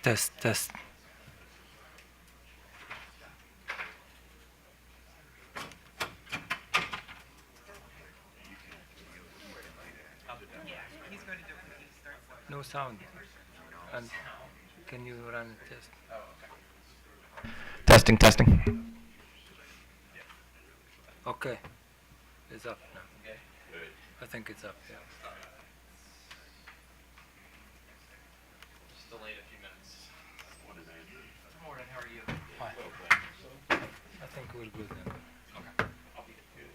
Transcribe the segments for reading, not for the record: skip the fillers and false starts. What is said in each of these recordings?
Test, test. No sound. And can you run a test? Testing, testing. Okay, it's up now. I think it's up. Yeah. Just delayed a few minutes. Morning, how are you? Fine. I think we're good then. Okay. I'll be good.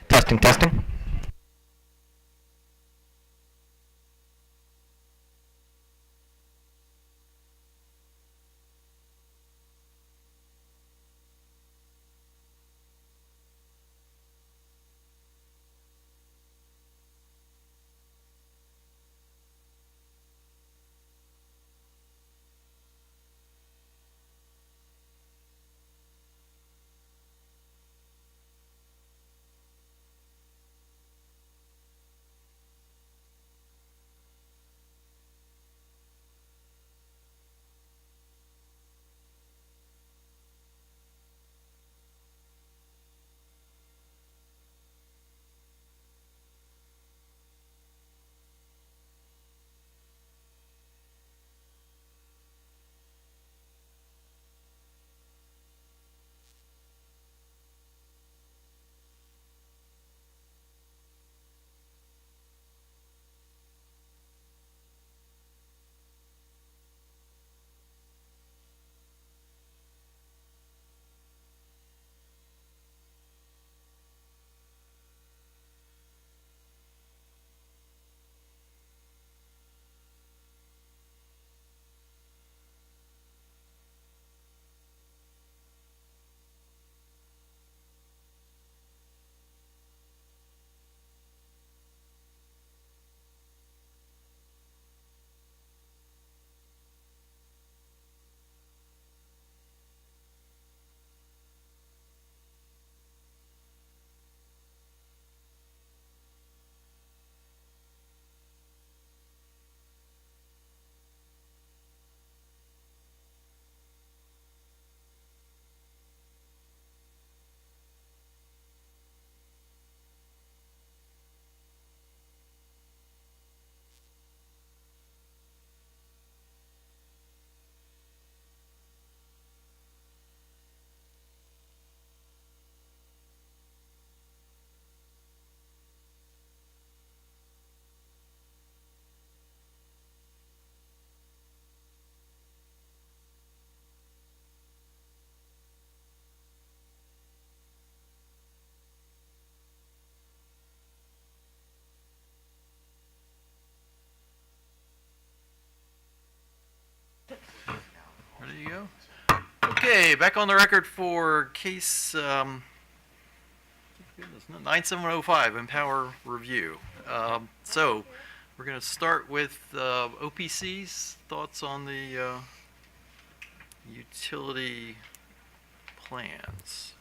Testing, testing. Okay, back on the record for case, goodness, 9705, EmPOWER review. So, we're going to start with OPC's thoughts on the utility plans.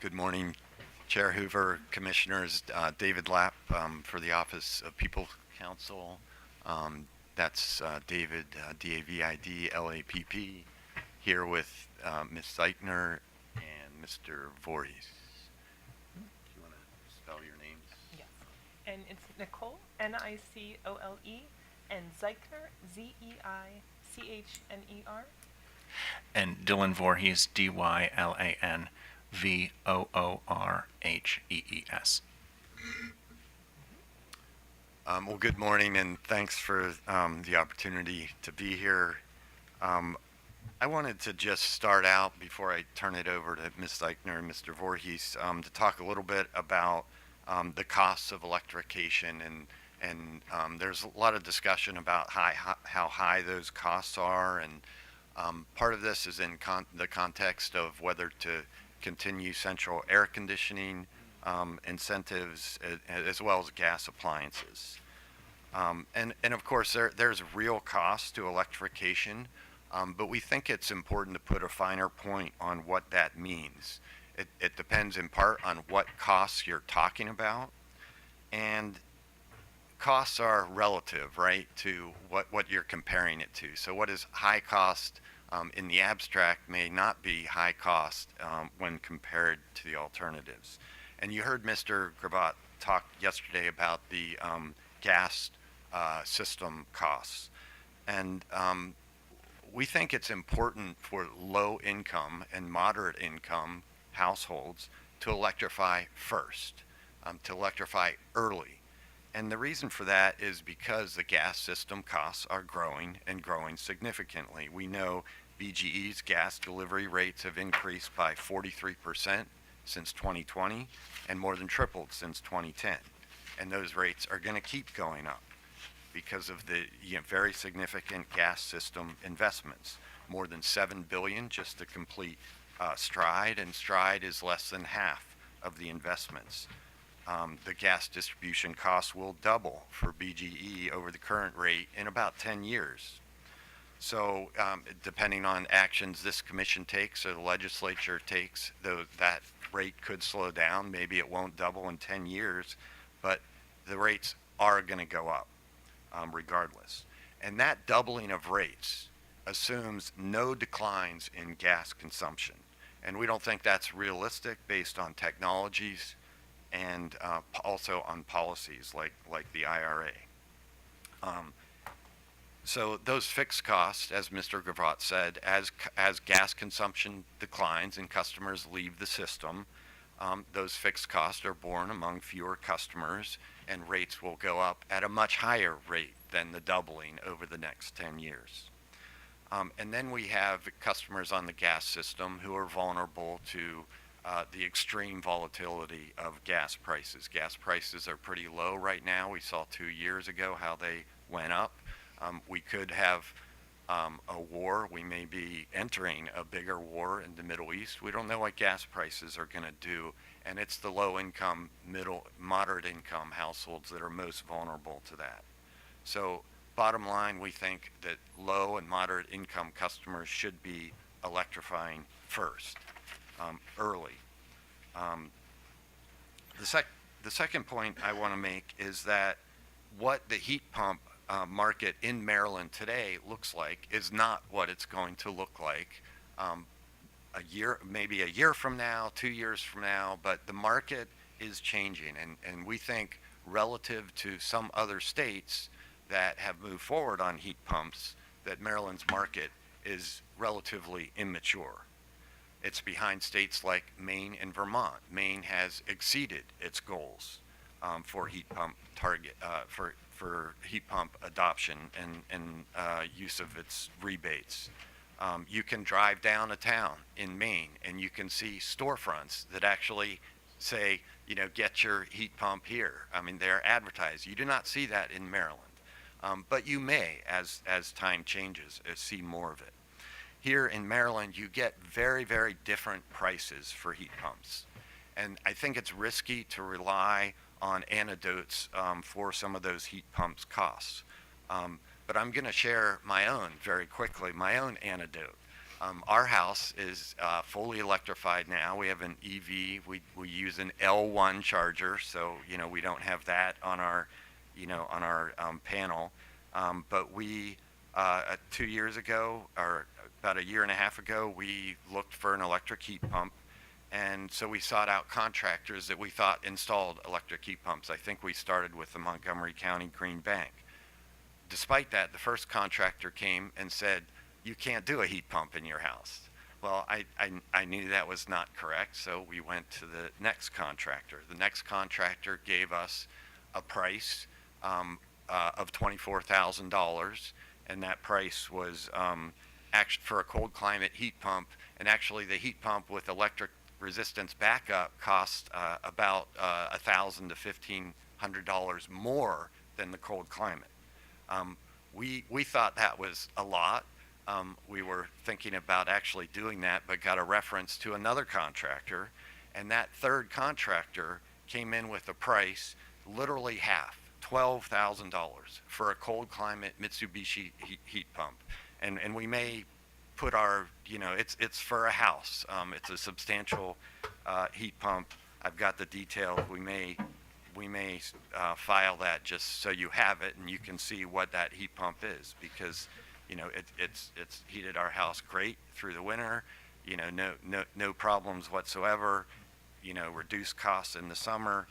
Good morning, Chair Hoover, Commissioners. David Lapp for the Office of People Counsel. That's David, D-A-V-I-D, L-A-P-P, here with Ms. Zeichner and Mr. Voorhees. Do you want to spell your names? Yes. And it's Nicole, N-I-C-O-L-E, and Zeichner, Z-E-I-C-H-N-E-R. And Dylan Voorhees, D-Y-L-A-N-V-O-O-R-H-E-E-S. Well, good morning, and thanks for the opportunity to be here. I wanted to just start out, before I turn it over to Ms. Zeichner and Mr. Voorhees, to talk a little bit about the costs of electrification, and there's a lot of discussion about how high those costs are, and part of this is in the context of whether to continue central air conditioning incentives as well as gas appliances. And of course, there's real cost to electrification, but we think it's important to put a finer point on what that means. It depends in part on what costs you're talking about, and costs are relative, right, to what you're comparing it to. So what is high cost in the abstract may not be high cost when compared to the alternatives. And you heard Mr. Gravatt talk yesterday about the gas system costs. And we think it's important for low income and moderate income households to electrify first, to electrify early. And the reason for that is because the gas system costs are growing and growing significantly. We know BGE's gas delivery rates have increased by 43% since 2020 and more than tripled since 2010. And those rates are going to keep going up because of the very significant gas system investments. More than $7 billion just to complete Stride, and Stride is less than half of the investments. The gas distribution costs will double for BGE over the current rate in about 10 years. So depending on actions this commission takes or the legislature takes, that rate could slow down. Maybe it won't double in 10 years, but the rates are going to go up regardless. And that doubling of rates assumes no declines in gas consumption. And we don't think that's realistic based on technologies and also on policies like the IRA. So those fixed costs, as Mr. Gravatt said, as gas consumption declines and customers leave the system, those fixed costs are borne among fewer customers, and rates will go up at a much higher rate than the doubling over the next 10 years. And then we have customers on the gas system who are vulnerable to the extreme volatility of gas prices. Gas prices are pretty low right now. We saw 2 years ago how they went up. We could have a war. We may be entering a bigger war in the Middle East. We don't know what gas prices are going to do, and it's the low-income, moderate income households that are most vulnerable to that. So bottom line, we think that low and moderate income customers should be electrifying first, early. The second point I want to make is that what the heat pump market in Maryland today looks like is not what it's going to look like maybe a year from now, 2 years from now, but the market is changing, and we think relative to some other states that have moved forward on heat pumps, that Maryland's market is relatively immature. It's behind states like Maine and Vermont. Maine has exceeded its goals for heat pump for heat pump adoption and use of its rebates. You can drive down a town in Maine and you can see storefronts that actually say, get your heat pump here. I mean, they're advertised. You do not see that in Maryland. But you may, as time changes, see more of it. Here in Maryland, you get very, very different prices for heat pumps. And I think it's risky to rely on anecdotes for some of those heat pumps costs. But I'm going to share my own very quickly, my own anecdote. Our house is fully electrified now. We have an EV. We use an L1 charger, so we don't have that on our panel. But we 2 years ago, or about a year and a half ago, we looked for an electric heat pump, and so we sought out contractors that we thought installed electric heat pumps. I think we started with the Montgomery County Green Bank. Despite that, the first contractor came and said, "You can't do a heat pump in your house." Well, I knew that was not correct, so we went to the next contractor. The next contractor gave us a price of $24,000, and that price was actually for a cold climate heat pump. And actually, the heat pump with electric resistance backup cost about $1,000 to $1,500 more than the cold climate. We thought that was a lot. We were thinking about actually doing that, but got a reference to another contractor, and that third contractor came in with a price literally half, $12,000 for a cold climate Mitsubishi heat pump. And we may put our, it's for a house. It's a substantial heat pump. I've got the details. We may file that just so you have it and you can see what that heat pump is, because it's heated our house great through the winter, no problems whatsoever, reduced costs in the summer.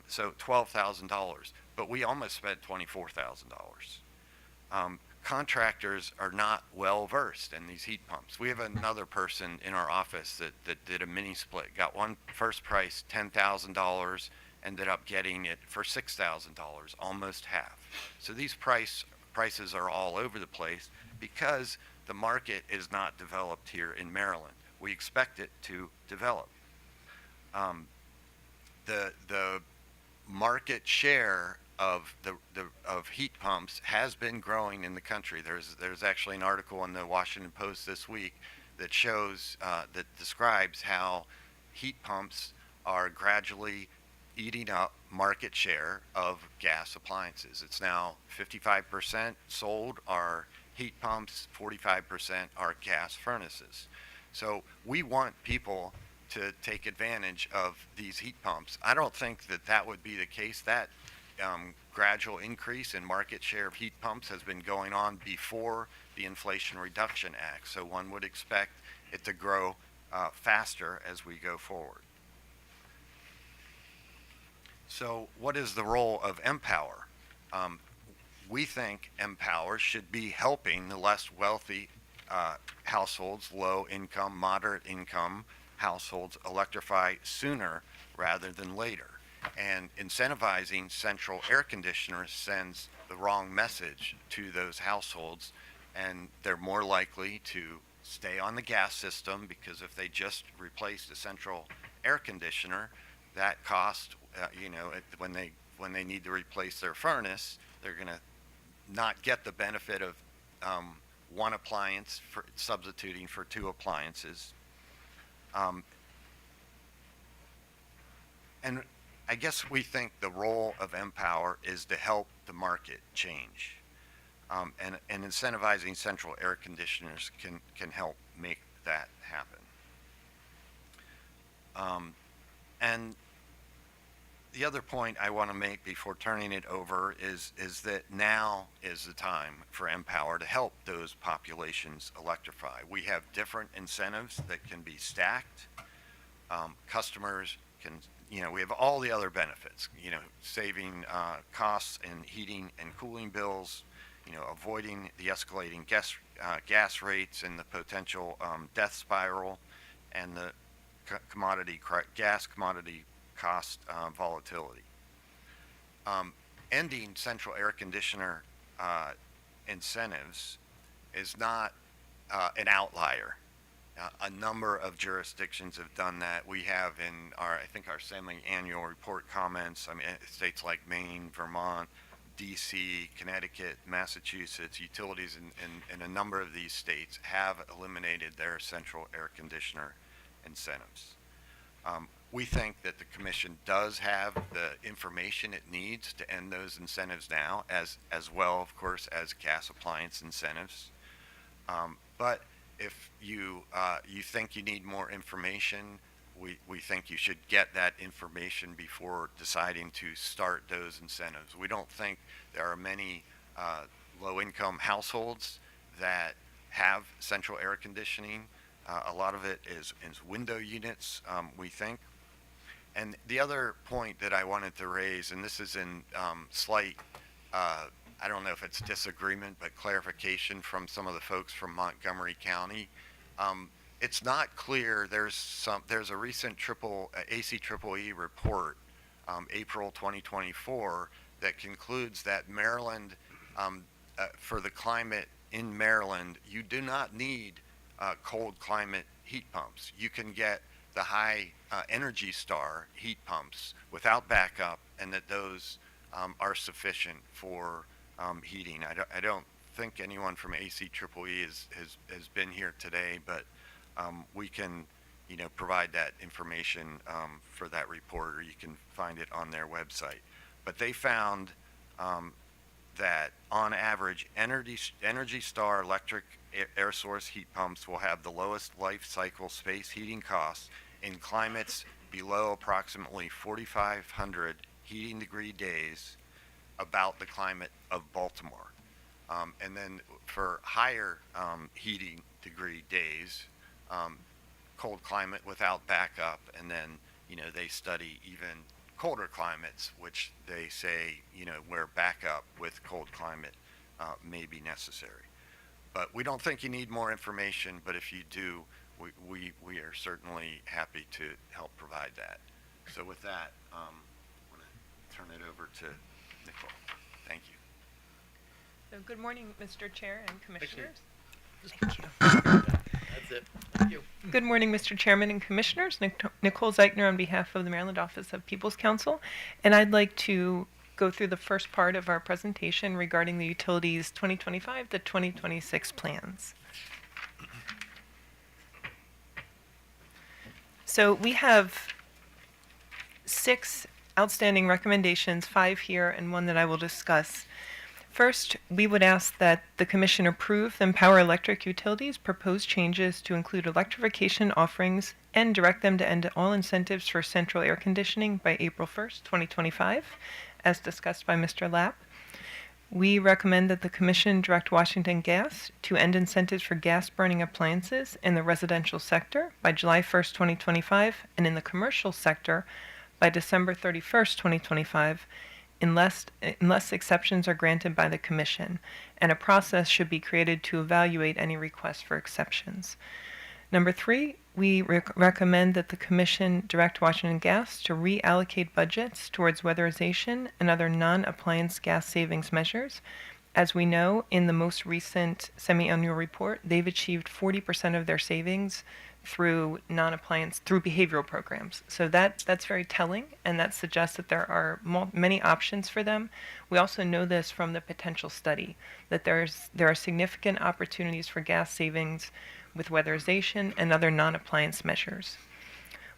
So $12,000, but we almost spent $24,000. Contractors are not well versed in these heat pumps. We have another person in our office that did a mini split, got one first price, $10,000, ended up getting it for $6,000, almost half. So these prices are all over the place because the market is not developed here in Maryland. We expect it to develop. The market share of heat pumps has been growing in the country. There's actually an article in the Washington Post this week that shows that describes how heat pumps are gradually eating up market share of gas appliances. It's now 55% sold are heat pumps, 45% are gas furnaces. So we want people to take advantage of these heat pumps. I don't think that would be the case. That gradual increase in market share of heat pumps has been going on before the Inflation Reduction Act. So one would expect it to grow faster as we go forward. So what is the role of EmPOWER? We think EmPOWER should be helping the less wealthy households, low income, moderate income households electrify sooner rather than later. And incentivizing central air conditioners sends the wrong message to those households, and they're more likely to stay on the gas system, because if they just replace the central air conditioner, that cost, when they need to replace their furnace, they're going to not get the benefit of one appliance for substituting for two appliances. And I guess we think the role of EmPOWER is to help the market change. And incentivizing central air conditioners can help make that happen. And the other point I want to make before turning it over is that now is the time for EmPOWER to help those populations electrify. We have different incentives that can be stacked. Customers can, we have all the other benefits, saving costs in heating and cooling bills, avoiding the escalating gas rates and the potential death spiral, and the gas commodity cost volatility. Ending central air conditioner incentives is not an outlier. A number of jurisdictions have done that. We have in I think our semi-annual report comments, I mean, states like Maine, Vermont, DC, Connecticut, Massachusetts, utilities in a number of these states have eliminated their central air conditioner incentives. We think that the commission does have the information it needs to end those incentives now, as well, of course, as gas appliance incentives. But if you think you need more information, we think you should get that information before deciding to start those incentives. We don't think there are many low-income households that have central air conditioning. A lot of it is window units, we think. And the other point that I wanted to raise, and this is in slight, I don't know if it's disagreement, but clarification from some of the folks from Montgomery County. It's not clear. There's a recent ACEEE report, April 2024, that concludes that Maryland, for the climate in Maryland, you do not need cold climate heat pumps. You can get the high Energy Star heat pumps without backup, and that those are sufficient for heating. I don't think anyone from ACEEE has been here today, but we can, provide that information for that report, or you can find it on their website. But they found that on average, Energy Star electric air source heat pumps will have the lowest life cycle space heating costs in climates below approximately 4,500 heating degree days, about the climate of Baltimore. And then for higher heating degree days, cold climate without backup, and then, they study even colder climates, which they say, where backup with cold climate may be necessary. But we don't think you need more information, but if you do, we are certainly happy to help provide that. So with that, I'm going to turn it over to Nicole. Thank you. So good morning, Mr. Chair and Commissioners. That's it. Thank you. Good morning, Mr. Chairman and Commissioners. Nicole Zeichner on behalf of the Maryland Office of People's Counsel, and I'd like to go through the first part of our presentation regarding the utilities 2025 to 2026 plans. So we have 6 outstanding recommendations, 5 here and 1 that I will discuss. First, we would ask that the Commission approve the EmPOWER Electric Utilities proposed changes to include electrification offerings and direct them to end all incentives for central air conditioning by April 1st, 2025, as discussed by Mr. Lapp. We recommend that the Commission direct Washington Gas to end incentives for gas-burning appliances in the residential sector by July 1st, 2025, and in the commercial sector by December 31st, 2025, unless exceptions are granted by the Commission, and a process should be created to evaluate any requests for exceptions. Number 3, we recommend that the Commission direct Washington Gas to reallocate budgets towards weatherization and other non-appliance gas savings measures. As we know, in the most recent semi-annual report, they've achieved 40% of their savings through through behavioral programs. So that's very telling, and that suggests that there are many options for them. We also know this from the potential study, that there are significant opportunities for gas savings with weatherization and other non-appliance measures.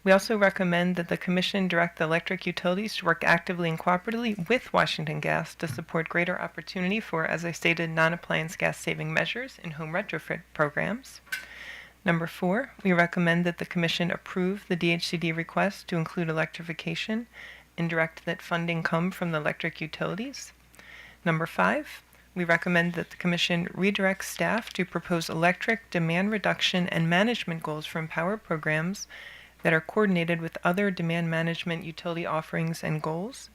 We also recommend that the Commission direct the electric utilities to work actively and cooperatively with Washington Gas to support greater opportunity for, as I stated, non-appliance gas saving measures in home retrofit programs. Number 4, we recommend that the Commission approve the DHCD request to include electrification and direct that funding come from the electric utilities. Number 5, we recommend that the Commission redirect staff to propose electric demand reduction and management goals for EmPOWER programs that are coordinated with other demand management utility offerings and goals.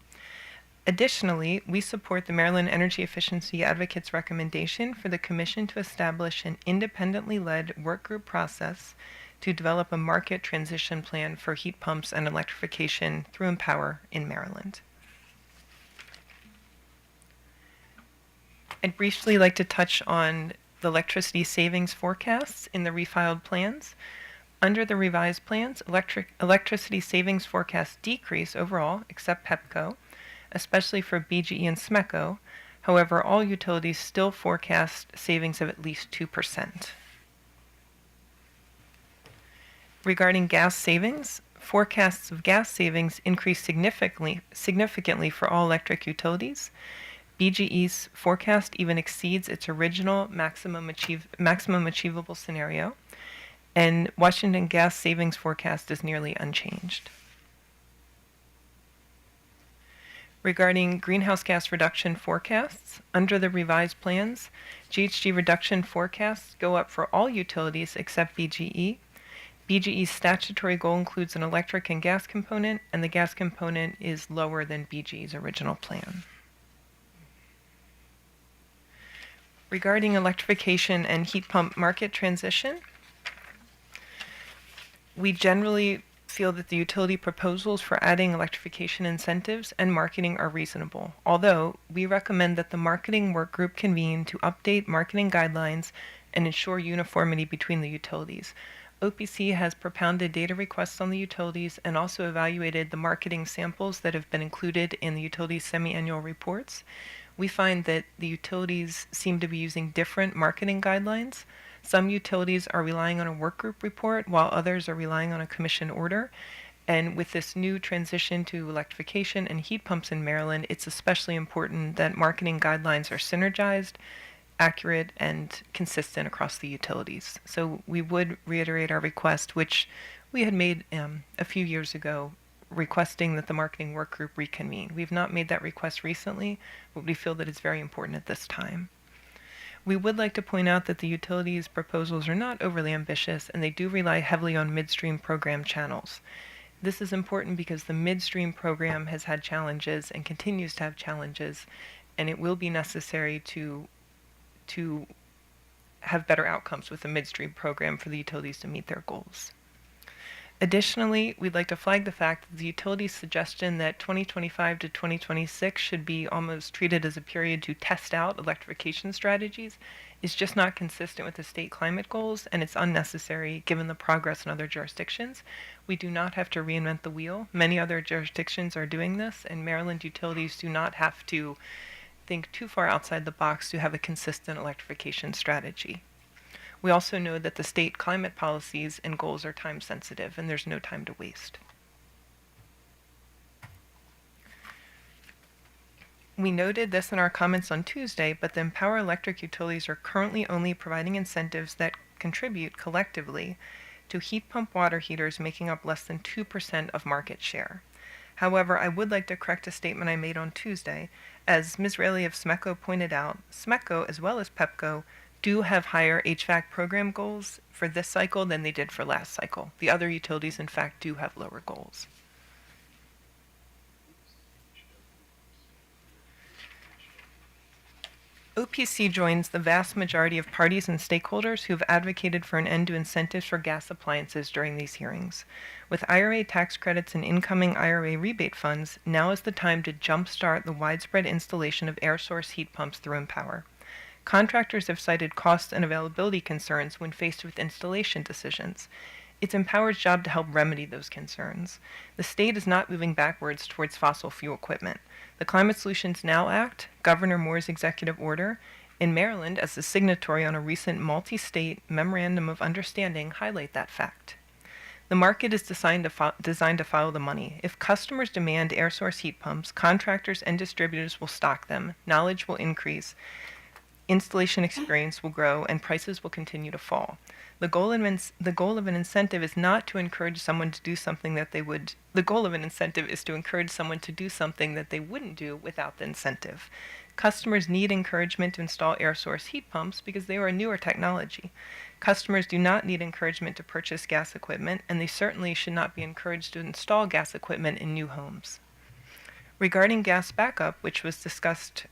Additionally, we support the Maryland Energy Efficiency Advocates' recommendation for the Commission to establish an independently led workgroup process to develop a market transition plan for heat pumps and electrification through EmPOWER in Maryland. I'd briefly like to touch on the electricity savings forecasts in the refiled plans. Under the revised plans, electricity savings forecasts decrease overall, except PEPCO, especially for BGE and SMECO. However, all utilities still forecast savings of at least 2%. Regarding gas savings, forecasts of gas savings increase significantly for all electric utilities. BGE's forecast even exceeds its original maximum achievable scenario, and Washington Gas savings forecast is nearly unchanged. Regarding greenhouse gas reduction forecasts, under the revised plans, GHG reduction forecasts go up for all utilities except BGE. BGE's statutory goal includes an electric and gas component, and the gas component is lower than BGE's original plan. Regarding electrification and heat pump market transition, we generally feel that the utility proposals for adding electrification incentives and marketing are reasonable, although we recommend that the marketing work group convene to update marketing guidelines and ensure uniformity between the utilities. OPC has propounded data requests on the utilities and also evaluated the marketing samples that have been included in the utilities semi-annual reports. We find that the utilities seem to be using different marketing guidelines. Some utilities are relying on a work group report, while others are relying on a commission order. And with this new transition to electrification and heat pumps in Maryland, it's especially important that marketing guidelines are synergized, accurate, and consistent across the utilities. So we would reiterate our request, which we had made a few years ago, requesting that the marketing work group reconvene. We've not made that request recently, but we feel that it's very important at this time. We would like to point out that the utilities' proposals are not overly ambitious, and they do rely heavily on midstream program channels. This is important because the midstream program has had challenges and continues to have challenges, and it will be necessary to have better outcomes with the midstream program for the utilities to meet their goals. Additionally, we'd like to flag the fact that the utilities' suggestion that 2025 to 2026 should be almost treated as a period to test out electrification strategies is just not consistent with the state climate goals, and it's unnecessary given the progress in other jurisdictions. We do not have to reinvent the wheel. Many other jurisdictions are doing this, and Maryland utilities do not have to think too far outside the box to have a consistent electrification strategy. We also know that the state climate policies and goals are time sensitive, and there's no time to waste. We noted this in our comments on Tuesday, but the EmPOWER electric utilities are currently only providing incentives that contribute collectively to heat pump water heaters making up less than 2% of market share. However, I would like to correct a statement I made on Tuesday. As Ms. Raley of SMECO pointed out, SMECO as well as PEPCO do have higher HVAC program goals for this cycle than they did for last cycle. The other utilities, in fact, do have lower goals. OPC joins the vast majority of parties and stakeholders who have advocated for an end to incentives for gas appliances during these hearings. With IRA tax credits and incoming IRA rebate funds, now is the time to jumpstart the widespread installation of air source heat pumps through EmPOWER. Contractors have cited cost and availability concerns when faced with installation decisions. It's EmPOWER's job to help remedy those concerns. The state is not moving backwards towards fossil fuel equipment. The Climate Solutions Now Act, Governor Moore's executive order, in Maryland as the signatory on a recent multi-state memorandum of understanding highlight that fact. The market is designed to follow the money. If customers demand air source heat pumps, contractors and distributors will stock them, knowledge will increase, installation experience will grow, and prices will continue to fall. The goal of an incentive is not to encourage someone to do something that they would. The goal of an incentive is to encourage someone to do something that they wouldn't do without the incentive. Customers need encouragement to install air source heat pumps because they are a newer technology. Customers do not need encouragement to purchase gas equipment, and they certainly should not be encouraged to install gas equipment in new homes. Regarding gas backup, which was discussed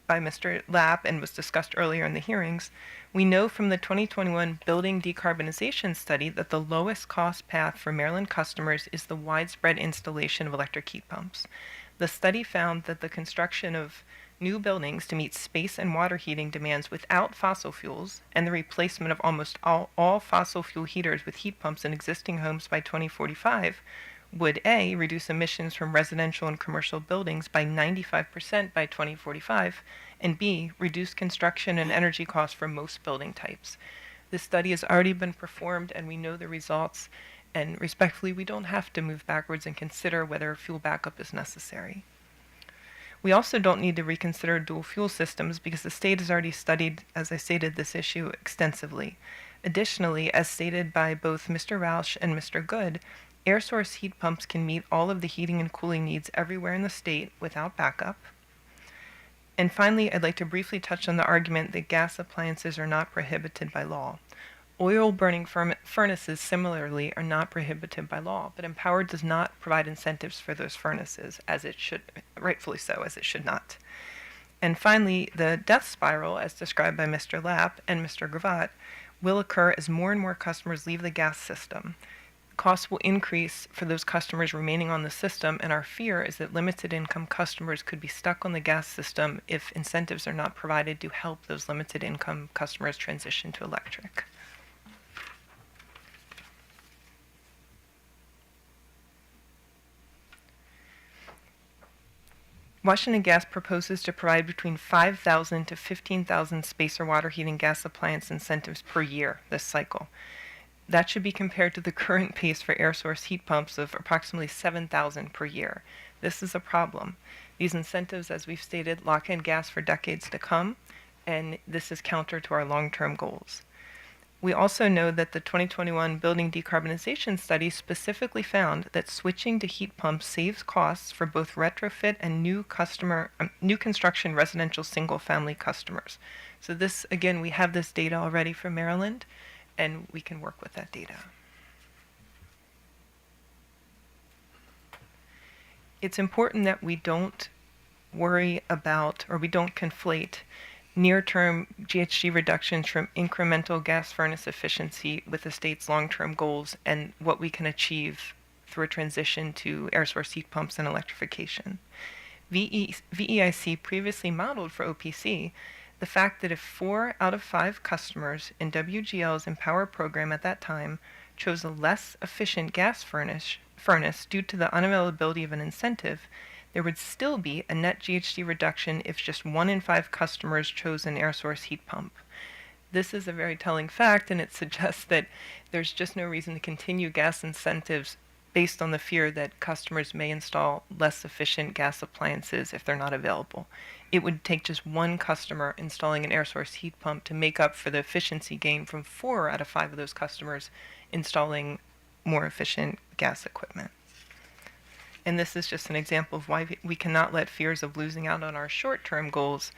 by Mr. Lapp and was discussed earlier in the hearings, we know from the 2021 Building Decarbonization Study that the lowest cost path for Maryland customers is the widespread installation of electric heat pumps. The study found that the construction of new buildings to meet space and water heating demands without fossil fuels, and the replacement of almost all fossil fuel heaters with heat pumps in existing homes by 2045 would A, reduce emissions from residential and commercial buildings by 95% by 2045, and B, reduce construction and energy costs for most building types. This study has already been performed and we know the results, and respectfully, we don't have to move backwards and consider whether fuel backup is necessary. We also don't need to reconsider dual fuel systems because the state has already studied, as I stated, this issue extensively. Additionally, as stated by both Mr. Roush and Mr. Good, air source heat pumps can meet all of the heating and cooling needs everywhere in the state without backup. And finally, I'd like to briefly touch on the argument that gas appliances are not prohibited by law. Oil-burning furnaces, similarly, are not prohibited by law, but EmPOWER does not provide incentives for those furnaces, as it should, rightfully so, as it should not. And finally, the death spiral, as described by Mr. Lapp and Mr. Gravatt, will occur as more and more customers leave the gas system. Costs will increase for those customers remaining on the system, and our fear is that limited income customers could be stuck on the gas system if incentives are not provided to help those limited income customers transition to electric. Washington Gas proposes to provide between 5,000 to 15,000 space or water heating gas appliance incentives per year this cycle. That should be compared to the current pace for air source heat pumps of approximately 7,000 per year. This is a problem. These incentives, as we've stated, lock in gas for decades to come, and this is counter to our long-term goals. We also know that the 2021 Building Decarbonization Study specifically found that switching to heat pumps saves costs for both retrofit and new construction residential single-family customers. So this, again, we have this data already from Maryland, and we can work with that data. It's important that we don't worry about, or we don't conflate near-term GHG reductions from incremental gas furnace efficiency with the state's long-term goals and what we can achieve through a transition to air source heat pumps and electrification. VEIC previously modeled for OPC the fact that if 4 out of 5 customers in WGL's EmPOWER program at that time chose a less efficient gas furnace due to the unavailability of an incentive, there would still be a net GHG reduction if just 1 in 5 customers chose an air source heat pump. This is a very telling fact, and it suggests that there's just no reason to continue gas incentives based on the fear that customers may install less efficient gas appliances if they're not available. It would take just 1 customer installing an air source heat pump to make up for the efficiency gain from 4 out of 5 of those customers installing more efficient gas equipment. And this is just an example of why we cannot let fears of losing out on our short-term goals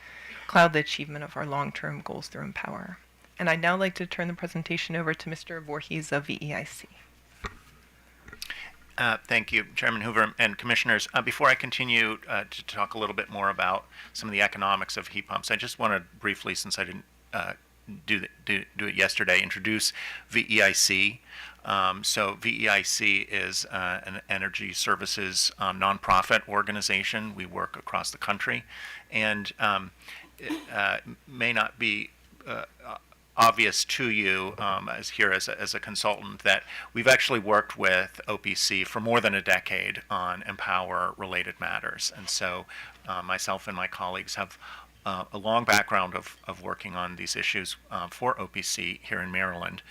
cloud the achievement of our long-term goals through EmPOWER. And I'd now like to turn the presentation over to Mr. Voorhees of VEIC. Thank you, Chairman Hoover and Commissioners. Before I continue to talk a little bit more about some of the economics of heat pumps, I just want to briefly, since I didn't do it yesterday, introduce VEIC. So VEIC is an energy services nonprofit organization. We work across the country, and it may not be obvious to you as a consultant that we've actually worked with OPC for more than a decade on EmPOWER related matters, and so myself and my colleagues have a long background of working on these issues for OPC here in Maryland.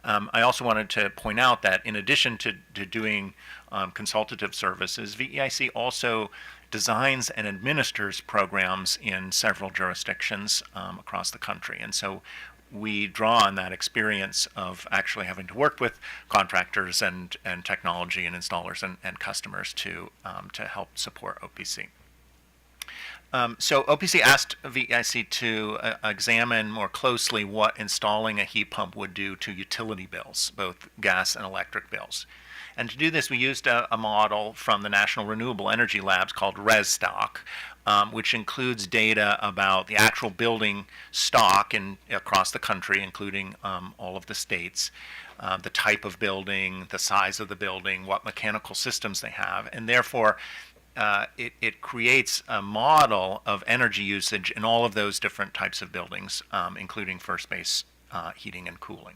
I also wanted to point out that in addition to doing consultative services, VEIC also designs and administers programs in several jurisdictions across the country. And so we draw on that experience of actually having to work with contractors and technology and installers and customers to help support OPC. So OPC asked VEIC to examine more closely what installing a heat pump would do to utility bills, both gas and electric bills. And to do this, we used a model from the National Renewable Energy Labs called ResStock, which includes data about the actual building stock across the country, including all of the states, the type of building, the size of the building, what mechanical systems they have, and therefore it creates a model of energy usage in all of those different types of buildings, including first base heating and cooling.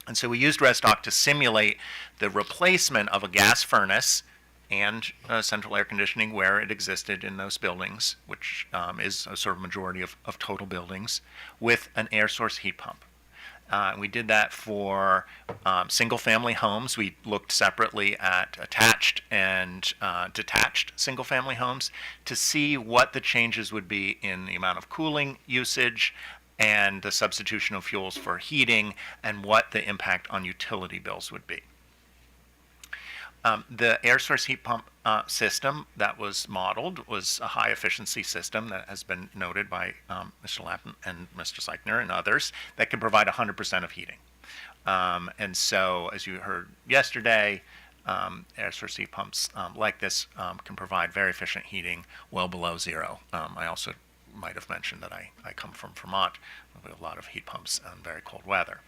And so we used ResDoc to simulate the replacement of a gas furnace and central air conditioning where it existed in those buildings, which is a sort of majority of total buildings, with an air source heat pump. We did that for single-family homes. We looked separately at attached and detached single-family homes to see what the changes would be in the amount of cooling usage and the substitution of fuels for heating, and what the impact on utility bills would be. The air source heat pump system that was modeled was a high efficiency system that has been noted by Mr. Lapp and Mr. Seichner and others that can provide 100% of heating. And so, as you heard yesterday, air source heat pumps like this can provide very efficient heating well below zero. I also might have mentioned that I come from Vermont with a lot of heat pumps and very cold weather.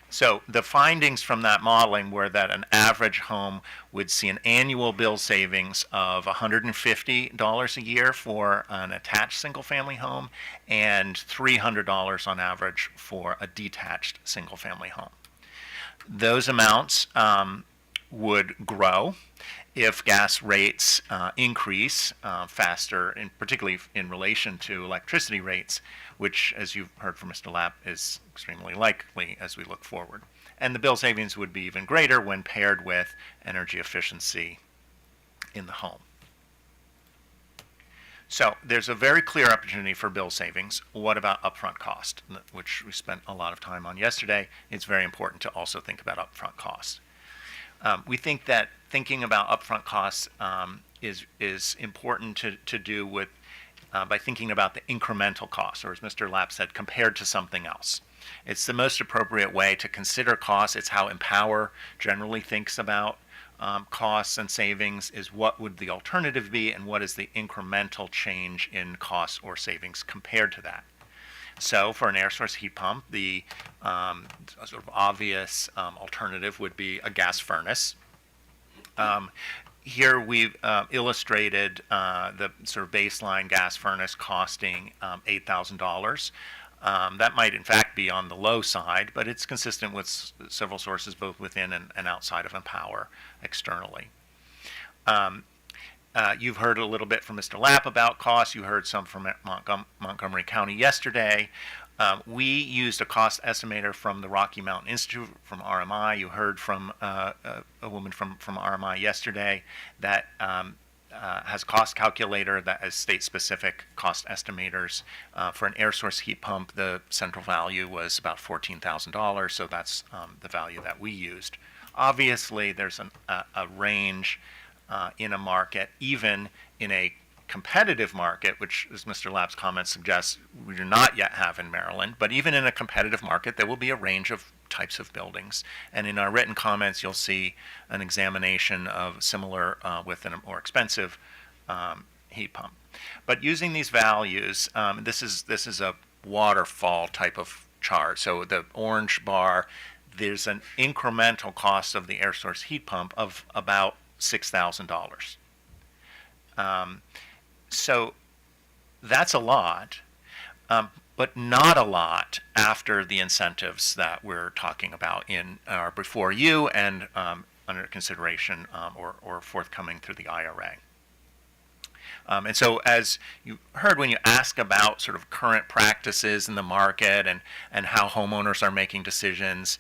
So the findings from that modeling were that an average home would see an annual bill savings of $150 a year for an attached single-family home and $300 on average for a detached single-family home. Those amounts would grow if gas rates increase faster, particularly in relation to electricity rates, which, as you've heard from Mr. Lapp, is extremely likely as we look forward. And the bill savings would be even greater when paired with energy efficiency in the home. So there's a very clear opportunity for bill savings. What about upfront cost, which we spent a lot of time on yesterday? It's very important to also think about upfront costs. We think that thinking about upfront costs is important to do with by thinking about the incremental costs, or as Mr. Lapp said, compared to something else. It's the most appropriate way to consider costs. It's how EmPOWER generally thinks about costs and savings, is what would the alternative be and what is the incremental change in costs or savings compared to that. So for an air source heat pump, the sort of obvious alternative would be a gas furnace. Here we've illustrated the sort of baseline gas furnace costing $8,000. That might in fact be on the low side, but it's consistent with several sources both within and outside of EmPOWER externally. You've heard a little bit from Mr. Lapp about costs. You heard some from Montgomery County yesterday. We used a cost estimator from the Rocky Mountain Institute, from RMI. You heard from a woman from RMI yesterday that has a cost calculator that has state-specific cost estimators. For an air source heat pump, the central value was about $14,000, so that's the value that we used. Obviously, there's a range in a market, even in a competitive market, which, as Mr. Lapp's comments suggest, we do not yet have in Maryland, but even in a competitive market, there will be a range of types of buildings. And in our written comments, you'll see an examination of similar with a more expensive heat pump. But using these values, this is a waterfall type of chart. So the orange bar, there's an incremental cost of the air source heat pump of about $6,000. So that's a lot, but not a lot after the incentives that we're talking about are before you and under consideration or forthcoming through the IRA. And so, as you heard when you ask about sort of current practices in the market and how homeowners are making decisions,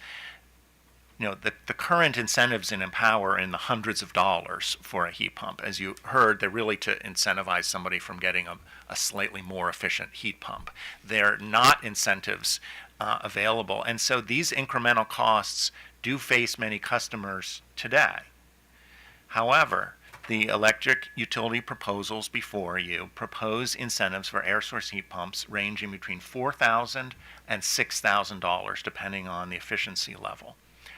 the current incentives in EmPOWER are in the hundreds of dollars for a heat pump. As you heard, they're really to incentivize somebody from getting a slightly more efficient heat pump. They're not incentives available. And so these incremental costs do face many customers today. However, the electric utility proposals before you propose incentives for air source heat pumps ranging between $4,000 and $6,000, depending on the efficiency level,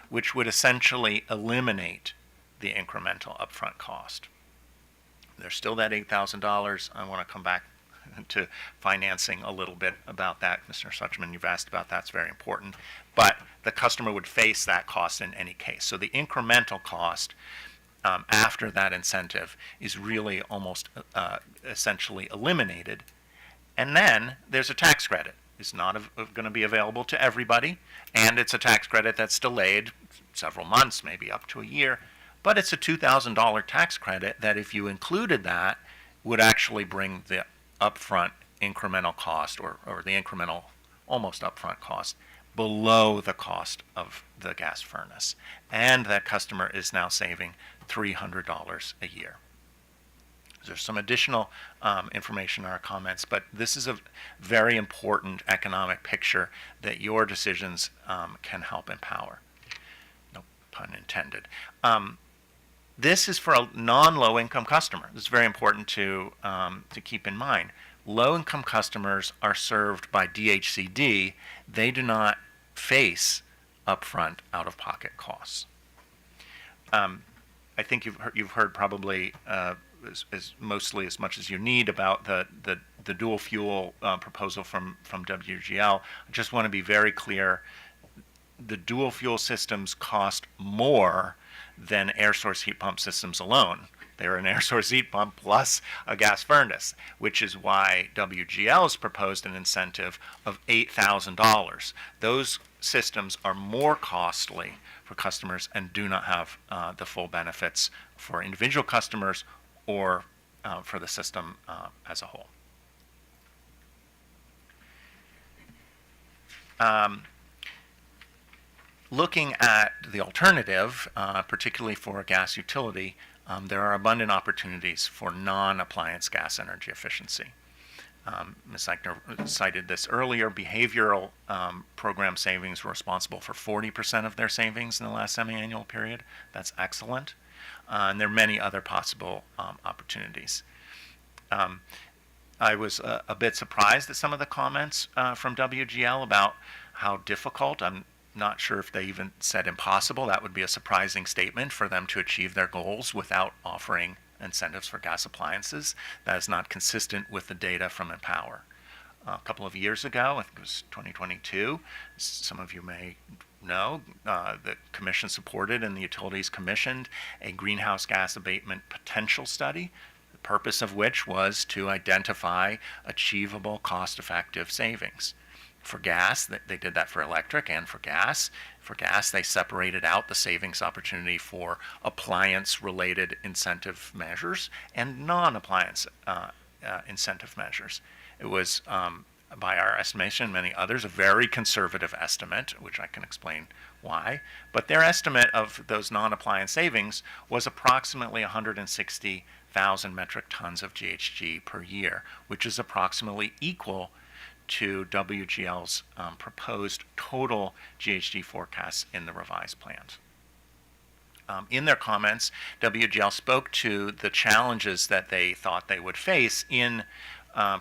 which would essentially eliminate the incremental upfront cost. There's still that $8,000. I want to come back to financing a little bit about that. Mr. Suchman, you've asked about that. It's very important. But the customer would face that cost in any case. So the incremental cost after that incentive is really almost essentially eliminated. And then there's a tax credit. It's not going to be available to everybody, and it's a tax credit that's delayed several months, maybe up to a year. But it's a $2,000 tax credit that, if you included that, would actually bring the upfront incremental cost, or the incremental almost upfront cost, below the cost of the gas furnace. And that customer is now saving $300 a year. There's some additional information in our comments, but this is a very important economic picture that your decisions can help empower. No pun intended. This is for a non-low-income customer. This is very important to keep in mind. Low-income customers are served by DHCD. They do not face upfront out-of-pocket costs. I think you've heard probably as mostly as much as you need about the dual fuel proposal from WGL. I just want to be very clear. The dual fuel systems cost more than air source heat pump systems alone. They're an air source heat pump plus a gas furnace, which is why WGL has proposed an incentive of $8,000. Those systems are more costly for customers and do not have the full benefits for individual customers or for the system as a whole. Looking at the alternative, particularly for a gas utility, there are abundant opportunities for non-appliance gas energy efficiency. Ms. Eichner cited this earlier. Behavioral program savings were responsible for 40% of their savings in the last semi-annual period. That's excellent. And there are many other possible opportunities. I was a bit surprised at some of the comments from WGL about how difficult. I'm not sure if they even said impossible. That would be a surprising statement for them to achieve their goals without offering incentives for gas appliances. That is not consistent with the data from EmPOWER. A couple of years ago, I think it was 2022, some of you may know, the Commission supported and the utilities commissioned a greenhouse gas abatement potential study, the purpose of which was to identify achievable cost-effective savings. For gas, they did that for electric and for gas. For gas, they separated out the savings opportunity for appliance-related incentive measures and non-appliance incentive measures. It was, by our estimation, many others, a very conservative estimate, which I can explain why. But their estimate of those non-appliance savings was approximately 160,000 metric tons of GHG per year, which is approximately equal to WGL's proposed total GHG forecasts in the revised plans. In their comments, WGL spoke to the challenges that they thought they would face in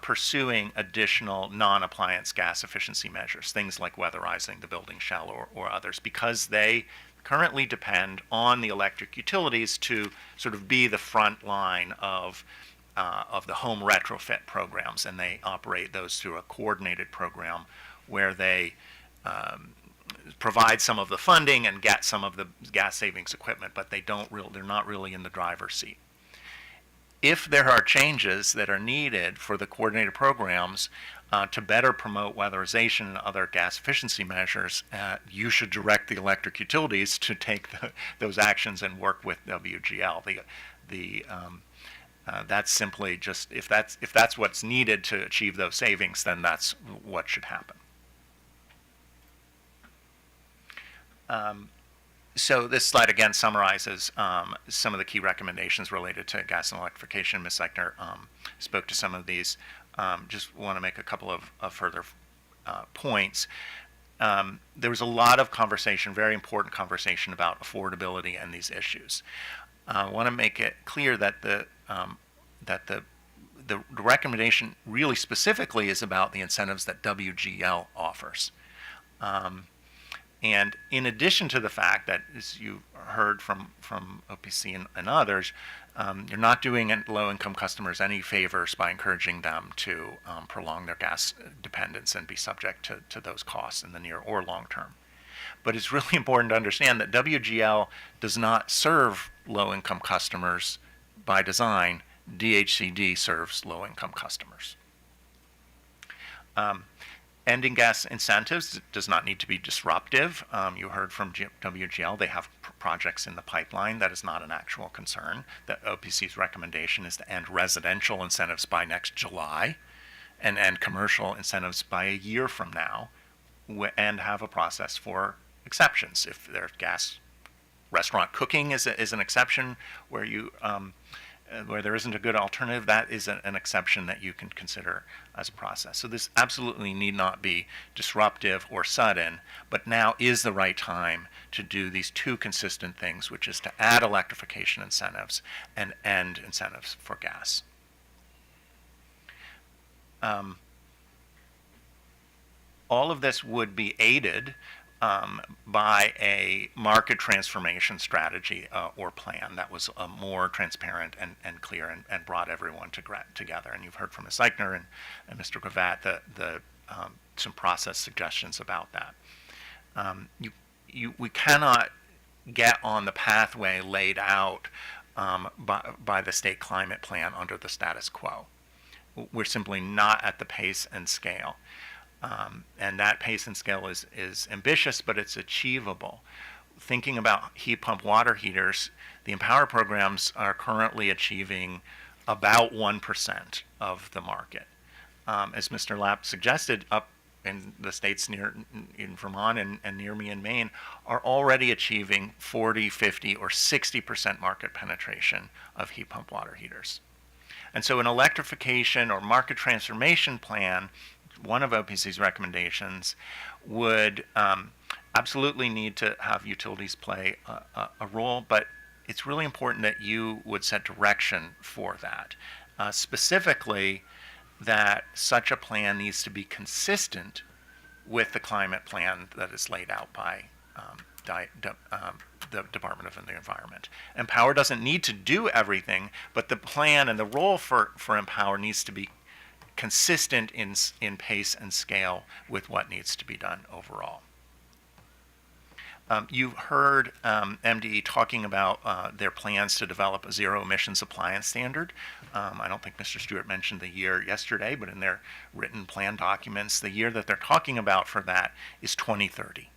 pursuing additional non-appliance gas efficiency measures, things like weatherizing the building shell or others, because they currently depend on the electric utilities to sort of be the front line of the home retrofit programs, and they operate those through a coordinated program where they provide some of the funding and get some of the gas savings equipment, but they're not really in the driver's seat. If there are changes that are needed for the coordinated programs to better promote weatherization and other gas efficiency measures, you should direct the electric utilities to take those actions and work with WGL. That's simply just, if that's what's needed to achieve those savings, then that's what should happen. So this slide again summarizes some of the key recommendations related to gas and electrification. Ms. Eichner spoke to some of these. Just want to make a couple of further points. There was a lot of conversation, very important conversation about affordability and these issues. I want to make it clear that the recommendation really specifically is about the incentives that WGL offers. And in addition to the fact that, as you heard from OPC and others, you're not doing low-income customers any favors by encouraging them to prolong their gas dependence and be subject to those costs in the near or long term. But it's really important to understand that WGL does not serve low-income customers by design. DHCD serves low-income customers. Ending gas incentives does not need to be disruptive. You heard from WGL, they have projects in the pipeline. That is not an actual concern. The OPC's recommendation is to end residential incentives by next July and end commercial incentives by a year from now, and have a process for exceptions. If there's gas restaurant cooking is an exception where you where there isn't a good alternative, that is an exception that you can consider as a process. So this absolutely need not be disruptive or sudden, but now is the right time to do these two consistent things, which is to add electrification incentives and end incentives for gas. All of this would be aided by a market transformation strategy or plan that was more transparent and clear and brought everyone together. And you've heard from Ms. Eichner and Mr. Gravatt some process suggestions about that. We cannot get on the pathway laid out by the state climate plan under the status quo. We're simply not at the pace and scale. And that pace and scale is ambitious, but it's achievable. Thinking about heat pump water heaters, the EmPOWER programs are currently achieving about 1% of the market. As Mr. Lapp suggested, up in the states in Vermont and near me in Maine are already achieving 40, 50, or 60% market penetration of heat pump water heaters. And so an electrification or market transformation plan, one of OPC's recommendations, would absolutely need to have utilities play a role, but it's really important that you would set direction for that. Specifically, that such a plan needs to be consistent with the climate plan that is laid out by the Department of the Environment. EmPOWER doesn't need to do everything, but the plan and the role for EmPOWER needs to be consistent in pace and scale with what needs to be done overall. You've heard MDE talking about their plans to develop a zero emissions appliance standard. I don't think Mr. Stewart mentioned the year yesterday, but in their written plan documents, the year that they're talking about for that is 2030.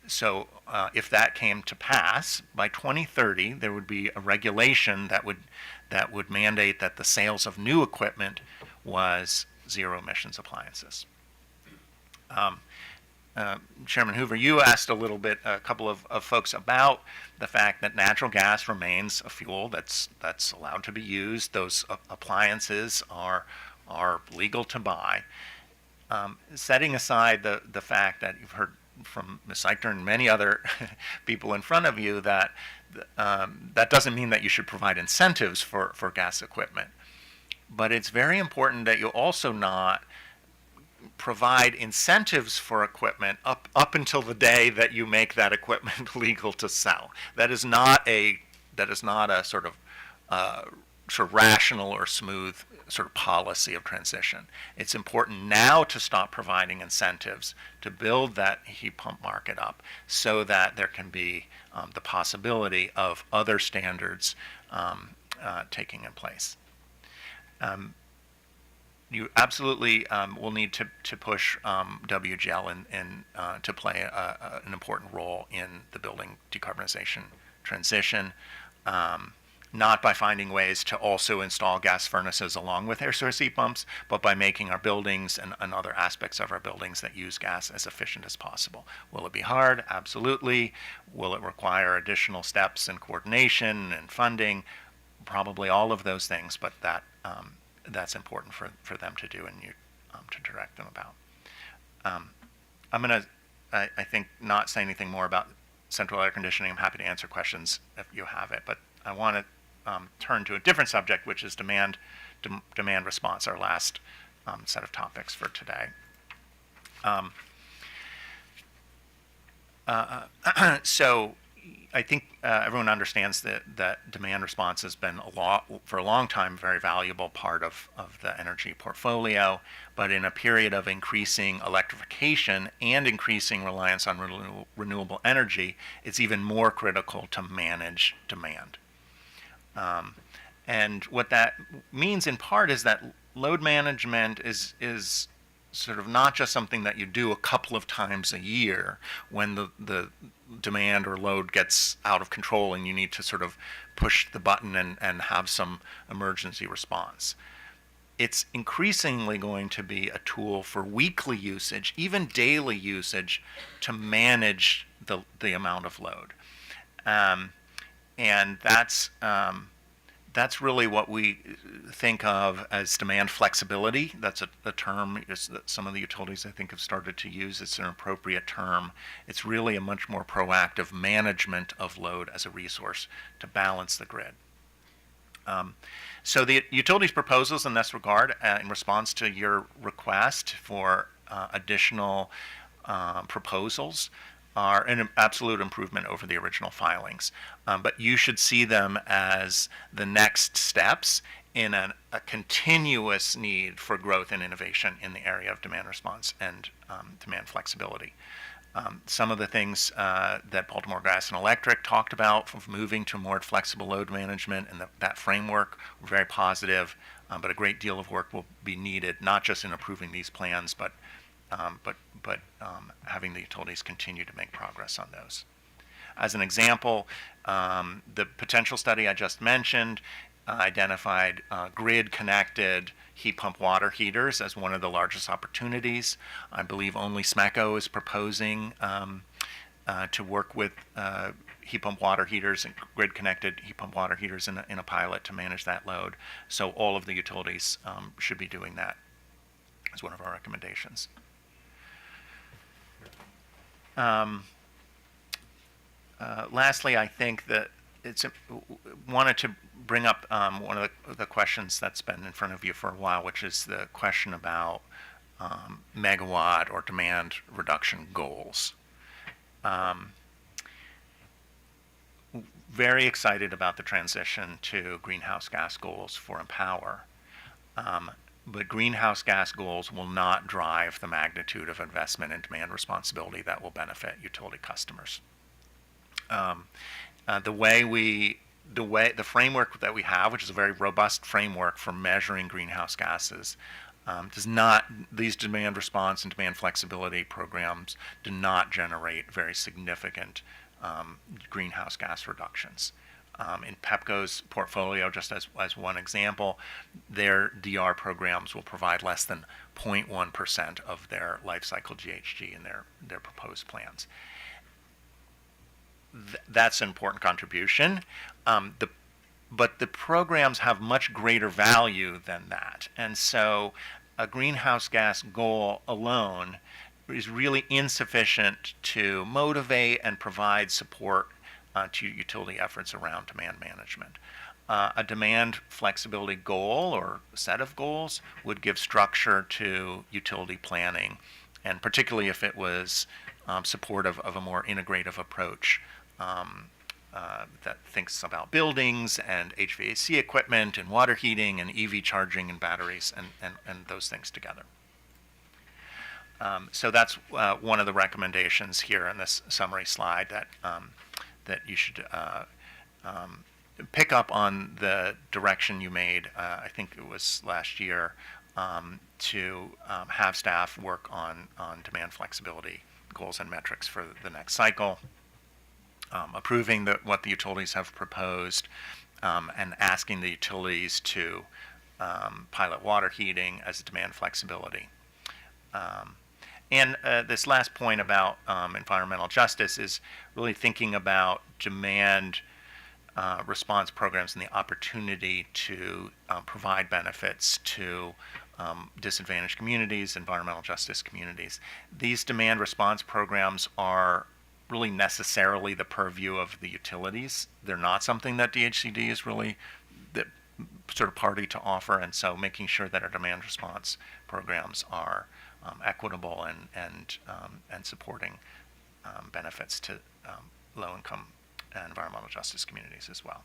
So if that came to pass, by 2030, there would be a regulation that would mandate that the sales of new equipment was zero emissions appliances. Chairman Hoover, you asked a couple of folks about the fact that natural gas remains a fuel that's allowed to be used. Those appliances are legal to buy. Setting aside the fact that you've heard from Ms. Eichner and many other people in front of you that that doesn't mean that you should provide incentives for gas equipment. But it's very important that you also not provide incentives for equipment up until the day that you make that equipment legal to sell. That is not a sort of rational or smooth sort of policy of transition. It's important now to stop providing incentives to build that heat pump market up so that there can be the possibility of other standards taking in place. You absolutely will need to push WGL to play an important role in the building decarbonization transition. Not by finding ways to also install gas furnaces along with air source heat pumps, but by making our buildings and other aspects of our buildings that use gas as efficient as possible. Will it be hard? Absolutely. Will it require additional steps and coordination and funding? Probably all of those things, but that's important for them to do and you to direct them about. I'm going to, I think, not say anything more about central air conditioning. I'm happy to answer questions if you have it, but I want to turn to a different subject, which is demand response, our last set of topics for today. So, I think everyone understands that demand response has been for a long time, very valuable part of the energy portfolio. But in a period of increasing electrification and increasing reliance on renewable energy, it's even more critical to manage demand. And what that means in part is that load management is sort of not just something that you do a couple of times a year when the demand or load gets out of control and you need to sort of push the button and have some emergency response. It's increasingly going to be a tool for weekly usage, even daily usage, to manage the amount of load. And that's really what we think of as demand flexibility. That's a term that some of the utilities, I think, have started to use. It's an appropriate term. It's really a much more proactive management of load as a resource to balance the grid. So the utilities proposals in this regard, in response to your request for additional proposals, are an absolute improvement over the original filings. But you should see them as the next steps in a continuous need for growth and innovation in the area of demand response and demand flexibility. Some of the things that Baltimore Gas and Electric talked about, from moving to more flexible load management and that framework, were very positive, but a great deal of work will be needed, not just in approving these plans, but having the utilities continue to make progress on those. As an example, the potential study I just mentioned identified grid-connected heat pump water heaters as one of the largest opportunities. I believe only SMECO is proposing to work with heat pump water heaters and grid-connected heat pump water heaters in a pilot to manage that load. So all of the utilities should be doing that as one of our recommendations. Lastly, I think that wanted to bring up one of the questions that's been in front of you for a while, which is the question about megawatt or demand reduction goals. Very excited about the transition to greenhouse gas goals for EmPOWER. But greenhouse gas goals will not drive the magnitude of investment in demand responsibility that will benefit utility customers. The framework that we have, which is a very robust framework for measuring greenhouse gases, these demand response and demand flexibility programs do not generate very significant greenhouse gas reductions. In PEPCO's portfolio, just as one example, their DR programs will provide less than 0.1% of their life cycle GHG in their proposed plans. That's an important contribution, but the programs have much greater value than that. And so a greenhouse gas goal alone is really insufficient to motivate and provide support to utility efforts around demand management. A demand flexibility goal or set of goals would give structure to utility planning, and particularly if it was supportive of a more integrative approach that thinks about buildings and HVAC equipment and water heating and EV charging and batteries and those things together. So that's one of the recommendations here in this summary slide, that you should pick up on the direction you made, I think it was last year, to have staff work on demand flexibility goals and metrics for the next cycle, approving what the utilities have proposed, and asking the utilities to pilot water heating as a demand flexibility. And this last point about environmental justice is really thinking about demand response programs and the opportunity to provide benefits to disadvantaged communities, environmental justice communities. These demand response programs are really necessarily the purview of the utilities. They're not something that DHCD is really the sort of party to offer, and so making sure that our demand response programs are equitable and supporting benefits to low-income environmental justice communities as well.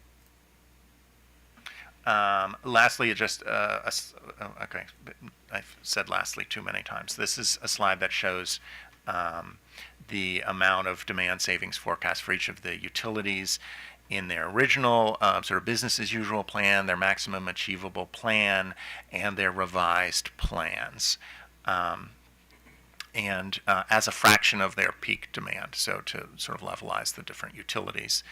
Lastly, okay, I've said lastly too many times. This is a slide that shows the amount of demand savings forecast for each of the utilities in their original sort of business as usual plan, their maximum achievable plan, and their revised plans. And as a fraction of their peak demand, so to sort of levelize the different utilities.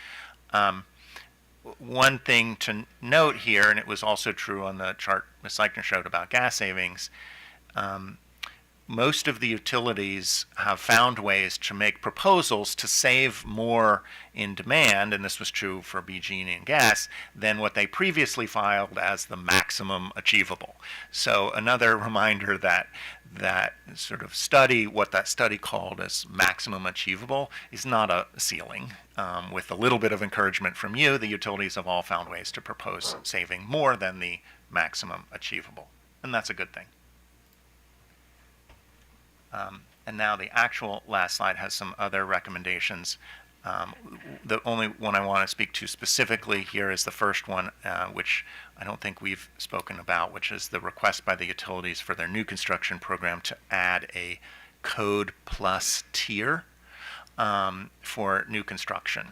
One thing to note here, and it was also true on the chart Ms. Eichner showed about gas savings, most of the utilities have found ways to make proposals to save more in demand, and this was true for BG&E and gas, than what they previously filed as the maximum achievable. So another reminder that sort of study, what that study called as maximum achievable, is not a ceiling. With a little bit of encouragement from you, the utilities have all found ways to propose saving more than the maximum achievable, and that's a good thing. And now the actual last slide has some other recommendations. The only one I want to speak to specifically here is the first one, which I don't think we've spoken about, which is the request by the utilities for their new construction program to add a code plus tier for new construction.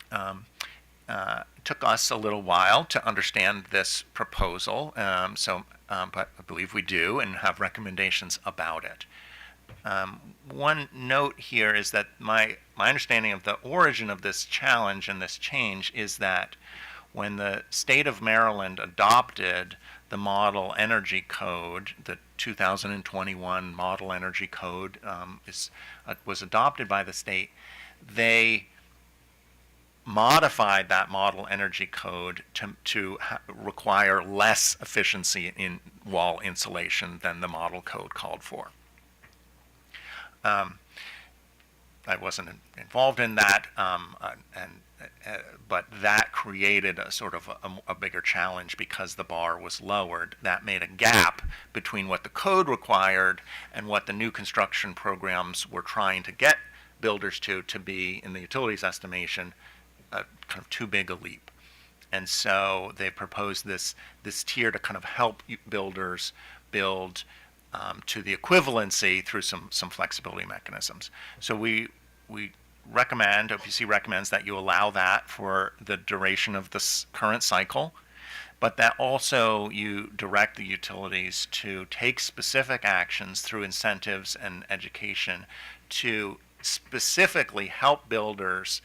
It took us a little while to understand this proposal, but I believe we do and have recommendations about it. One note here is that my understanding of the origin of this challenge and this change is that when the state of Maryland adopted the Model Energy Code, the 2021 Model Energy Code was adopted by the state, they modified that Model Energy Code to require less efficiency in wall insulation than the Model Code called for. I wasn't involved in that, but that created a sort of a bigger challenge because the bar was lowered. That made a gap between what the code required and what the new construction programs were trying to get builders to be, in the utilities estimation, kind of too big a leap. And so they proposed this tier to kind of help builders build to the equivalency through some flexibility mechanisms. So we recommend, OPC recommends that you allow that for the duration of this current cycle, but that also you direct the utilities to take specific actions through incentives and education to specifically help builders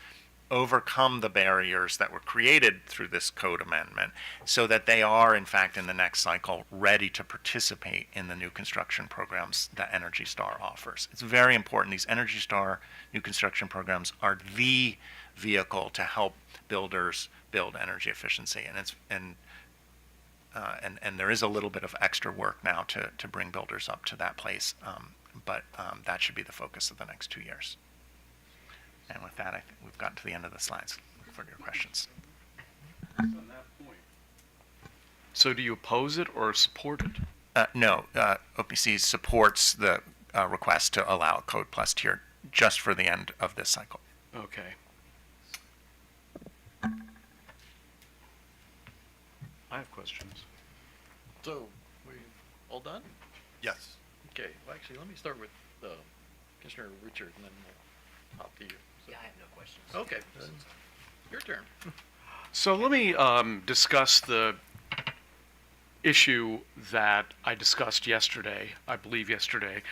overcome the barriers that were created through this code amendment so that they are, in fact, in the next cycle, ready to participate in the new construction programs that Energy Star offers. It's very important. These Energy Star new construction programs are the vehicle to help builders build energy efficiency. And there is a little bit of extra work now to bring builders up to that place, but that should be the focus of the next 2 years. And with that, I think we've gotten to the end of the slides. Look for your questions. On that point. So do you oppose it or support it? No, OPC supports the request to allow a code plus tier just for the end of this cycle. Okay. I have questions. So, we all done? Yes. Okay, well, actually, let me start with Commissioner Richard, and then we'll hop to you. Yeah, I have no questions. Okay, then your turn. So let me discuss the issue that I discussed yesterday, I believe yesterday.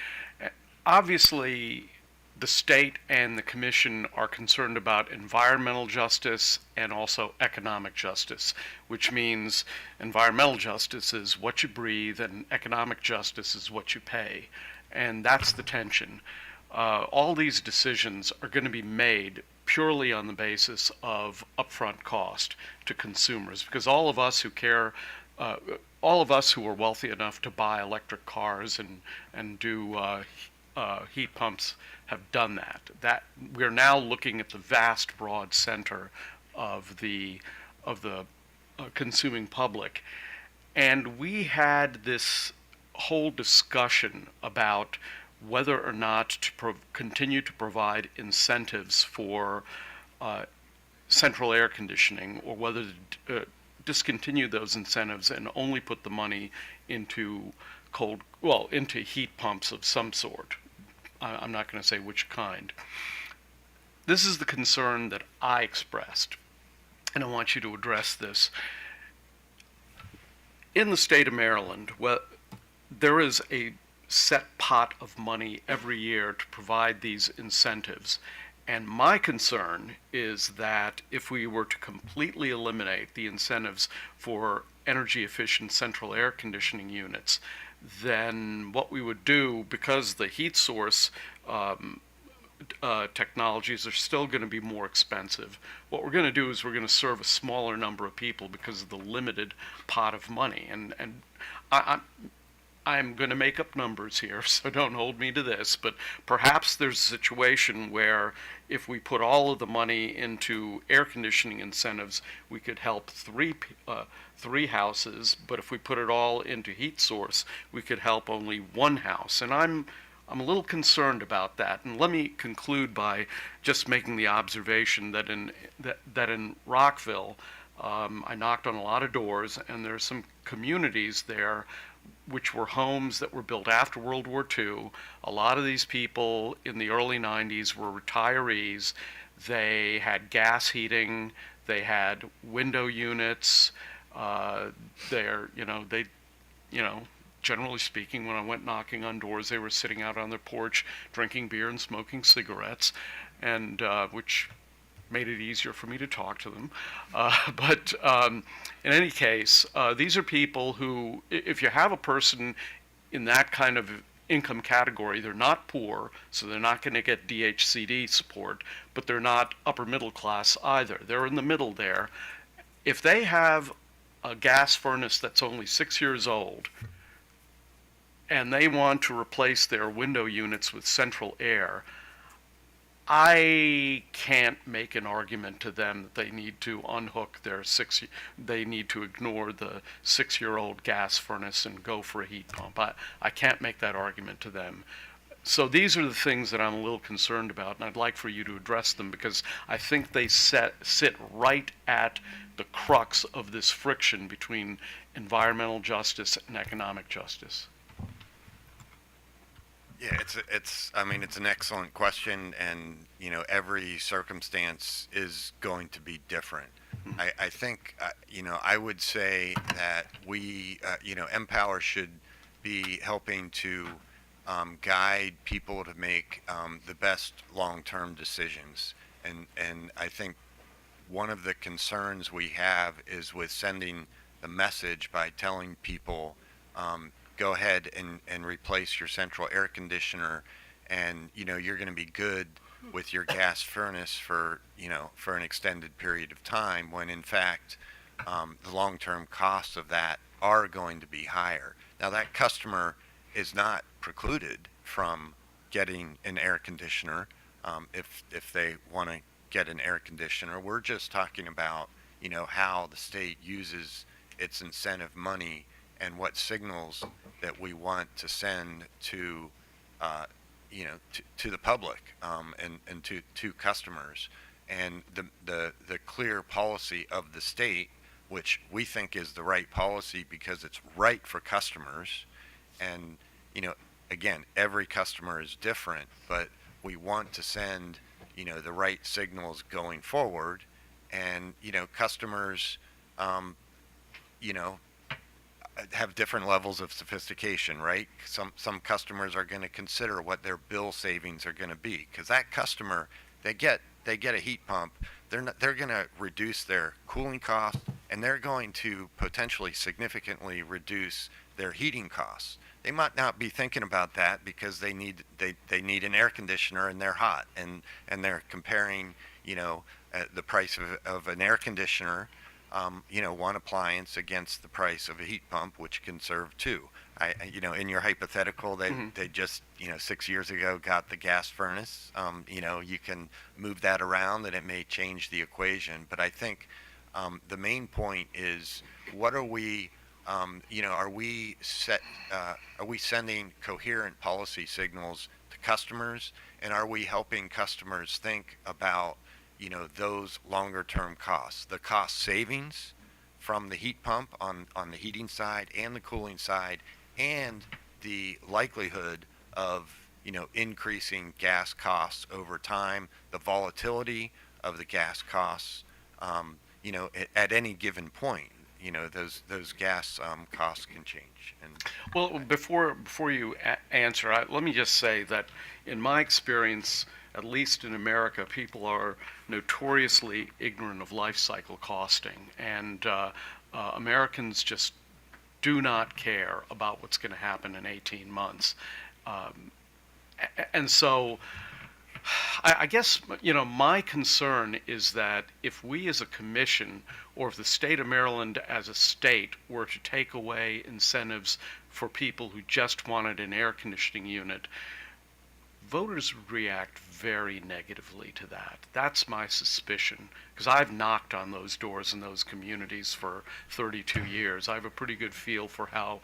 Obviously, the state and the commission are concerned about environmental justice and also economic justice, which means environmental justice is what you breathe and economic justice is what you pay. And that's the tension. All these decisions are going to be made purely on the basis of upfront cost to consumers, because all of us who care, all of us who are wealthy enough to buy electric cars and do heat pumps have done that. That we're now looking at the vast, broad center of the consuming public, and we had this whole discussion about whether or not to continue to provide incentives for central air conditioning, or whether to discontinue those incentives and only put the money into into heat pumps of some sort. I'm not going to say which kind. This is the concern that I expressed, and I want you to address this. In the state of Maryland, there is a set pot of money every year to provide these incentives. And my concern is that if we were to completely eliminate the incentives for energy efficient central air conditioning units, then what we would do, because the heat source technologies are still going to be more expensive, what we're going to do is we're going to serve a smaller number of people because of the limited pot of money. And I'm going to make up numbers here, so don't hold me to this, but perhaps there's a situation where if we put all of the money into air conditioning incentives, we could help three houses, but if we put it all into heat source, we could help only one house. And I'm a little concerned about that. And let me conclude by just making the observation that in Rockville, I knocked on a lot of doors, and there's some communities there which were homes that were built after World War II. A lot of these people in the early 90s were retirees. They had gas heating, they had window units. Generally speaking, when I went knocking on doors, they were sitting out on their porch drinking beer and smoking cigarettes, and which made it easier for me to talk to them. But in any case, these are people who, if you have a person in that kind of income category, they're not poor, so they're not going to get DHCD support, but they're not upper middle class either. They're in the middle there. If they have a gas furnace that's only 6 years old, and they want to replace their window units with central air, I can't make an argument to them that they need to unhook they need to ignore the 6-year-old gas furnace and go for a heat pump. I can't make that argument to them. So these are the things that I'm a little concerned about, and I'd like for you to address them, because I think they sit right at the crux of this friction between environmental justice and economic justice. Yeah, it's an excellent question, and every circumstance is going to be different. I think I would say that we EmPOWER should be helping to guide people to make the best long-term decisions, and I think one of the concerns we have is with sending the message by telling people, go ahead and replace your central air conditioner, and you're going to be good with your gas furnace for an extended period of time, when in fact the long-term costs of that are going to be higher. Now, that customer is not precluded from getting an air conditioner if they want to get an air conditioner. We're just talking about how the state uses its incentive money and what signals that we want to send to to the public and to customers. And the clear policy of the state, which we think is the right policy because it's right for customers, and again, every customer is different, but we want to send the right signals going forward. And customers have different levels of sophistication, right? Some customers are going to consider what their bill savings are going to be, because that customer, they get a heat pump, they're going to reduce their cooling costs, and they're going to potentially significantly reduce their heating costs. They might not be thinking about that because they need an air conditioner and they're hot, and they're comparing the price of an air conditioner, one appliance against the price of a heat pump, which can serve two. In your hypothetical, they just 6 years ago got the gas furnace. You can move that around, and it may change the equation. But I think the main point is, what are we? Are we sending coherent policy signals to customers, and are we helping customers think about those longer term costs, the cost savings from the heat pump on the heating side and the cooling side, and the likelihood of increasing gas costs over time, the volatility of the gas costs, at any given point, those gas costs can change. And Well, before you answer, let me just say that in my experience, at least in America, people are notoriously ignorant of life cycle costing, and Americans just do not care about what's going to happen in 18 months. And so I guess, my concern is that if we as a commission, or if the state of Maryland as a state were to take away incentives for people who just wanted an air conditioning unit, voters would react very negatively to that. That's my suspicion, because I've knocked on those doors in those communities for 32 years. I have a pretty good feel for how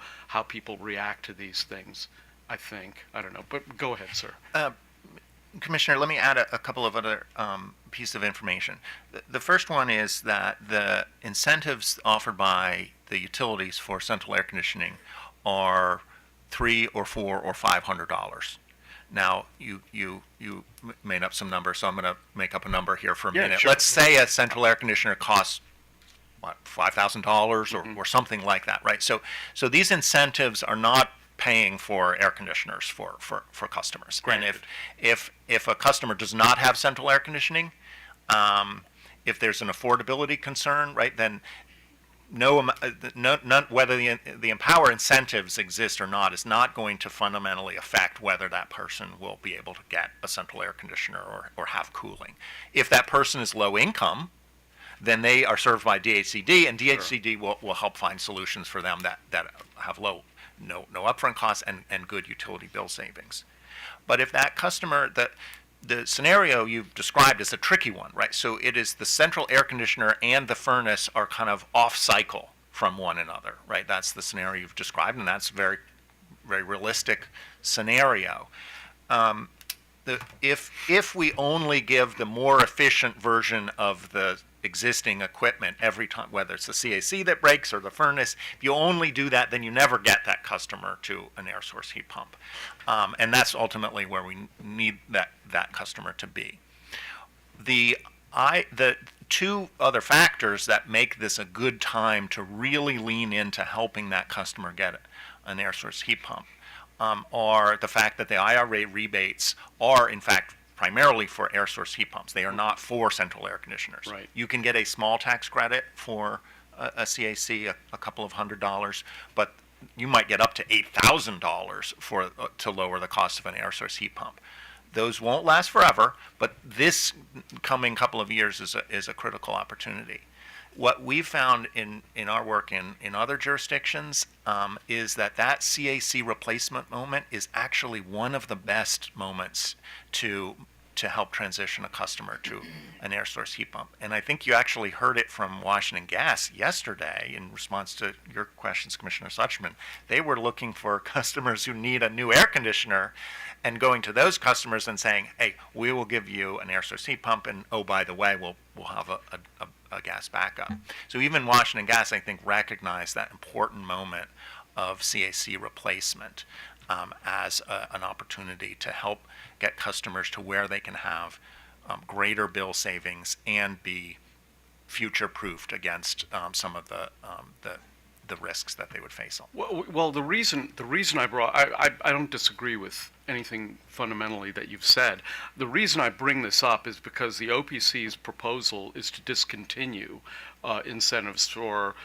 people react to these things, I think. I don't know, but go ahead, sir. Commissioner, let me add a couple of other pieces of information. The first one is that the incentives offered by the utilities for central air conditioning are $300 or $400 or $500. Now, you made up some numbers, so I'm going to make up a number here for a minute. Sure. Let's say a central air conditioner costs, what, $5,000 or something like that, right? So these incentives are not paying for air conditioners for customers. Granted. And if a customer does not have central air conditioning, if there's an affordability concern, right, then none, whether the EmPOWER incentives exist or not is not going to fundamentally affect whether that person will be able to get a central air conditioner or have cooling. If that person is low income, then they are served by DHCD, and DHCD will help find solutions for them that have no upfront costs and good utility bill savings. But if that customer, the scenario you've described is a tricky one, right? So it is the central air conditioner and the furnace are kind of off cycle from one another, right? That's the scenario you've described, and that's a very, very realistic scenario. If we only give the more efficient version of the existing equipment every time, whether it's the CAC that breaks or the furnace, if you only do that, then you never get that customer to an air source heat pump. And that's ultimately where we need that customer to be. The two other factors that make this a good time to really lean into helping that customer get an air source heat pump are the fact that the IRA rebates are, in fact, primarily for air source heat pumps. They are not for central air conditioners. Right. You can get a small tax credit for a CAC, a couple of $100s, but you might get up to $8,000 to lower the cost of an air source heat pump. Those won't last forever, but this coming couple of years is a critical opportunity. What we've found in our work in other jurisdictions is that CAC replacement moment is actually one of the best moments to help transition a customer to an air source heat pump. And I think you actually heard it from Washington Gas yesterday in response to your questions, Commissioner Suchman. They were looking for customers who need a new air conditioner and going to those customers and saying, hey, we will give you an air source heat pump, and oh, by the way, we'll have a gas backup. So even Washington Gas, I think, recognized that important moment of CAC replacement as an opportunity to help get customers to where they can have greater bill savings and be future-proofed against some of the risks that they would face. Well, the reason I don't disagree with anything fundamentally that you've said. The reason I bring this up is because the OPC's proposal is to discontinue incentives for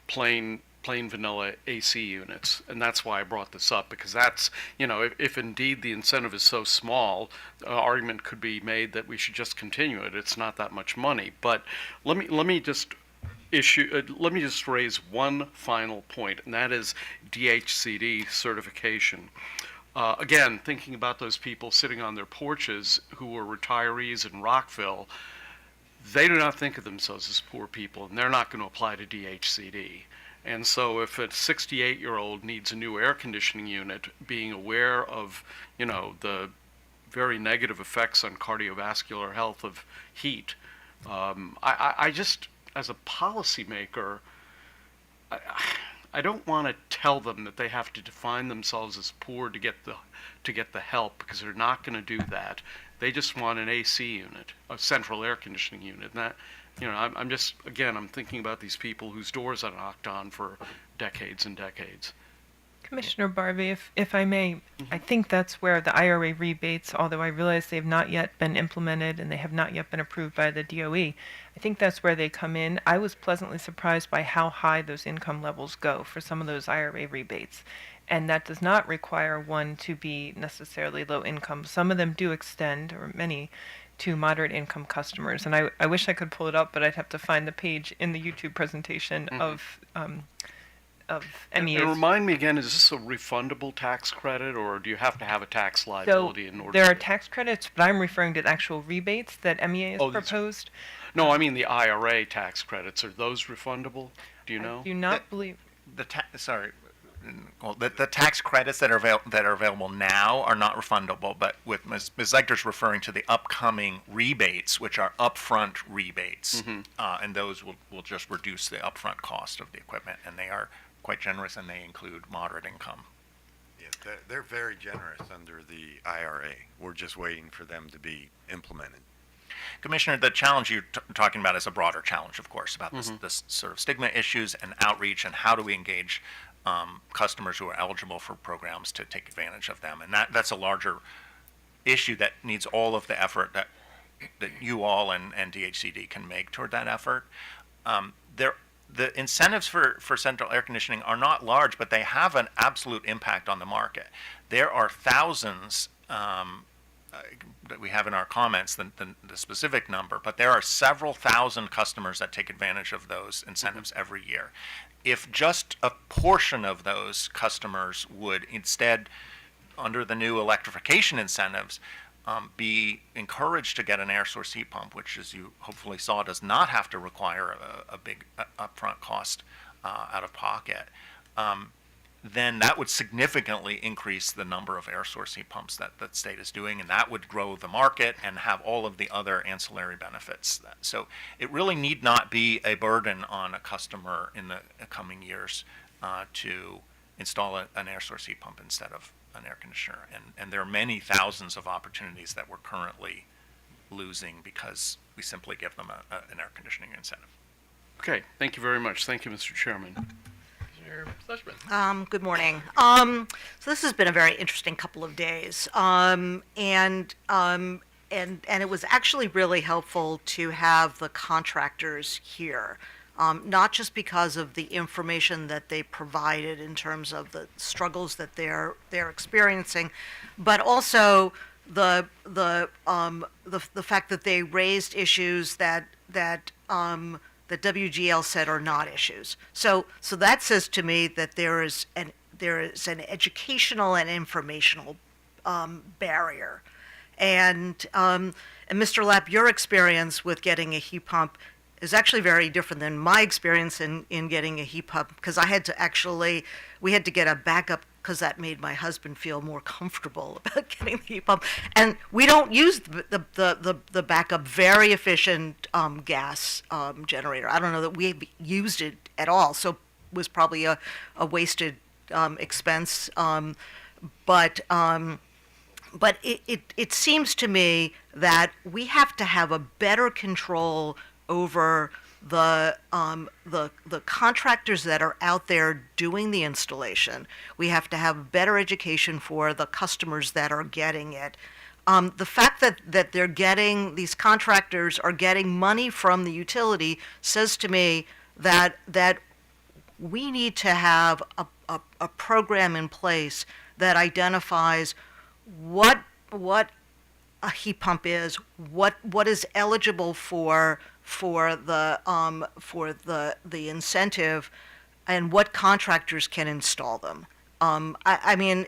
plain vanilla AC units, and that's why I brought this up, because that's, if indeed the incentive is so small, argument could be made that we should just continue it. It's not that much money. But let me just raise one final point, and that is DHCD certification. Again, thinking about those people sitting on their porches who were retirees in Rockville, they do not think of themselves as poor people, and they're not going to apply to DHCD. And so if a 68-year-old needs a new air conditioning unit, being aware of, the very negative effects on cardiovascular health of heat. I just, as a policymaker, I don't want to tell them that they have to define themselves as poor to get the help, because they're not going to do that. They just want an AC unit, a central air conditioning unit. And that, I'm just, again, I'm thinking about these people whose doors are knocked on for decades and decades. Commissioner Barbie, if I may, I think that's where the IRA rebates, although I realize they've not yet been implemented and they have not yet been approved by the DOE, I think that's where they come in. I was pleasantly surprised by how high those income levels go for some of those IRA rebates. And that does not require one to be necessarily low income. Some of them do extend, or many, to moderate income customers. And I wish I could pull it up, but I'd have to find the page in the YouTube presentation of MEA's. And remind me again, is this a refundable tax credit, or do you have to have a tax liability in order there are to... tax credits, but I'm referring to the actual rebates that MEA has proposed. No, I mean the IRA tax credits. Are those refundable? Do you know? I do not believe... Well, the tax credits that are available now are not refundable, but with Ms. Zeichner's referring to the upcoming rebates, which are upfront rebates, and those will just reduce the upfront cost of the equipment, and they are quite generous, and they include moderate income. Yeah, they're very generous under the IRA. We're just waiting for them to be implemented. Commissioner, the challenge you're talking about is a broader challenge, of course, about this sort of stigma issues and outreach, and how do we engage customers who are eligible for programs to take advantage of them. And that's a larger issue that needs all of the effort that you all and DHCD can make toward that effort. The incentives for central air conditioning are not large, but they have an absolute impact on the market. There are thousands that we have in our comments, the specific number, but there are several thousand customers that take advantage of those incentives every year. If just a portion of those customers would instead, under the new electrification incentives, be encouraged to get an air source heat pump, which, as you hopefully saw, does not have to require a big upfront cost out of pocket, then that would significantly increase the number of air source heat pumps that the state is doing, and that would grow the market and have all of the other ancillary benefits. So it really need not be a burden on a customer in the coming years to install an air source heat pump instead of an air conditioner. And there are many thousands of opportunities that we're currently losing because we simply give them an air conditioning incentive. Okay, thank you very much. Thank you, Mr. Chairman. Good morning. So this has been a very interesting couple of days, and it was actually really helpful to have the contractors here, not just because of the information that they provided in terms of the struggles that they're experiencing, but also the fact that they raised issues that WGL said are not issues. So that says to me that there is an educational and informational barrier. And Mr. Lapp, your experience with getting a heat pump is actually very different than my experience in getting a heat pump, because we had to get a backup, because that made my husband feel more comfortable about getting the heat pump. And we don't use the backup, very efficient gas generator. I don't know that we used it at all, so it was probably a wasted expense. But it seems to me that we have to have a better control over the contractors that are out there doing the installation. We have to have better education for the customers that are getting it. The fact that these contractors are getting money from the utility says to me that we need to have a program in place that identifies what a heat pump is, what is eligible for the incentive, and what contractors can install them. I mean,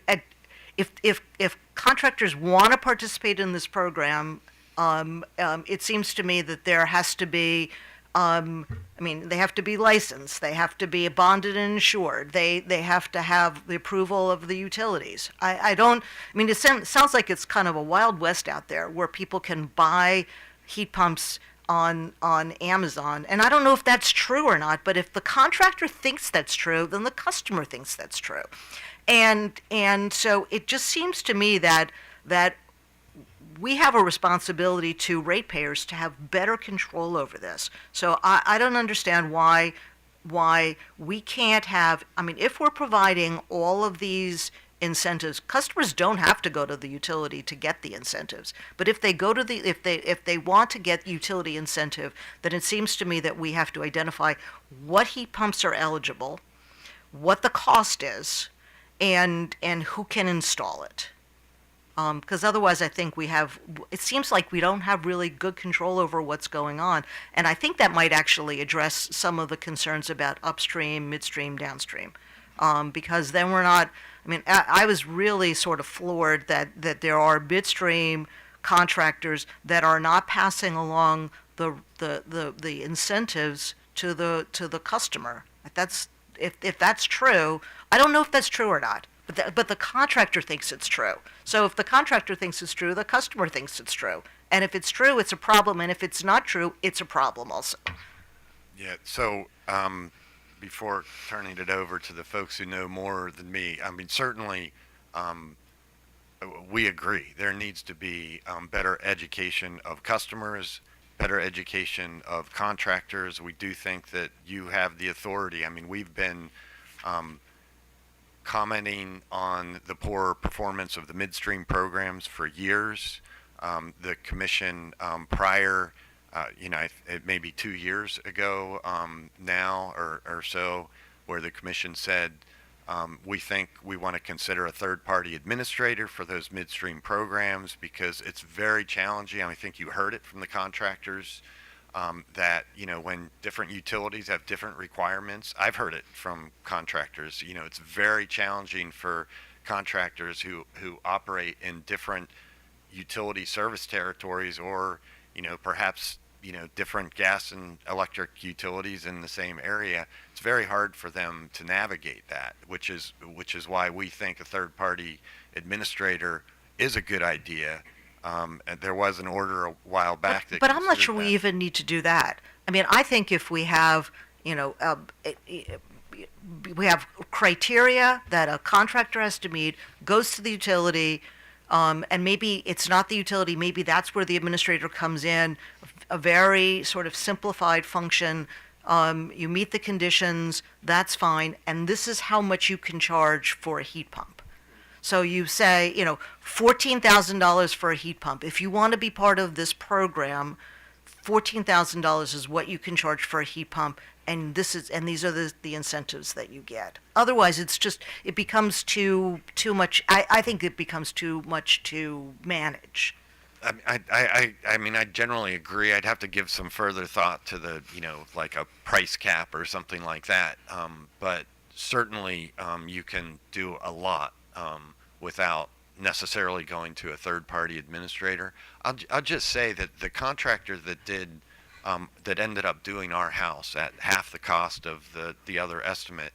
if contractors want to participate in this program, it seems to me that there has to be I mean, they have to be licensed. They have to be bonded and insured. They have to have the approval of the utilities. I mean, it sounds like it's kind of a wild west out there where people can buy heat pumps on Amazon. And I don't know if that's true or not, but if the contractor thinks that's true, then the customer thinks that's true. And so it just seems to me that we have a responsibility to ratepayers to have better control over this. So I don't understand why we can't have, I mean, if we're providing all of these incentives, customers don't have to go to the utility to get the incentives. But if they go to the, if they want to get utility incentive, then it seems to me that we have to identify what heat pumps are eligible, what the cost is, and who can install it. Because otherwise I think it seems like we don't have really good control over what's going on. And I think that might actually address some of the concerns about upstream, midstream, downstream. Because then we're not, I mean, I was really sort of floored that there are midstream contractors that are not passing along the incentives to the customer. If that's true, I don't know if that's true or not. But the contractor thinks it's true. So if the contractor thinks it's true, the customer thinks it's true. And if it's true, it's a problem. And if it's not true, it's a problem also. Yeah, so before turning it over to the folks who know more than me, I mean, certainly we agree. There needs to be better education of customers, better education of contractors. We do think that you have the authority. I mean, we've been commenting on the poor performance of the midstream programs for years. The commission prior, it may be 2 years ago now or so, where the commission said we think we want to consider a third-party administrator for those midstream programs because it's very challenging. I think you heard it from the contractors. That, when different utilities have different requirements, I've heard it from contractors, it's very challenging for contractors who operate in different utility service territories or, perhaps, different gas and electric utilities in the same area. It's very hard for them to navigate that, which is why we think a third-party administrator is a good idea. And there was an order a while back that. But I'm not sure that. we even need to do that. I mean, I think if we have, we have criteria that a contractor has to meet, goes to the utility, and maybe it's not the utility, maybe that's where the administrator comes in, a very sort of simplified function. You meet the conditions, that's fine, and this is how much you can charge for a heat pump. So you say, $14,000 for a heat pump. If you want to be part of this program, $14,000 is what you can charge for a heat pump, and these are the incentives that you get. Otherwise, it becomes too much. I think it becomes too much to manage. I mean, I generally agree. I'd have to give some further thought to the, like a price cap or something like that. But certainly, you can do a lot. Without necessarily going to a third-party administrator. I'll just say that the contractor that ended up doing our house at half the cost of the other estimate,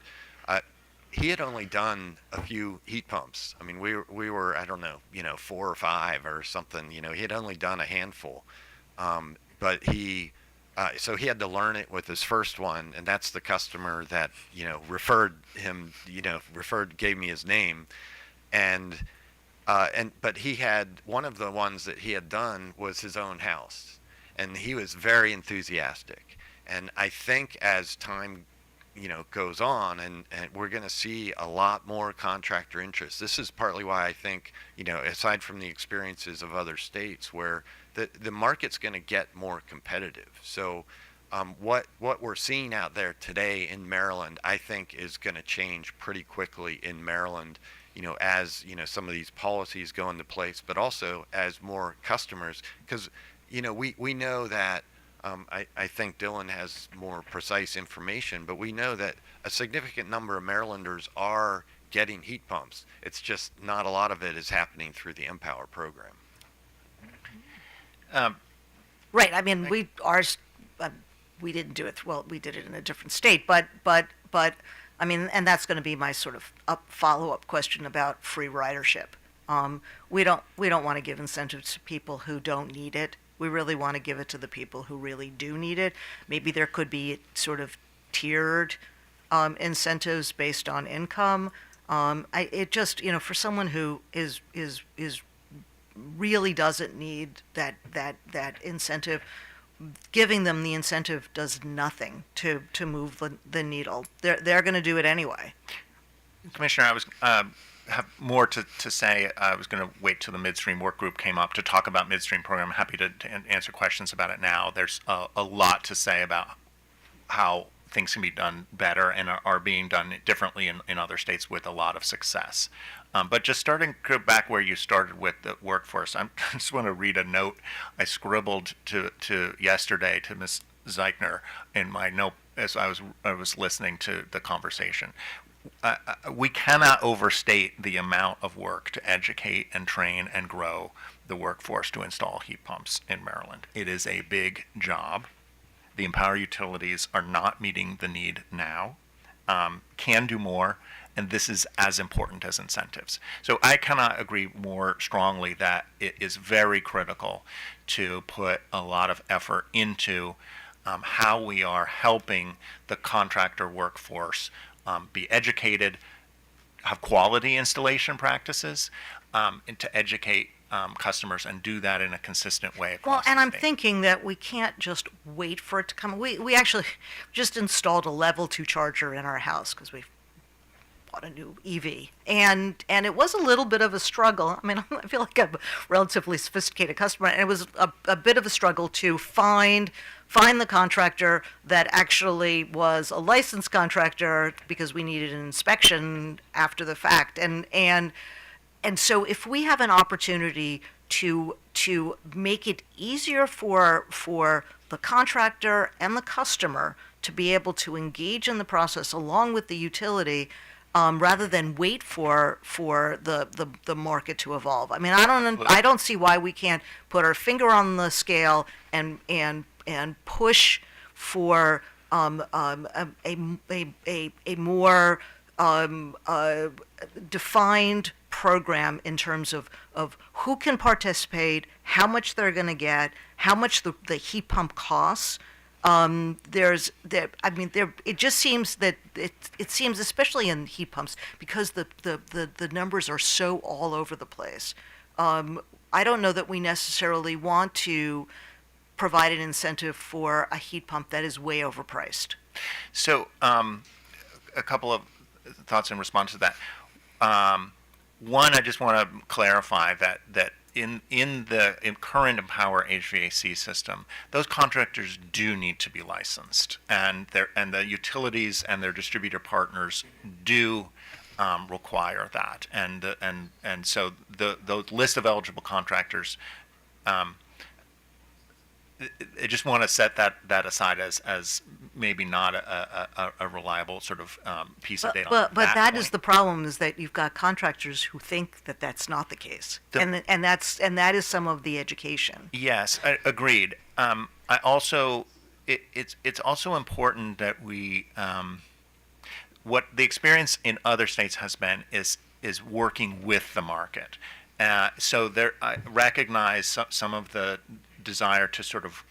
he had only done a few heat pumps. I mean, we were I don't know, 4 or 5 or something. He had only done a handful, but so he had to learn it with his first one, and that's the customer that referred him, gave me his name. But he had one of the ones that he had done was his own house, and he was very enthusiastic. And I think as time, goes on, and we're going to see a lot more contractor interest. This is partly why I think, aside from the experiences of other states, where the market's going to get more competitive. So what we're seeing out there today in Maryland, I think, is going to change pretty quickly in Maryland. As some of these policies go into place, but also as more customers, because we know that I think Dylan has more precise information, but we know that a significant number of Marylanders are getting heat pumps. It's just not a lot of it is happening through the EmPOWER program. Right. I mean, we didn't do it. Well, we did it in a different state, but I mean, and that's going to be my sort of follow-up question about free ridership. We don't want to give incentives to people who don't need it. We really want to give it to the people who really do need it. Maybe there could be sort of tiered incentives based on income. It just, for someone who is really doesn't need that incentive, giving them the incentive does nothing to move the needle. They're going to do it anyway. Commissioner, I was have more to say. I was going to wait till the midstream work group came up to talk about midstream program. I'm happy to answer questions about it now. There's a lot to say about how things can be done better and are being done differently in other states with a lot of success. But just starting back where you started with the workforce, I just want to read a note I scribbled to yesterday to Ms. Zeichner in my note as I was listening to the conversation. We cannot overstate the amount of work to educate and train and grow the workforce to install heat pumps in Maryland. It is a big job. The EmPOWER utilities are not meeting the need now, can do more, and this is as important as incentives. So I cannot agree more strongly that it is very critical to put a lot of effort into how we are helping the contractor workforce be educated, have quality installation practices, and to educate customers and do that in a consistent way across Well, and the I'm state. thinking that we can't just wait for it to come. We actually just installed a level 2 charger in our house because we bought a new EV, and it was a little bit of a struggle. I mean, I feel like I'm a relatively sophisticated customer, and it was a bit of a struggle to find the contractor that actually was a licensed contractor because we needed an inspection after the fact, and so if we have an opportunity to make it easier for the contractor and the customer to be able to engage in the process along with the utility, rather than wait for the market to evolve. I mean, I don't see why we can't put our finger on the scale and push for a more defined program in terms of who can participate, how much they're going to get, how much the heat pump costs. It just seems that it seems, especially in heat pumps, because the numbers are so all over the place. I don't know that we necessarily want to provide an incentive for a heat pump that is way overpriced. So, a couple of thoughts in response to that. One, I just want to clarify that in the current EmPOWER HVAC system, those contractors do need to be licensed, and the utilities and their distributor partners do require that, and so the list of eligible contractors. I just want to set that aside as maybe not a reliable sort of piece of data. But that is point. the problem, is that you've got contractors who think that that's not the case, and that is some of the education. Yes, agreed. I also it's also important that we what the experience in other states has been is working with the market. So there, I recognize some of the desire to sort of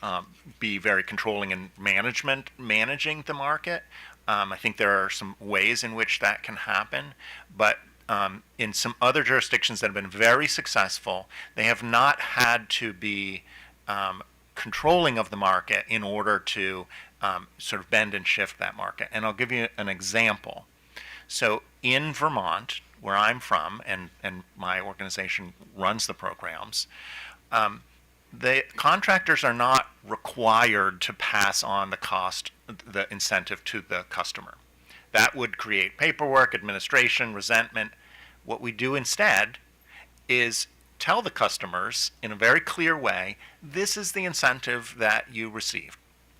be very controlling and managing the market. I think there are some ways in which that can happen, but in some other jurisdictions that have been very successful, they have not had to be controlling of the market in order to sort of bend and shift that market. And I'll give you an example. So in Vermont, where I'm from, and my organization runs the programs, the contractors are not required to pass on the cost, the incentive to the customer. That would create paperwork, administration, resentment. What we do instead is tell the customers in a very clear way, this is the incentive that you receive,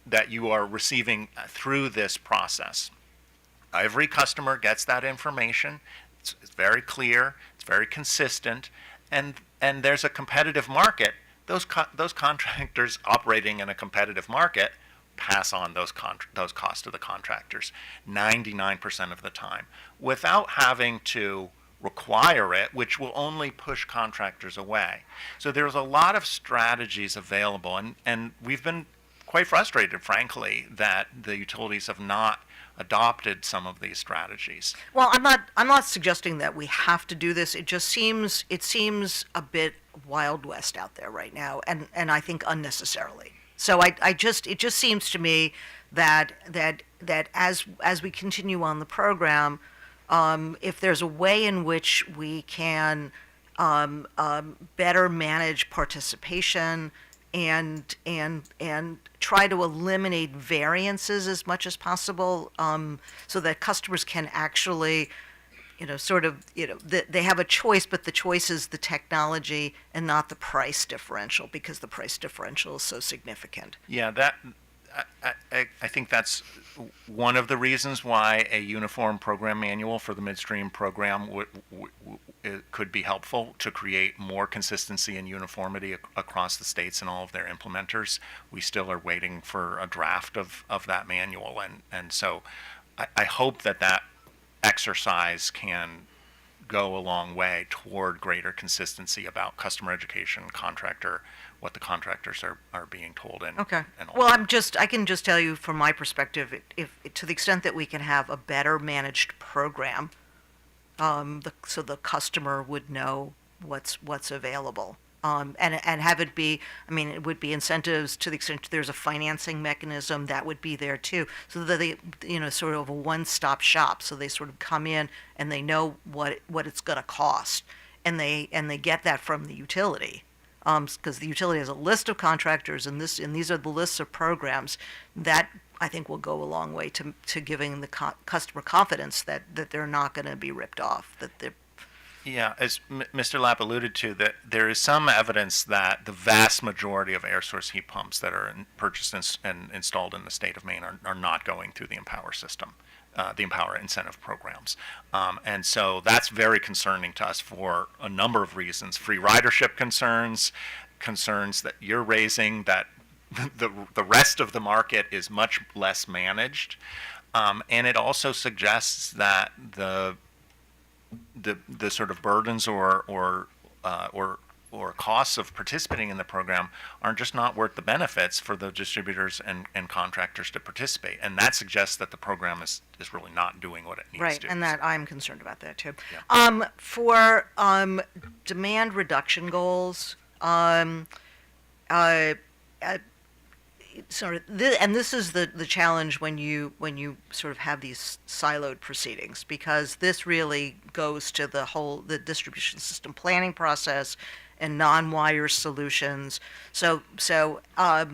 that you are receiving through this process. Every customer gets that information. It's very clear, it's very consistent, and there's a competitive market. Those contractors operating in a competitive market pass on those costs to the contractors 99% of the time without having to require it, which will only push contractors away. So there's a lot of strategies available, and we've been quite frustrated, frankly, that the utilities have not adopted some of these strategies. Well, I'm not suggesting that we have to do this. It seems a bit Wild West out there right now, and I think unnecessarily. So it just seems to me that as we continue on the program, if there's a way in which we can better manage participation and try to eliminate variances as much as possible, so that customers can actually, they have a choice, but the choice is the technology and not the price differential, because the price differential is so significant. Yeah, I think that's one of the reasons why a uniform program manual for the midstream program could be helpful to create more consistency and uniformity across the states and all of their implementers. We still are waiting for a draft of that manual, and so I hope that exercise can go a long way toward greater consistency about customer education, what the contractors are being told. Okay. And all Well, that. I can just tell you from my perspective, if to the extent that we can have a better managed program, so the customer would know what's available, and have it be, it would be incentives to the extent there's a financing mechanism that would be there too, so that they, sort of a one-stop shop, so they sort of come in and they know what it's going to cost, and they get that from the utility. Because the utility has a list of contractors, and these are the lists of programs that I think will go a long way to giving the customer confidence that they're not going to be ripped off. Yeah, as Mr. Lapp alluded to, that there is some evidence that the vast majority of air source heat pumps that are purchased and installed in the state of Maine are not going through the EmPOWER system, the EmPOWER incentive programs. And so that's very concerning to us for a number of reasons. Free ridership concerns that you're raising, that the rest of the market is much less managed. And it also suggests that the sort of burdens or costs of participating in the program are just not worth the benefits for the distributors and contractors to participate. And that suggests that the program is really not doing what it needs Right, to. and that I'm concerned about that too. Yeah. For demand reduction goals, and this is the challenge when you sort of have these siloed proceedings, because this really goes to the distribution system planning process and non-wire solutions. So I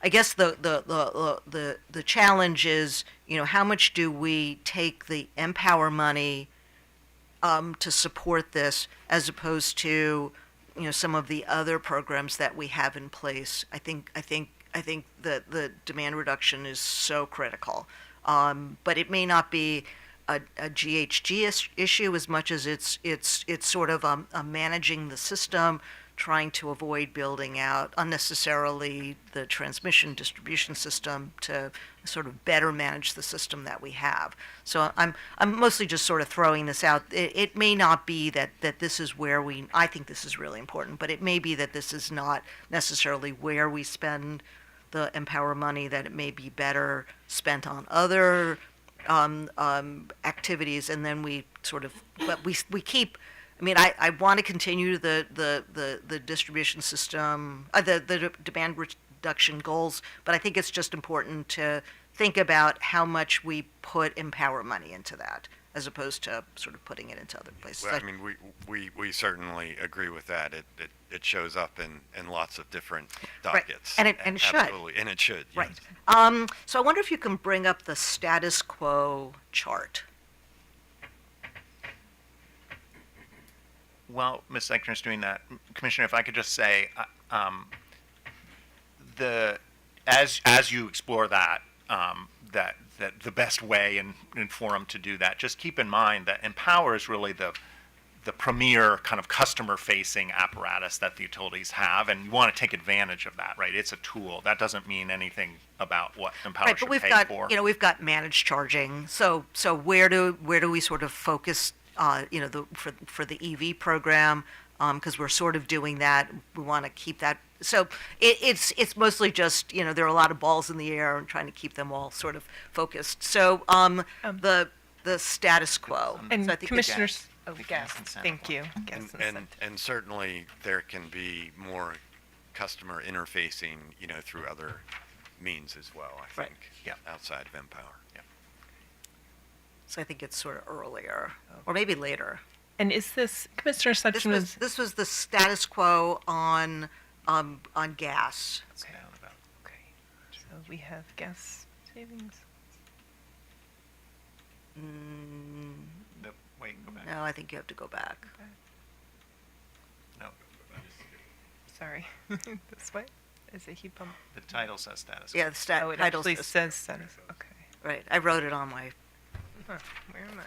guess the challenge is, how much do we take the EmPOWER money to support this, as opposed to some of the other programs that we have in place. I think that the demand reduction is so critical, but it may not be a GHG issue as much as it's sort of a managing the system, trying to avoid building out unnecessarily the transmission distribution system to sort of better manage the system that we have. So I'm mostly just sort of throwing this out. It may not be that this is where I think this is really important, but it may be that this is not necessarily where we spend the EmPOWER money, that it may be better spent on other activities, and then we sort of, but we keep, I want to continue the distribution system, the demand reduction goals, but I think it's just important to think about how much we put EmPOWER money into that, as opposed to sort of putting it into other places. Well, we certainly agree with that. It shows up in lots of different dockets. Right. And it should. Absolutely, and it should. Yes. Right. So I wonder if you can bring up the status quo chart. Well, Ms. Eichner's doing that. Commissioner, if I could just say, as you explore that, that the best way and forum to do that, just keep in mind that EmPOWER is really the the premier kind of customer-facing apparatus that the utilities have, and you want to take advantage of that, right? It's a tool. That doesn't mean anything about what EmPOWER Right, should but we've pay got, for. we've got managed charging. So where do we sort of focus, for the EV program? Because we're sort of doing that. We want to keep that. So it's mostly just, there are a lot of balls in the air and trying to keep them all sort of focused. So the status quo. And So I think commissioners, the oh, gas gas, incentive thank you. Gas And incentive. certainly there can be more customer interfacing, through other means as well, I Right. think. Yeah. Outside of EmPOWER. So I think it's sort of earlier, or maybe later. And is this, Commissioner Sutton was, This was the status quo on gas. It's down about okay, so we have gas savings. the, wait, go back. No, I think you have to go back. No, Sorry, this way? Is it heat pump? the title says status. Yeah, the Oh, it title actually says, says status, okay. right. I wrote it on my. Huh, where am I?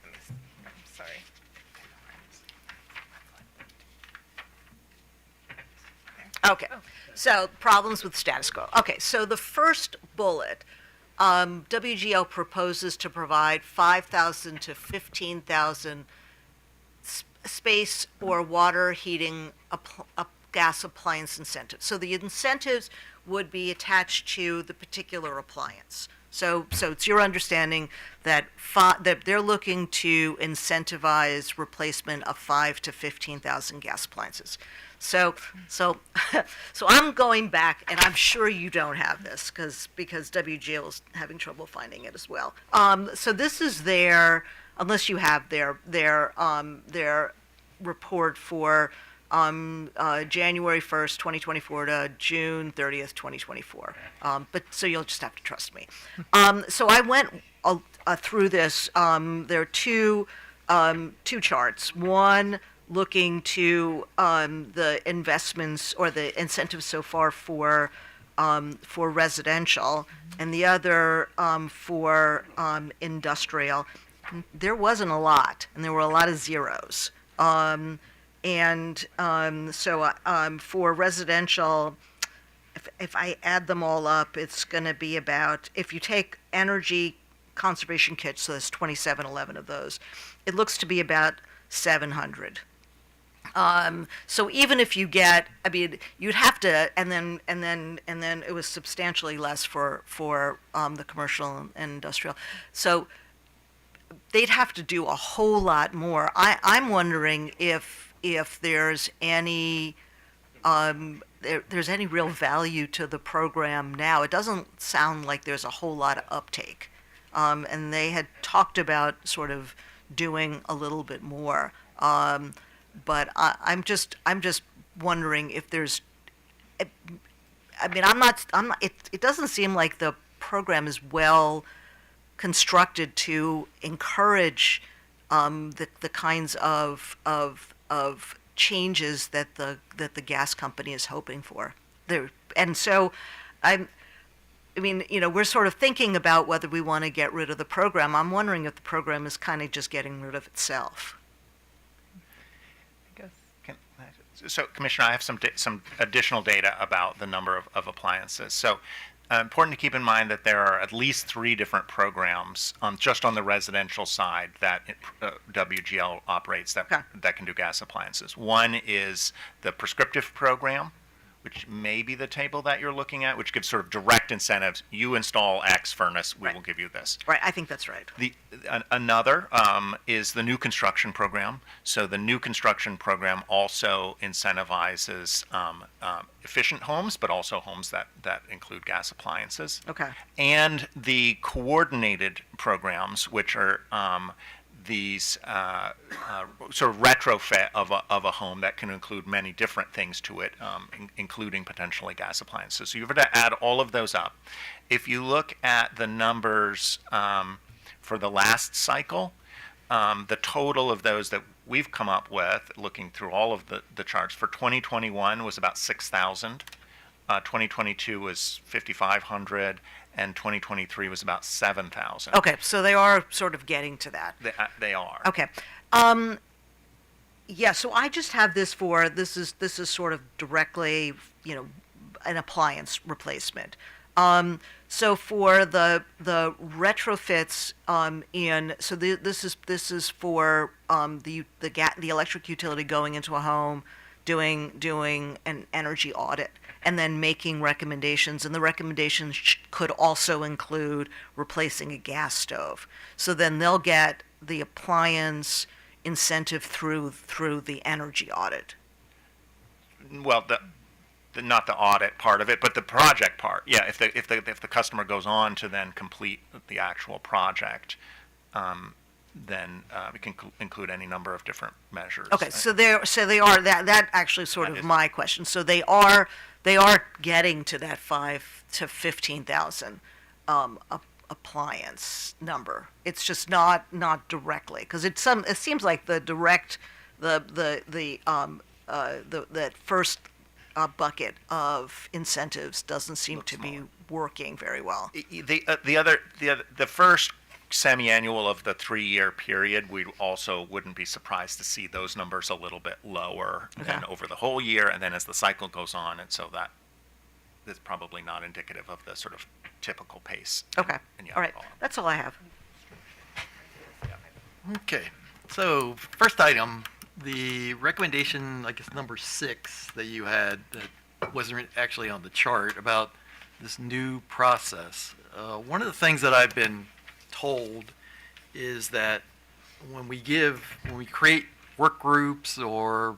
Let me see. I'm sorry. Okay, so problems with status quo. Okay, so the first bullet, WGL proposes to provide 5,000 to 15,000 space or water heating gas appliance incentives. So the incentives would be attached to the particular appliance. So it's your understanding that that they're looking to incentivize replacement of 5 to 15,000 gas appliances. So I'm going back, and I'm sure you don't have this because WGL is having trouble finding it as well. So this is unless you have their report for January 1st, 2024 to June 30th, 2024. But so you'll just have to trust me. So I went through this. There are two charts. One looking to the investments or the incentives so far for residential, and the other for industrial. There wasn't a lot, and there were a lot of zeros. So for residential, if I add them all up, it's going to be about, if you take energy conservation kits, so there's 2711 of those, it looks to be about 700. So even if you get, you'd have to, and then it was substantially less for the commercial and industrial. So they'd have to do a whole lot more. I'm wondering if there's any there's any real value to the program now. It doesn't sound like there's a whole lot of uptake, and they had talked about sort of doing a little bit more. But I'm just wondering if there's. I'm not. It doesn't seem like the program is well constructed to encourage the kinds of changes that the gas company is hoping for. And so we're sort of thinking about whether we want to get rid of the program. I'm wondering if the program is kind of just getting rid of itself. I guess. So, Commissioner, I have some additional data about the number of appliances. So, important to keep in mind that there are at least 3 different programs just on the residential side that WGL operates that can do gas appliances. One is the prescriptive program, which may be the table that you're looking at, which gives sort of direct incentives. You install X furnace, we will give you this. Right, I think that's right. Another is the new construction program. So the new construction program also incentivizes efficient homes, but also homes that include gas appliances. Okay. And the coordinated programs, which are these sort of retrofit of a home that can include many different things to it, including potentially gas appliances. So you've got to add all of those up. If you look at the numbers for the last cycle, the total of those that we've come up with, looking through all of the charts, for 2021 was about 6,000. 2022 was 5,500. And 2023 was about 7,000. Okay, so they are sort of getting to that. They are. Okay. Yeah, so I just have this for, this is sort of directly, an appliance replacement. So for the retrofits, this is for the electric utility going into a home, doing an energy audit, and then making recommendations. And the recommendations could also include replacing a gas stove. So then they'll get the appliance incentive through the energy audit. Well, not the audit part of it, but the project part. Yeah, if the customer goes on to then complete the actual project, then we can include any number of different measures. Okay, so they are that actually sort That of is- my question. So they are getting to that 5 to 15,000 appliance number. It's just not directly, because it seems like the direct that first bucket of incentives doesn't seem to be working very well. The first semi-annual of the 3-year period, we also wouldn't be surprised to see those numbers a little bit lower than over the whole year, and then as the cycle goes on, and so that is probably not indicative of the sort of typical pace. Okay, in all right, Yellowball. that's all I have. Okay, so first item, the recommendation, I guess number 6 that you had that wasn't actually on the chart about this new process. One of the things that I've been told is that when we create work groups or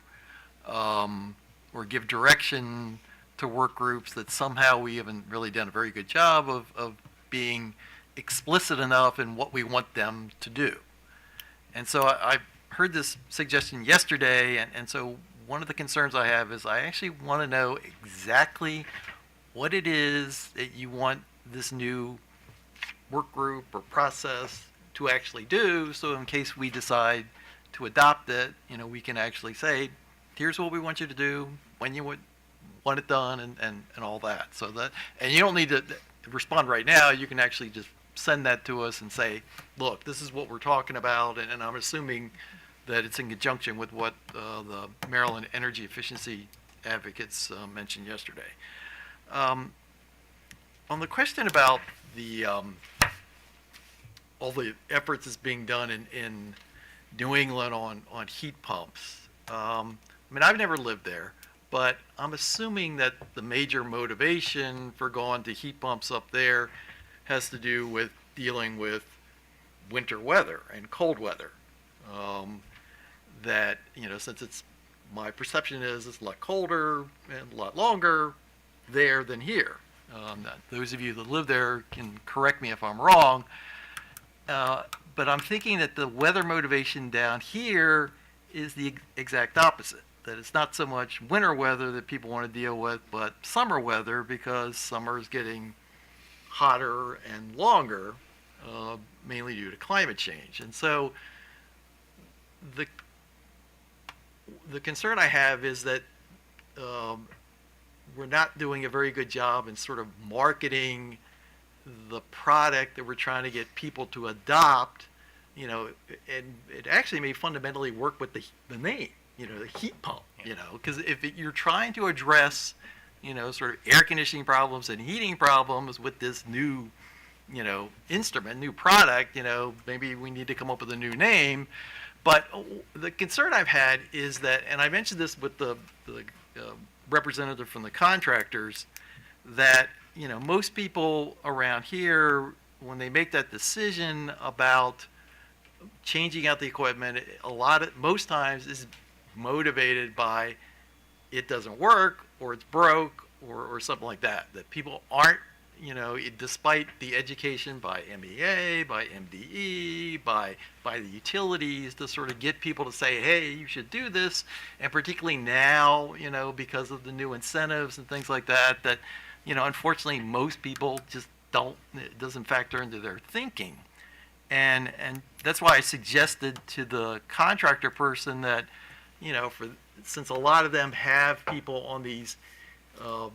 give direction to work groups, that somehow we haven't really done a very good job of being explicit enough in what we want them to do. And so I heard this suggestion yesterday, and so one of the concerns I have is I actually want to know exactly what it is that you want this new work group or process to actually do, so in case we decide to adopt it, we can actually say, here's what we want you to do, when you would want it done, and all that. So that, and you don't need to respond right now, you can actually just send that to us and say, look, this is what we're talking about, and I'm assuming that it's in conjunction with what the Maryland Energy Efficiency Advocates mentioned yesterday. On the question about the all the efforts that's being done in New England on heat pumps, I've never lived there, but I'm assuming that the major motivation for going to heat pumps up there has to do with dealing with winter weather and cold weather. That, since it's, my perception is it's a lot colder and a lot longer there than here. Those of you that live there can correct me if I'm wrong, but I'm thinking that the weather motivation down here is the exact opposite. That it's not so much winter weather that people want to deal with, but summer weather, because summer is getting hotter and longer, mainly due to climate change. And so the concern I have is that we're not doing a very good job in sort of marketing the product that we're trying to get people to adopt, and it actually may fundamentally work with the name, the heat pump, because if you're trying to address, sort of air conditioning problems and heating problems with this new, instrument, new product, maybe we need to come up with a new name. But the concern I've had is that, and I mentioned this with the representative from the contractors, that, most people around here, when they make that decision about changing out the equipment, most times is motivated by it doesn't work, or it's broke, or something like that. That people aren't, despite the education by MEA, by MDE, by the utilities to sort of get people to say, hey, you should do this, and particularly now, because of the new incentives and things like that, that, unfortunately most people just it doesn't factor into their thinking. And that's why I suggested to the contractor person that, since a lot of them have people on these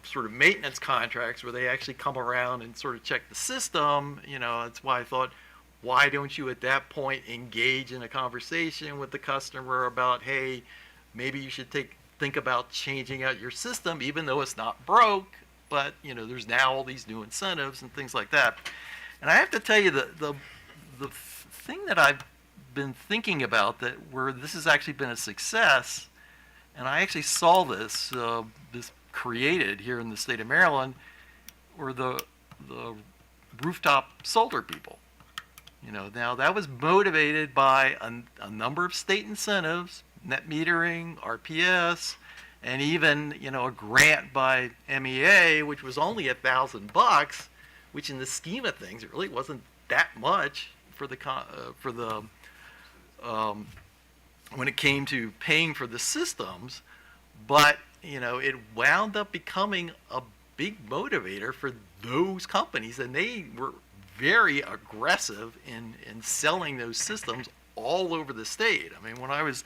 sort of maintenance contracts where they actually come around and sort of check the system, that's why I thought, why don't you at that point engage in a conversation with the customer about, hey, maybe you should think about changing out your system, even though it's not broke, but, there's now all these new incentives and things like that. And I have to tell you, the thing that I've been thinking about where this has actually been a success, and I actually saw this created here in the state of Maryland, were the rooftop solar people. Now that was motivated by a number of state incentives, net metering, RPS, and even, a grant by MEA, which was only $1,000, which in the scheme of things, it really wasn't that much when it came to paying for the systems, but, it wound up becoming a big motivator for those companies, and they were very aggressive in selling those systems all over the state. I mean, when I was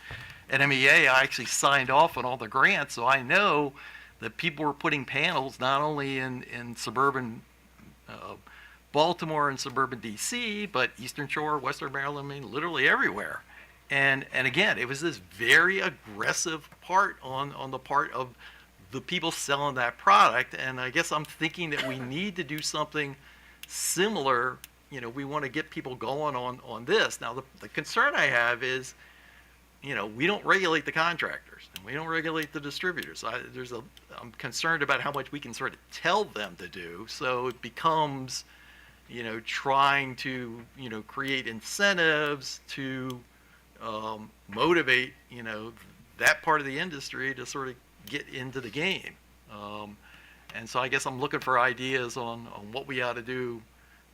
at MEA, I actually signed off on all the grants, so I know that people were putting panels not only in suburban Baltimore and suburban DC, but Eastern Shore, Western Maryland, I mean, literally everywhere. And again, it was this very aggressive part on the part of the people selling that product, and I guess I'm thinking that we need to do something similar. We want to get people going on this. Now, the concern I have is, we don't regulate the contractors and we don't regulate the distributors. I'm concerned about how much we can sort of tell them to do. So it becomes, trying to, create incentives to motivate, that part of the industry to sort of get into the game. And so I guess I'm looking for ideas on what we ought to do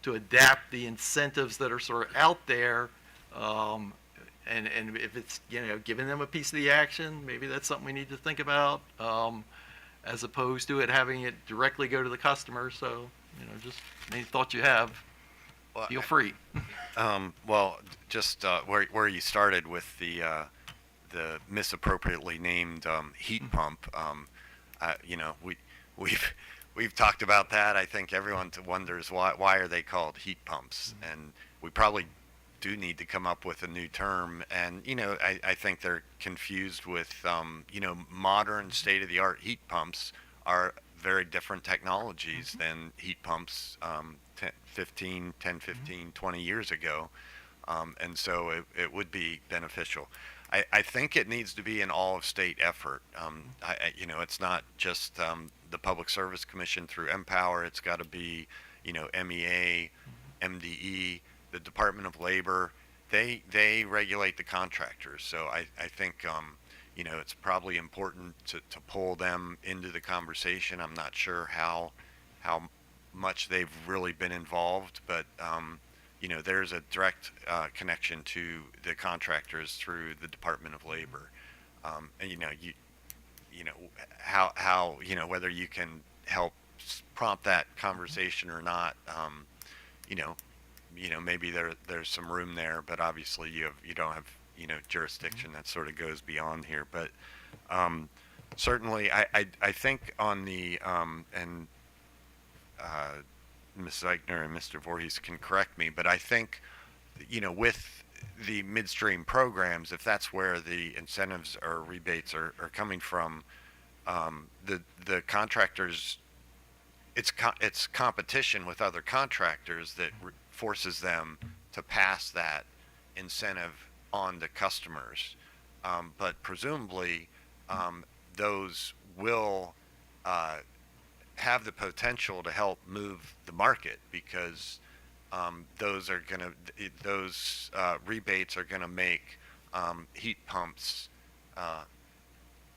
to adapt the incentives that are sort of out there. And if it's, giving them a piece of the action, maybe that's something we need to think about, as opposed to having it directly go to the customer. So, just any thoughts you have, feel free. Well, just where you started with the misappropriately named heat pump, we've talked about that. I think everyone wonders why are they called heat pumps, and we probably do need to come up with a new term. And I think they're confused with modern state-of-the-art heat pumps are very different technologies than heat pumps 10, 15, 20 years ago, and so it would be beneficial. I think it needs to be an all-of-state effort. It's not just the Public Service Commission through EmPOWER. It's got to be, MEA, MDE, the Department of Labor. They regulate the contractors. So I think, it's probably important to pull them into the conversation. I'm not sure how much they've really been involved, but there's a direct connection to the contractors through the Department of Labor, and how whether you can help prompt that conversation or not. Maybe there's some room there, but obviously you don't have jurisdiction that sort of goes beyond here. But certainly I think on the and Ms. Eichner and Mr. Voorhees can correct me, but I think, with the midstream programs, if that's where the incentives or rebates are coming from, the contractors, it's competition with other contractors that forces them to pass that incentive on to customers. But presumably, those will have the potential to help move the market, because those rebates are going to make heat pumps,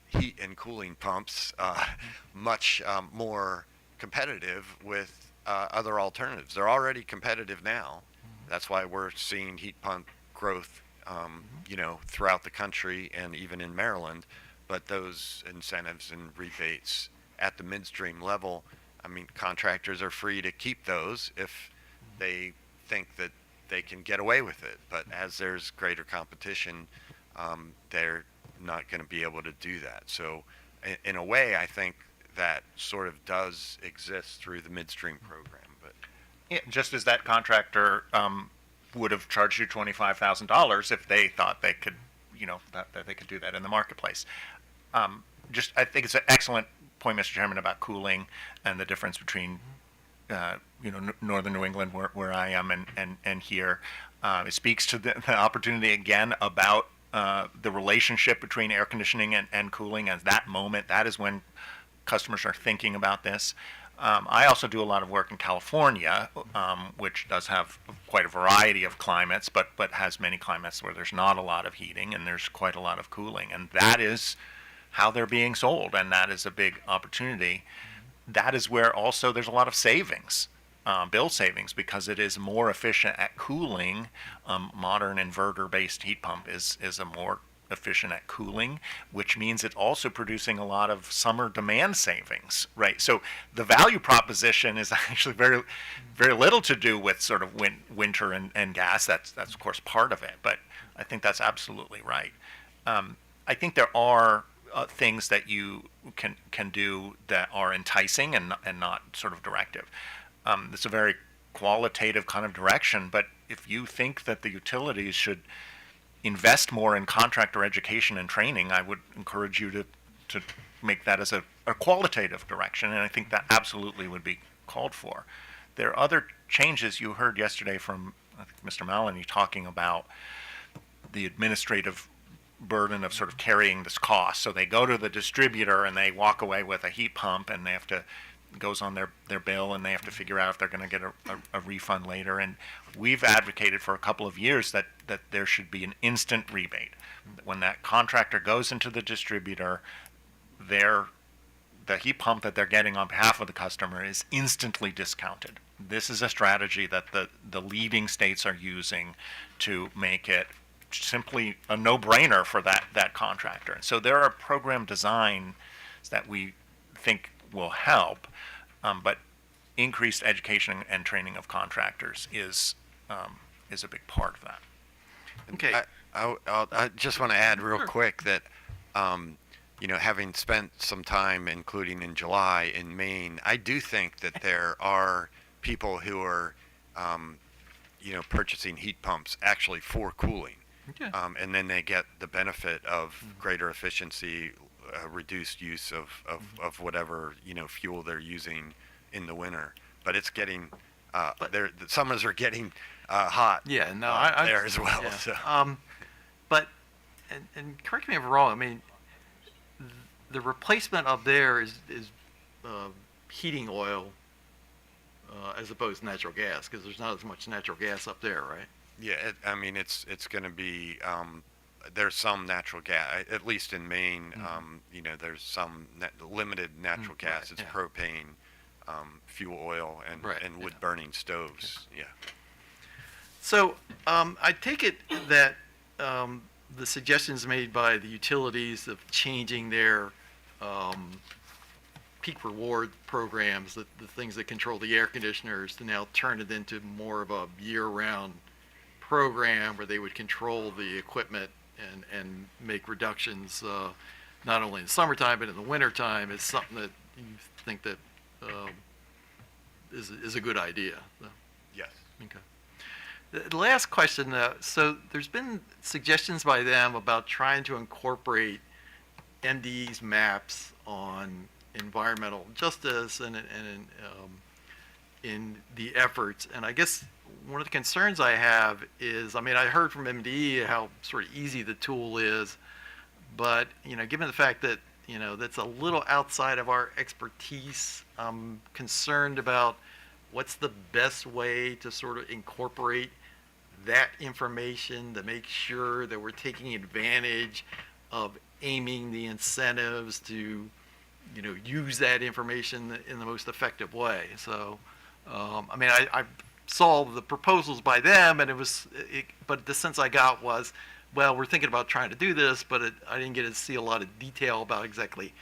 heat and cooling pumps, much more competitive with other alternatives. They're already competitive now. That's why we're seeing heat pump growth, throughout the country and even in Maryland. But those incentives and rebates at the midstream level, I mean, contractors are free to keep those if they think that they can get away with it. But as there's greater competition, they're not going to be able to do that. So in a way, I think that sort of does exist through the midstream program. But Yeah, just as that contractor would have charged you $25,000 if they thought they could that they could do that in the marketplace. I think it's an excellent point, Mr. Chairman, about cooling and the difference between northern New England, where I am, and here. It speaks to the opportunity again about the relationship between air conditioning and cooling. As that moment, that is when customers are thinking about this. I also do a lot of work in California, which does have quite a variety of climates, but has many climates where there's not a lot of heating and there's quite a lot of cooling, and that is how they're being sold, and that is a big opportunity. That is where also there's a lot of savings, bill savings, because it is more efficient at cooling. Modern inverter-based heat pump is a more efficient at cooling, which means it's also producing a lot of summer demand savings, right? So the value proposition is actually very, very little to do with sort of winter and gas. That's of course part of it, but I think that's absolutely right. I think there are things that you can do that are enticing and not sort of directive. It's a very qualitative kind of direction, but if you think that the utilities should invest more in contractor education and training, I would encourage you to make that as a qualitative direction, and I think that absolutely would be called for. There are other changes you heard yesterday from Mr. Maloney talking about the administrative burden of sort of carrying this cost. So they go to the distributor and they walk away with a heat pump, and they have to, it goes on their bill, and they have to figure out if they're going to get a refund later. And we've advocated for a couple of years that there should be an instant rebate. When that contractor goes into the distributor, the heat pump that they're getting on behalf of the customer is instantly discounted. This is a strategy that the leading states are using to make it simply a no-brainer for that contractor. And so there are program designs that we think will help, but increased education and training of contractors is a big part of that. Okay. I just want to add real quick that, having spent some time, including in July in Maine, I do think that there are people who are, purchasing heat pumps actually for cooling. Okay. And then they get the benefit of greater efficiency, reduced use of whatever, fuel they're using in the winter. But it's getting, the summers are getting hot. Yeah, no, there as well. Yeah. So. But, and correct me if I'm wrong, I mean, the replacement of there is heating oil as opposed to natural gas, because there's not as much natural gas up there, right? Yeah, it's going to be, there's some natural gas, at least in Maine, there's some limited natural gas. It's propane, fuel oil, and wood-burning stoves. Yeah. So I take it that the suggestions made by the utilities of changing their peak reward programs, the things that control the air conditioners, to now turn it into more of a year-round program where they would control the equipment and make reductions not only in the summertime but in the wintertime, is something that you think that is a good idea. Yes. Okay. The last question, so there's been suggestions by them about trying to incorporate MDE's maps on environmental justice and in the efforts. And I guess one of the concerns I have is, I mean, I heard from MDE how sort of easy the tool is, but, given the fact that, that's a little outside of our expertise, I'm concerned about what's the best way to sort of incorporate that information to make sure that we're taking advantage of aiming the incentives to, use that information in the most effective way. So, I mean, I saw the proposals by them, and but the sense I got was, well, we're thinking about trying to do this, but I didn't get to see a lot of detail about exactly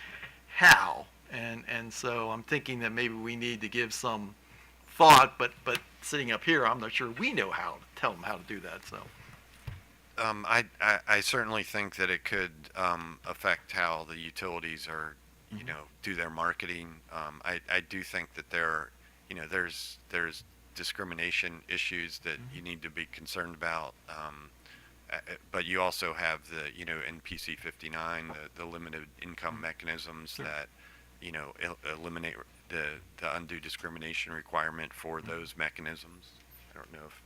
how. And so I'm thinking that maybe we need to give some thought, but sitting up here, I'm not sure we know how to tell them how to do that. So. I certainly think that it could affect how the utilities are, do their marketing. I do think that there's discrimination issues that you need to be concerned about. but you also have the, in PC 59, the limited income mechanisms that, eliminate the undue discrimination requirement for those mechanisms. I don't know if.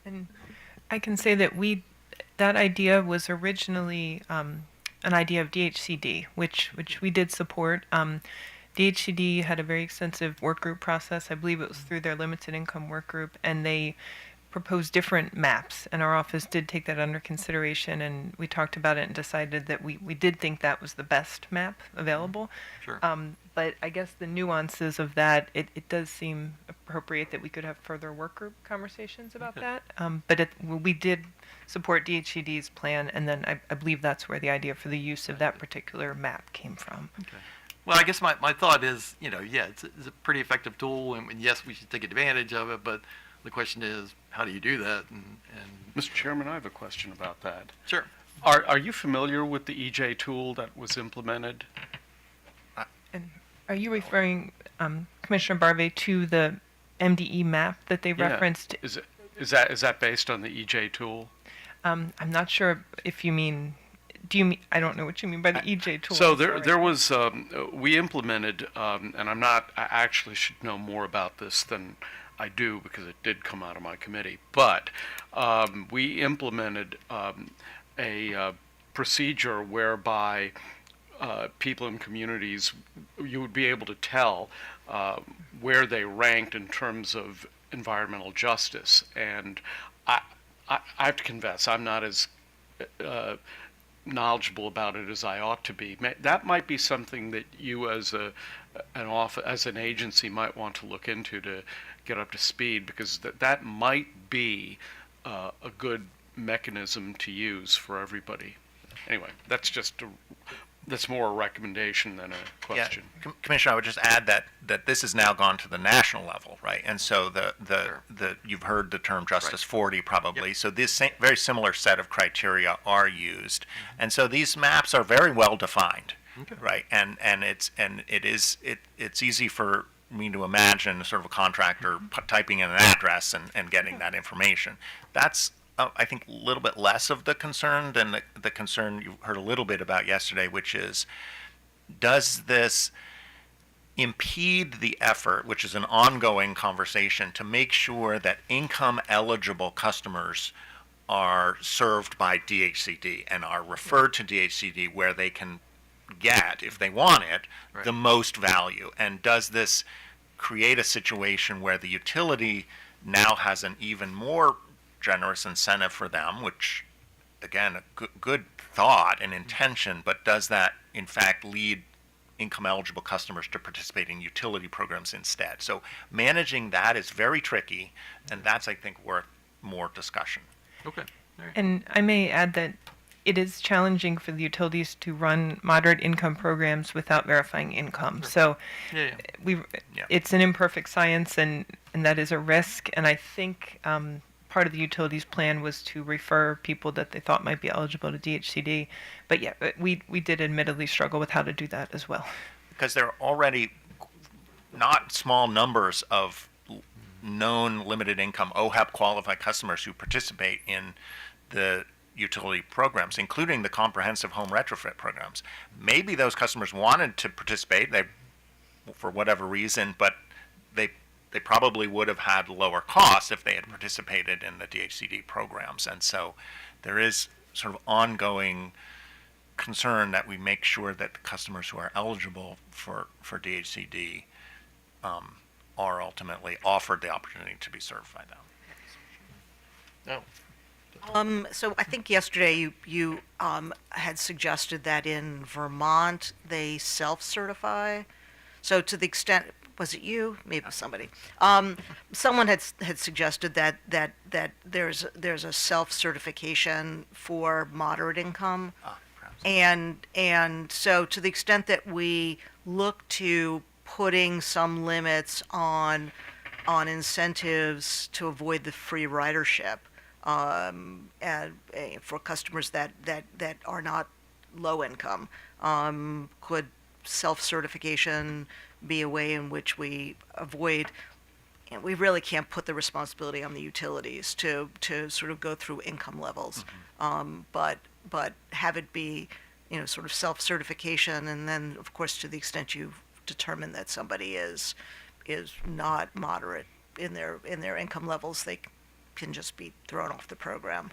And I can say that that idea was originally an idea of DHCD, which we did support. DHCD had a very extensive work group process. I believe it was through their limited income work group, and they proposed different maps, and our office did take that under consideration, and we talked about it and decided that we did think that was the best map available. Sure. But I guess the nuances of that, it does seem appropriate that we could have further work group conversations about that. But we did support DHCD's plan, and then I believe that's where the idea for the use of that particular map came from. Okay. Well, I guess my thought is, it's a pretty effective tool, and yes, we should take advantage of it, but the question is, how do you do that? And Mr. Chairman, I have a question about that. Sure. Are you familiar with the EJ tool that was implemented? And are you referring, Commissioner Barbe, to the MDE map that they referenced? Is that based on the EJ tool? I'm not sure if you mean. Do you mean? I don't know what you mean by the EJ tool. So I'm there sorry. was we implemented, and I actually should know more about this than I do because it did come out of my committee. But we implemented a procedure whereby people in communities, you would be able to tell where they ranked in terms of environmental justice. And I have to confess, I'm not as knowledgeable about it as I ought to be. That might be something that you as an agency might want to look into to get up to speed, because that might be a good mechanism to use for everybody. Anyway, that's more a recommendation than a question. Yeah, Commissioner, I would just add that this has now gone to the national level, right? And so you've heard the term Justice 40 probably. Yep. So this very similar set of criteria are used, and so these maps are very well defined, right? And it's easy for me to imagine sort of a contractor typing in an address and getting that information. That's I think a little bit less of the concern than the concern you heard a little bit about yesterday, which is, does this impede the effort, which is an ongoing conversation, to make sure that income-eligible customers are served by DHCD and are referred to DHCD where they can get, if they want it, the most value? And does this create a situation where the utility now has an even more generous incentive for them, which, again, a good thought and intention, but does that in fact lead income eligible customers to participate in utility programs instead? So managing that is very tricky, and that's, I think, worth more discussion. Okay. And I may add that it is challenging for the utilities to run moderate income programs without verifying income. So it's an imperfect science, and that is a risk. And I think part of the utilities plan was to refer people that they thought might be eligible to DHCD. But yeah, we did admittedly struggle with how to do that as well. Because there are already not small numbers of known limited income OHEP qualified customers who participate in the utility programs, including the comprehensive home retrofit programs. Maybe those customers wanted to participate, for whatever reason, but they probably would have had lower costs if they had participated in the DHCD programs. And so there is sort of ongoing concern that we make sure that the customers who are eligible for DHCD are ultimately offered the opportunity to be served by them. So I think yesterday you had suggested that in Vermont they self-certify. So to the extent, was it you? Maybe somebody. Someone had suggested that there's a self-certification for moderate income, and so to the extent that we look to putting some limits on incentives to avoid the free ridership, and for customers that are not low income, could self-certification be a way in which we avoid we really can't put the responsibility on the utilities to sort of go through income levels, but have it be, sort of self-certification, and then of course to the extent you determine that somebody is not moderate in their income levels, they can just be thrown off the program.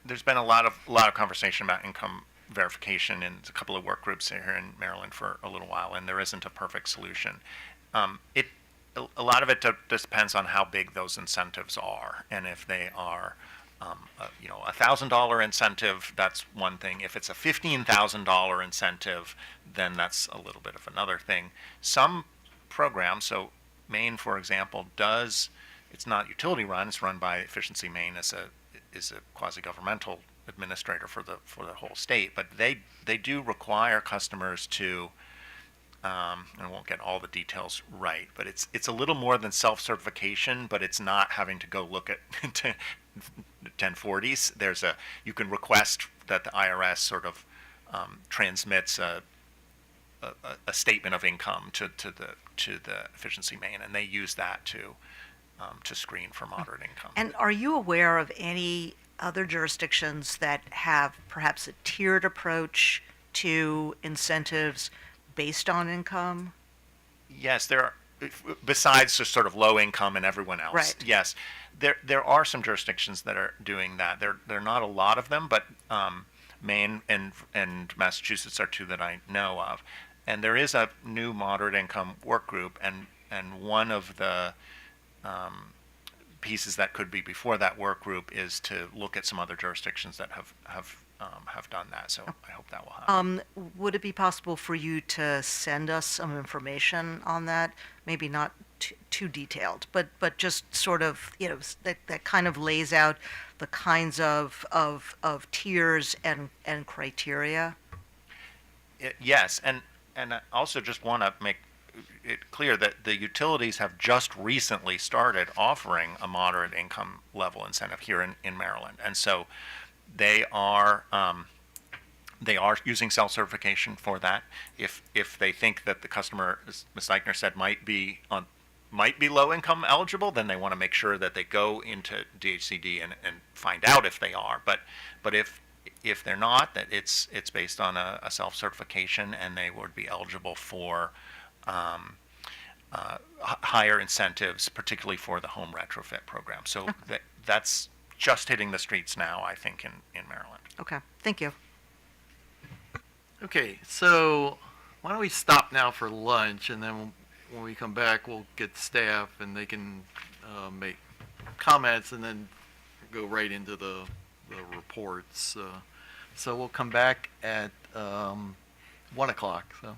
There's been a lot of conversation about income verification in a couple of work groups here in Maryland for a little while, and there isn't a perfect solution. A lot of it depends on how big those incentives are, and if they are, $1,000 incentive, that's one thing. If it's a $15,000 incentive, then that's a little bit of another thing. Some programs, so Maine, for example, it's not utility run; it's run by Efficiency Maine as a quasi-governmental administrator for the whole state, but they do require customers to, and I won't get all the details right, but it's a little more than self-certification, but it's not having to go look at 1040s. You can request that the IRS sort of transmits a statement of income to the Efficiency Maine, and they use that to screen for moderate income. And are you aware of any other jurisdictions that have perhaps a tiered approach to incentives based on income? Yes, there are, besides just sort of low income and everyone else. Right. Yes, there are some jurisdictions that are doing that. There are not a lot of them, but Maine and Massachusetts are two that I know of. And there is a new moderate income work group, and one of the pieces that could be before that work group is to look at some other jurisdictions that have done that. So I hope that will happen. Would it be possible for you to send us some information on that? Maybe not too detailed, but just sort of, that kind of lays out the kinds of tiers and criteria. Yes, and I also just want to make it clear that the utilities have just recently started offering a moderate income level incentive here in Maryland, and so they are using self-certification for that. If they think that the customer, as Ms. Eichner said, might be low income eligible, then they want to make sure that they go into DHCD and find out if they are. But if they're not, that it's based on a self-certification, and they would be eligible for higher incentives, particularly for the home retrofit program. So that's just hitting the streets now, I think, in Maryland. Okay, thank you. Okay, so why don't we stop now for lunch, and then when we come back, we'll get staff, and they can make comments, and then go right into the reports. So we'll come back at 1 o'clock. So.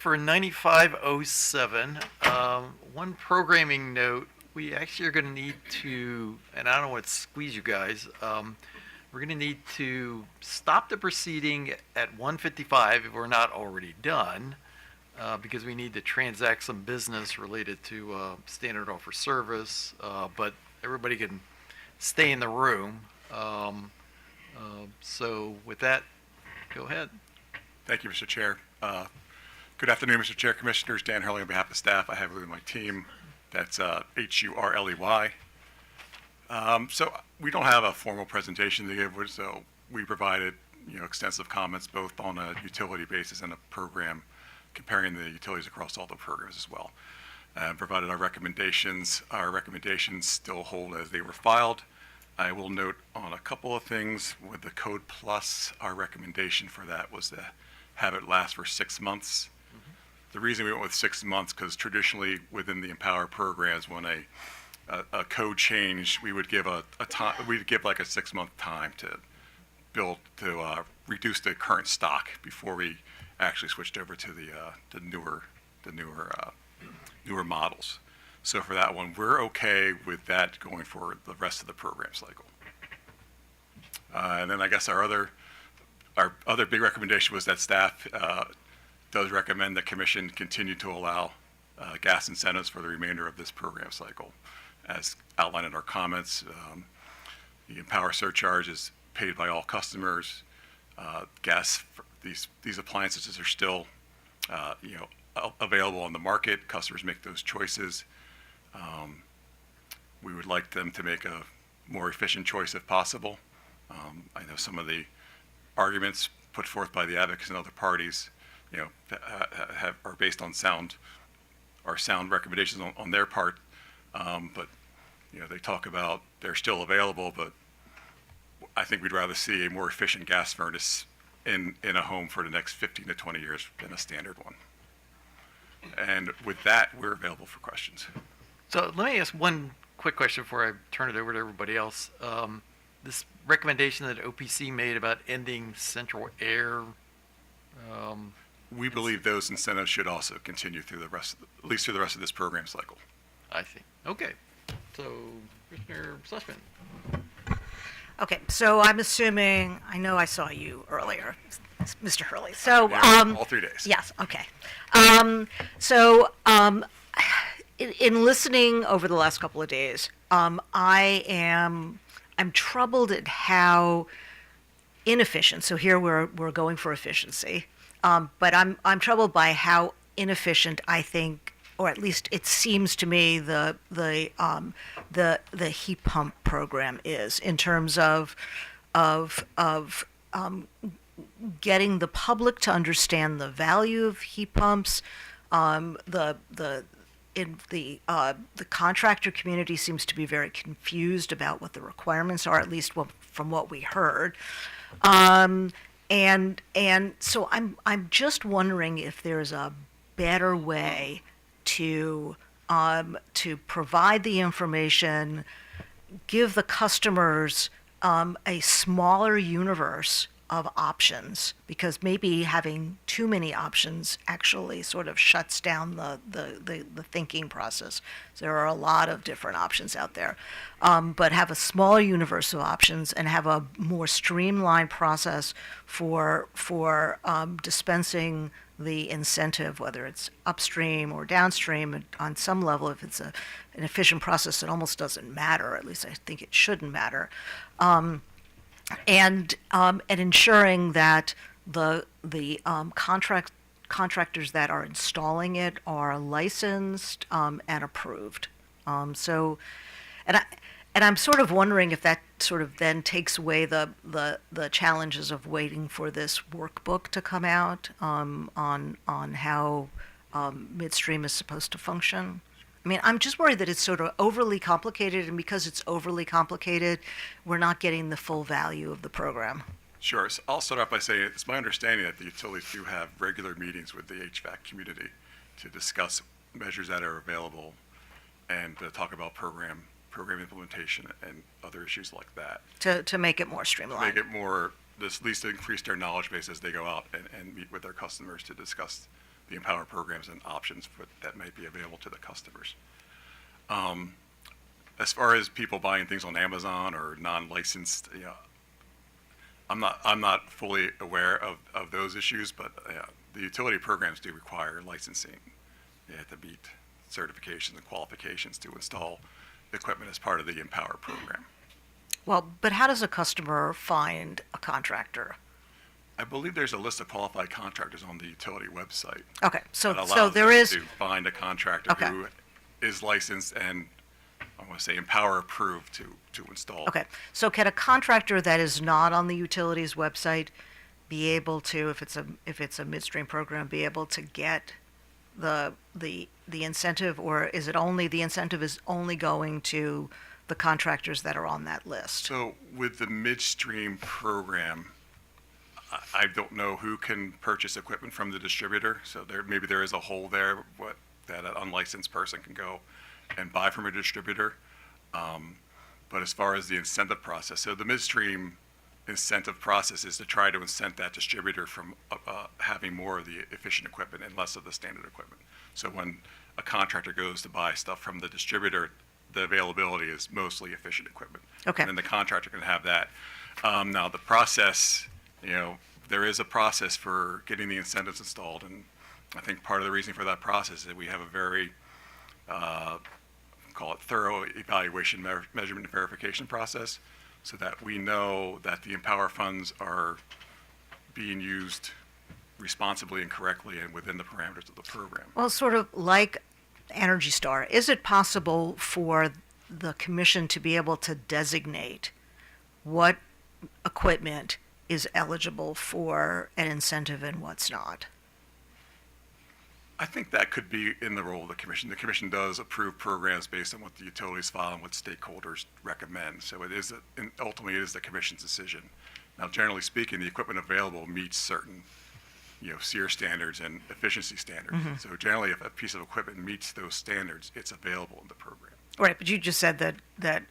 for 9507, one programming note, we actually are going to need to, and I don't want to squeeze you guys, we're going to need to stop the proceeding at 1:55 if we're not already done, because we need to transact some business related to standard offer service, but everybody can stay in the room. So with that, go ahead. Thank you, Mr. Chair. Good afternoon, Mr. Chair, Commissioners. Dan Hurley on behalf of the staff. I have with my team. That's Hurley. So we don't have a formal presentation to give, so we provided extensive comments both on a utility basis and a program, comparing the utilities across all the programs as well. Provided our recommendations. Our recommendations still hold as they were filed. I will note on a couple of things with the Code Plus, our recommendation for that was to have it last for 6 months. The reason we went with 6 months, because traditionally within the EmPOWER programs, when a code change, we would give we'd give like a 6-month time to reduce the current stock before we actually switched over to the newer models. So for that one, we're okay with that going for the rest of the program cycle. And then I guess our other big recommendation was that staff does recommend the Commission continue to allow gas incentives for the remainder of this program cycle. As outlined in our comments, the EmPOWER surcharge is paid by all customers. These appliances are still available on the market. Customers make those choices. We would like them to make a more efficient choice if possible. I know some of the arguments put forth by the advocates and other parties, are based on sound recommendations on their part. But they talk about they're still available, but I think we'd rather see a more efficient gas furnace in a home for the next 15 to 20 years than a standard one. And with that, we're available for questions. So let me ask one quick question before I turn it over to everybody else. This recommendation that OPC made about ending central air. We believe those incentives should also continue through at least through the rest of this program cycle. I see. Okay. So, Commissioner Sussman. Okay, so I'm assuming, I know I saw you earlier, Mr. Hurley. So, all 3 days. yes, okay. In listening over the last couple of days, I'm troubled at how inefficient. So here we're going for efficiency, but I'm troubled by how inefficient I think, or at least it seems to me, the heat pump program is in terms of getting the public to understand the value of heat pumps. The contractor community seems to be very confused about what the requirements are, at least from what we heard. And so I'm just wondering if there's a better way to provide the information, give the customers a smaller universe of options, because maybe having too many options actually sort of shuts down the thinking process. So there are a lot of different options out there, but have a smaller universe of options and have a more streamlined process for dispensing the incentive, whether it's upstream or downstream. On some level, if it's an efficient process, it almost doesn't matter. At least I think it shouldn't matter. And ensuring that the contractors that are installing it are licensed and approved. And I'm sort of wondering if that sort of then takes away the challenges of waiting for this workbook to come out on how midstream is supposed to function. I mean, I'm just worried that it's sort of overly complicated, and because it's overly complicated, we're not getting the full value of the program. Sure. So I'll start off by saying it's my understanding that the utilities do have regular meetings with the HVAC community to discuss measures that are available and to talk about program implementation and other issues like that. To make it more streamlined. Make it more, at least to increase their knowledge base as they go out and meet with their customers to discuss the EmPOWER programs and options that may be available to the customers. As far as people buying things on Amazon or non-licensed, I'm not fully aware of those issues, but the utility programs do require licensing. You have to meet certifications and qualifications to install equipment as part of the EmPOWER program. Well, but how does a customer find a contractor? I believe there's a list of qualified contractors on the utility website. Okay, that so allows there them is, to find a contractor Okay. who is licensed and, I want to say, EmPOWER approved to install. okay, so can a contractor that is not on the utilities website be able to, if it's a midstream program, be able to get the incentive, or is it only, the incentive is only going to the contractors that are on that list? So with the midstream program, I don't know who can purchase equipment from the distributor. So maybe there is a hole there that an unlicensed person can go and buy from a distributor. But as far as the incentive process, so the midstream incentive process is to try to incent that distributor from having more of the efficient equipment and less of the standard equipment. So when a contractor goes to buy stuff from the distributor, the availability is mostly efficient equipment. Okay. And then the contractor can have that. Now the process, there is a process for getting the incentives installed, and I think part of the reason for that process is that we have a very, call it thorough evaluation, measurement, and verification process, so that we know that the EmPOWER funds are being used responsibly and correctly and within the parameters of the program. Well, sort of like Energy Star, is it possible for the commission to be able to designate what equipment is eligible for an incentive and what's not? I think that could be in the role of the commission. The commission does approve programs based on what the utilities file and what stakeholders recommend. So ultimately it is the commission's decision. Now, generally speaking, the equipment available meets certain, SEER standards and efficiency standards. Mm-hmm. So generally, if a piece of equipment meets those standards, it's available in the program. Right, but you just said that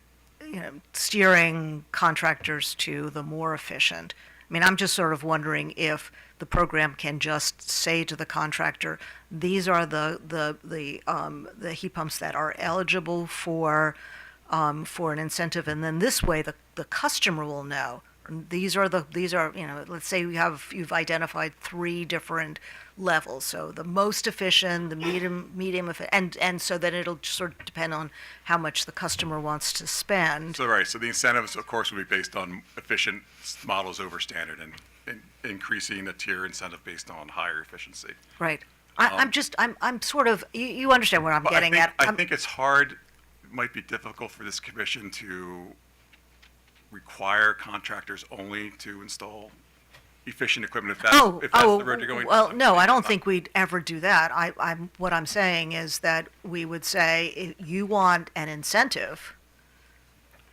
steering contractors to the more efficient. I mean, I'm just sort of wondering if the program can just say to the contractor, these are the heat pumps that are eligible for an incentive, and then this way the customer will know. These are let's say you've identified 3 different levels. So the most efficient, the medium, and so then it'll sort of depend on how much the customer wants to spend. So right, so the incentives, of course, will be based on efficient models over standard and increasing the tier incentive based on higher efficiency. Right. I'm sort of, you understand what I'm getting at. I think it's hard, it might be difficult for this commission to require contractors only to install efficient equipment if that's the road you're going. Well, no, I don't think we'd ever do that. What I'm saying is that we would say, you want an incentive,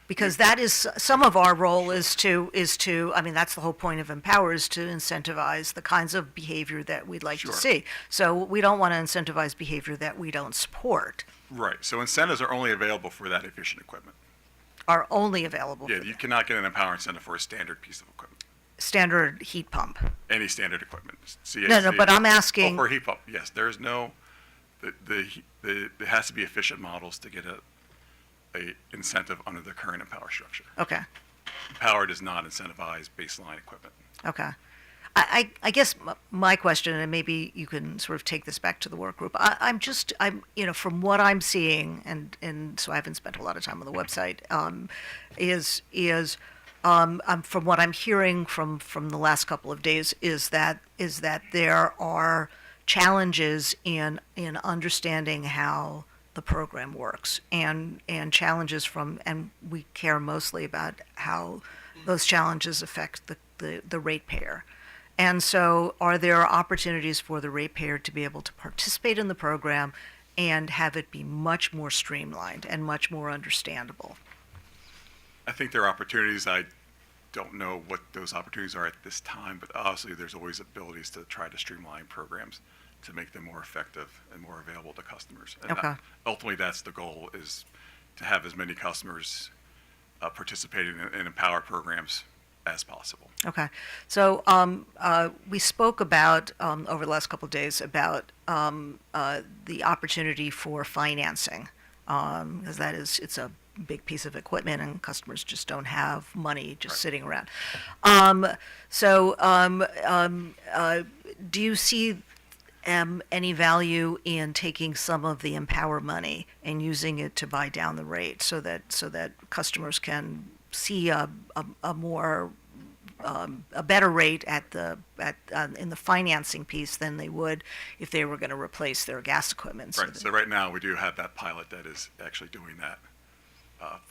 because that is, some of our role is to, I mean, that's the whole point of EmPOWER, is to incentivize the kinds of behavior that we'd like Sure. to see. So we don't want to incentivize behavior that we don't support, Right, so incentives are only available for that efficient equipment. are only available Yeah, for you cannot get an EmPOWER incentive for a standard piece of equipment, standard heat pump. any standard equipment. CAC, No, but I'm asking. for a heat pump, yes, there is no, there has to be efficient models to get a incentive under the current EmPOWER structure. Okay. EmPOWER does not incentivize baseline equipment. Okay. I guess my question, and maybe you can sort of take this back to the work group. I'm from what I'm seeing, and so I haven't spent a lot of time on the website, from what I'm hearing from the last couple of days is that there are challenges in understanding how the program works, and challenges and we care mostly about how those challenges affect the ratepayer. And so are there opportunities for the ratepayer to be able to participate in the program and have it be much more streamlined and much more understandable? I think there are opportunities. I don't know what those opportunities are at this time, but obviously there's always abilities to try to streamline programs to make them more effective and more available to customers. And Okay. Ultimately, that's the goal, is to have as many customers participating in EmPOWER programs as possible. Okay. So we spoke about, over the last couple of days, about the opportunity for financing, because it's a big piece of equipment and customers just don't have money just Right. sitting around. Do you see any value in taking some of the EmPOWER money and using it to buy down the rate so that customers can see a more a better rate in the financing piece than they would if they were going to replace their gas equipment? Right. So right now, we do have that pilot that is actually doing that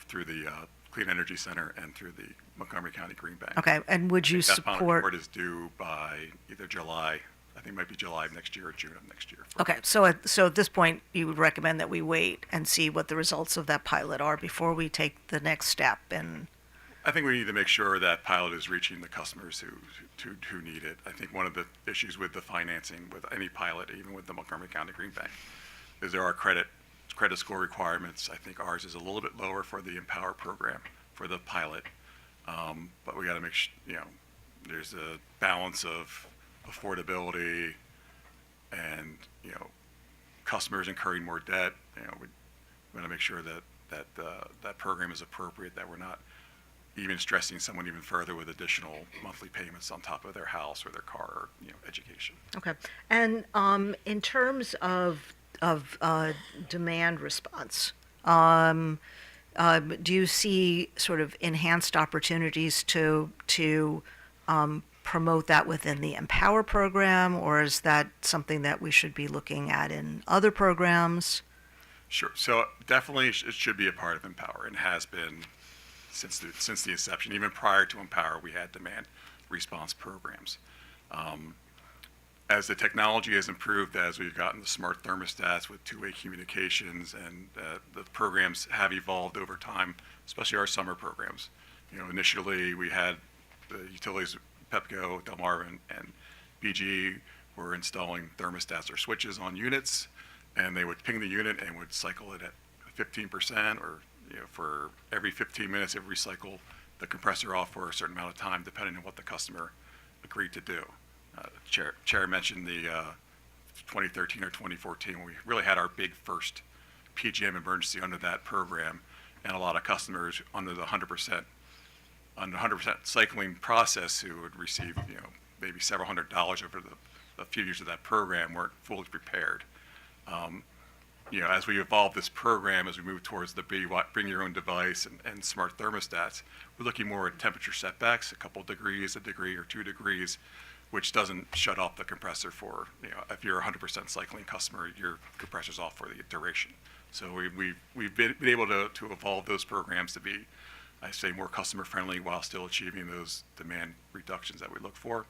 through the Clean Energy Center and through the Montgomery County Green Bank. Okay, and would you That final support? report is due by either July, I think it might be July of next year or June of next year. Okay, so at this point, you would recommend that we wait and see what the results of that pilot are before we take the next step and. I think we need to make sure that pilot is reaching the customers who need it. I think one of the issues with the financing with any pilot, even with the Montgomery County Green Bank, is there are credit score requirements. I think ours is a little bit lower for the EmPOWER program for the pilot, but we got to make sure there's a balance of affordability and customers incurring more debt. We want to make sure that that program is appropriate, that we're not even stressing someone even further with additional monthly payments on top of their house or their car or education. Okay, and in terms of demand response, do you see sort of enhanced opportunities to promote that within the EmPOWER program, or is that something that we should be looking at in other programs? Sure. So definitely it should be a part of EmPOWER and has been since the inception. Even prior to EmPOWER, we had demand response programs. As the technology has improved, as we've gotten the smart thermostats with two-way communications, and the programs have evolved over time, especially our summer programs. Initially we had the utilities, Pepco, Delmarva, and BG were installing thermostats or switches on units, and they would ping the unit and would cycle it at 15%, or for every 15 minutes, it would recycle the compressor off for a certain amount of time, depending on what the customer agreed to do. Chair mentioned the 2013 or 2014 when we really had our big first PGM emergency under that program, and a lot of customers under the 100% cycling process who would receive maybe several $100s over the few years of that program weren't fully prepared. As we evolve this program, as we move towards the bring your own device and smart thermostats, we're looking more at temperature setbacks, a couple degrees, a degree or 2 degrees, which doesn't shut off the compressor for, if you're a 100% cycling customer, your compressor's off for the duration. So we've been able to evolve those programs to be, I say, more customer friendly while still achieving those demand reductions that we look for.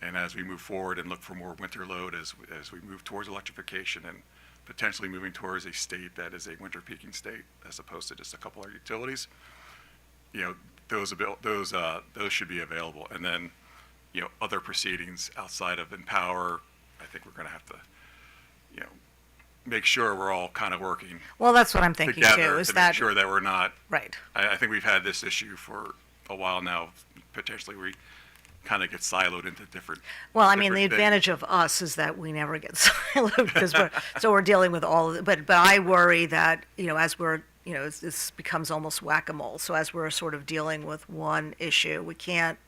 And as we move forward and look for more winter load, as we move towards electrification and potentially moving towards a state that is a winter peaking state as opposed to just a couple of utilities, those should be available. And then, other proceedings outside of EmPOWER, I think we're going to have to, make sure we're all kind of working Well, that's what I'm thinking together too. Is to that make sure that we're not. right? I think we've had this issue for a while now. Potentially, we kind of get siloed into different. Well, I mean, the different advantage of us is that we never get siloed because we're dealing with all of it. But I worry that, as we're, this becomes almost whack-a-mole. So as we're sort of dealing with one issue, we can't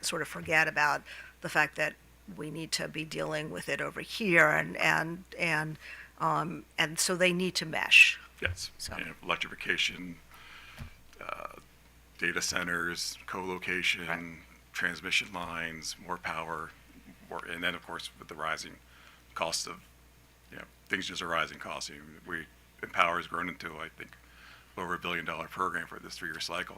sort of forget about the fact that we need to be dealing with it over here, and so they need to mesh. Yes. So. Electrification, data centers, co-location, Right. transmission lines, more power, and then of course with the rising cost of, things just are rising costs. EmPOWER has grown into, I think, over $1 billion program for this 3-year cycle.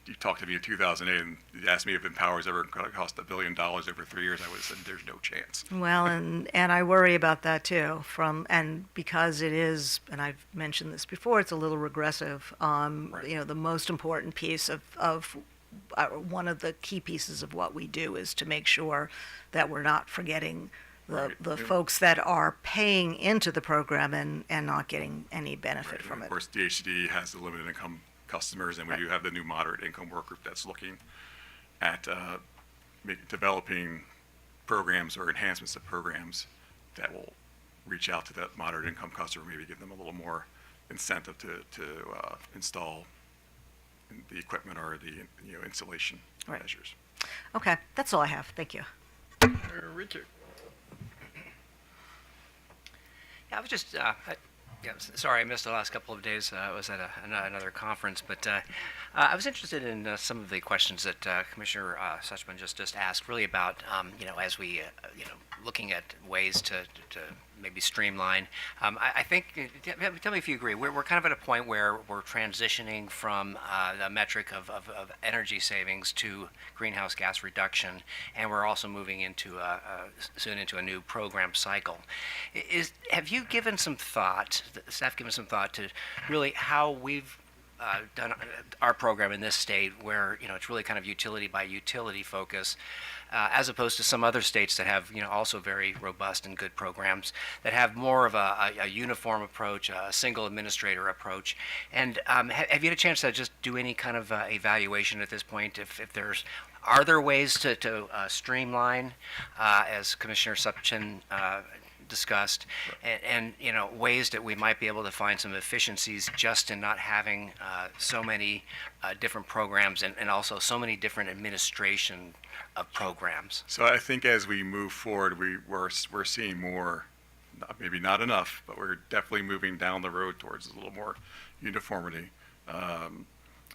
You talked to me in 2008 and you asked me if EmPOWER is ever going to cost $1 billion over 3 years. I would have said there's no chance. Well, and I worry about that too, because it is, and I've mentioned this before, it's a little regressive. Right. The most important piece of one of the key pieces of what we do is to make sure that we're not forgetting the Right. folks that are paying into the program and not getting any benefit Right. from And it. of course, DHCD has the limited income customers, and we Right. do have the new moderate income work group that's looking at developing programs or enhancements of programs that will reach out to that moderate income customer, maybe give them a little more incentive to install the equipment or the installation Right. measures. Okay, that's all I have. Thank you. Richard. Yeah, I was just, sorry I missed the last couple of days. I was at another conference, but I was interested in some of the questions that Commissioner Suchman just asked, really about, as we, looking at ways to maybe streamline. I think, tell me if you agree, we're kind of at a point where we're transitioning from the metric of energy savings to greenhouse gas reduction, and we're also moving into soon into a new program cycle. Have you given some thought, the staff given some thought to really how we've done our program in this state, where it's really kind of utility by utility focus, as opposed to some other states that have also very robust and good programs that have more of a uniform approach, a single administrator approach. And have you had a chance to just do any kind of evaluation at this point? If are there ways to streamline, as Commissioner Supchin discussed, and ways that we might be able to find some efficiencies just in not having so many different programs and also so many different administration of programs? So I think as we move forward, we're seeing more, maybe not enough, but we're definitely moving down the road towards a little more uniformity.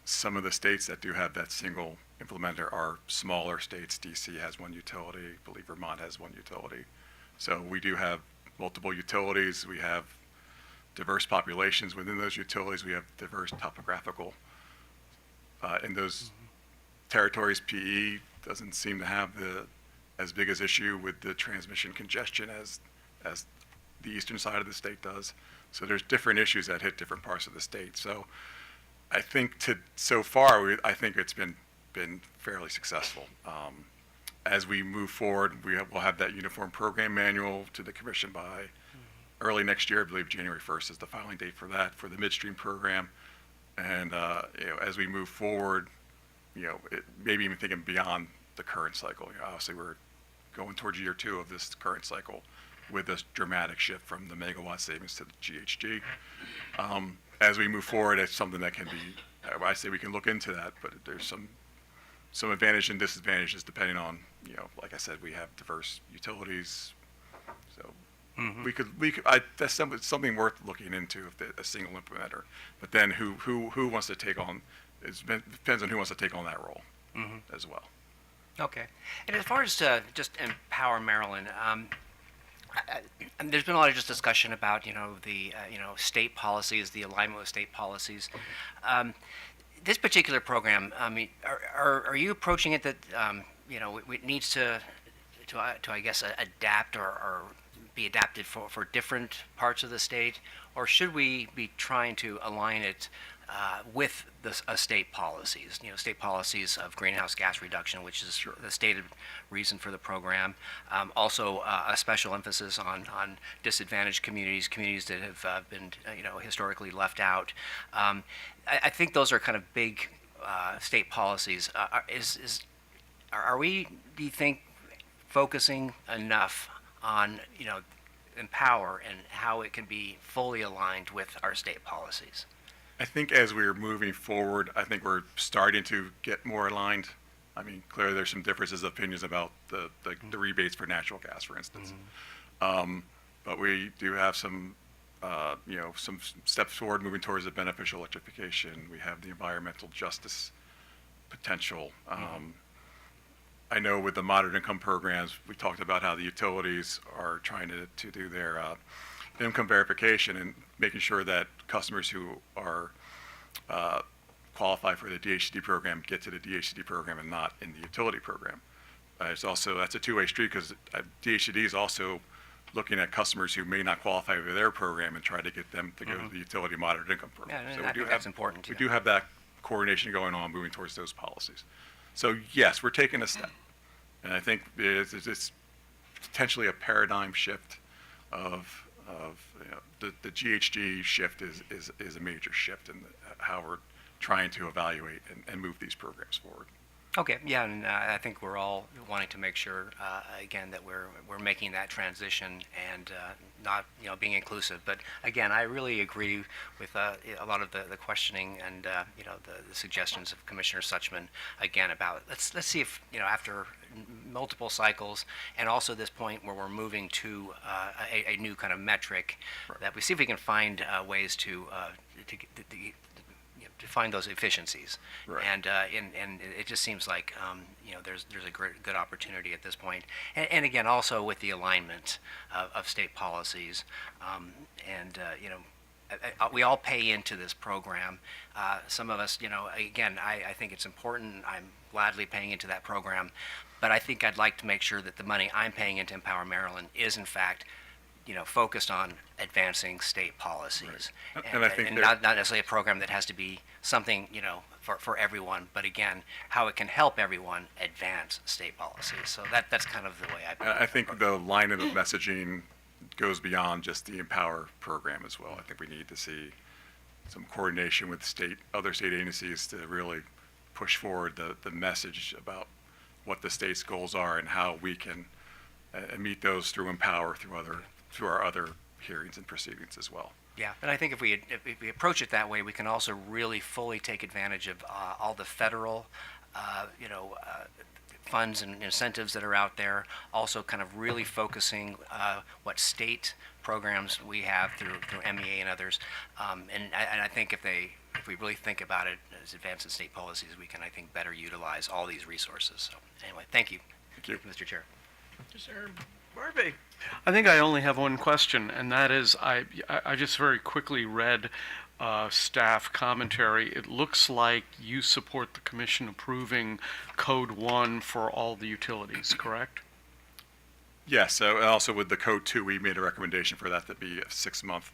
Some of the states that do have that single implementer are smaller states. DC has one utility. I believe Vermont has one utility. So we do have multiple utilities. We have diverse populations within those utilities. We have diverse topographical. In those territories, PE doesn't seem to have as big as issue with the transmission congestion as the eastern side of the state does. So there's different issues that hit different parts of the state. So I think so far, I think it's been fairly successful. As we move forward, we'll have that uniform program manual to the commission by early next year. I believe January 1st is the filing date for that, for the midstream program. And as we move forward, maybe even thinking beyond the current cycle. Obviously, we're going towards year 2 of this current cycle with this dramatic shift from the megawatt savings to the GHG. As we move forward, it's something that can be, I say we can look into that, but there's some advantages and disadvantages depending on, like I said, we have diverse utilities. So that's something worth looking into if a single implementer. But then who wants to take on, it depends on who wants to take on that role as well. Okay. And as far as just EmPOWER Maryland, there's been a lot of just discussion about, the, state policies, the alignment with state policies. This particular program, I mean, are you approaching it that, it needs to I guess, adapt or be adapted for different parts of the state? Or should we be trying to align it with the state policies, state policies of greenhouse gas reduction, which is the stated reason for the program. Also, a special emphasis on disadvantaged communities that have been, historically left out. I think those are kind of big state policies. Are we, do you think, focusing enough on, EmPOWER and how it can be fully aligned with our state policies? I think as we're moving forward, I think we're starting to get more aligned. I mean, clearly there's some differences of opinions about the rebates for natural gas, for instance. But we do have some steps forward moving towards the beneficial electrification. We have the environmental justice potential. I know with the moderate income programs, we talked about how the utilities are trying to do their income verification and making sure that customers who are qualify for the DHCD program get to the DHCD program and not in the utility program. That's a two-way street, because DHCD is also looking at customers who may not qualify for their program and try to get them to go to the utility moderate income program. Yeah, so I think that's important. We do have that coordination going on, moving towards those policies. So yes, we're taking a step, and I think it's potentially a paradigm shift of the GHG shift is a major shift in how we're trying to evaluate and move these programs forward. Okay, yeah, and I think we're all wanting to make sure, again, that we're making that transition and not, being inclusive. But again, I really agree with a lot of the questioning and the suggestions of Commissioner Suchman again about let's see if after multiple cycles and also this point where we're moving to a new kind of metric that we see if we can find ways to to find those efficiencies. Right. And it just seems like there's a good opportunity at this point. And again, also with the alignment of state policies, we all pay into this program. Some of us, again, I think it's important. I'm gladly paying into that program, but I think I'd like to make sure that the money I'm paying into Empower Maryland is in fact focused on advancing state policies. Right. And I think not necessarily a program that has to be something, for everyone, but again, how it can help everyone advance state policies. So that's kind of the way I think the line of messaging goes beyond just the EmPOWER program as well. I think we need to see some coordination with other state agencies to really push forward the message about what the state's goals are and how we can meet those through EmPOWER, through our other hearings and proceedings as well. Yeah, and I think if we approach it that way, we can also really fully take advantage of all the federal, funds and incentives that are out there. Also, kind of really focusing what state programs we have through MEA and others. And I think if we really think about it as advancing state policies, we can, I think, better utilize all these resources. So anyway, thank you. Thank you. Mr. Chair. Mr. Barbie. I think I only have one question, and that is I just very quickly read staff commentary. It looks like you support the commission approving Code 1 for all the utilities, correct? Yes, so also with the Code 2, we made a recommendation for that to be a 6-month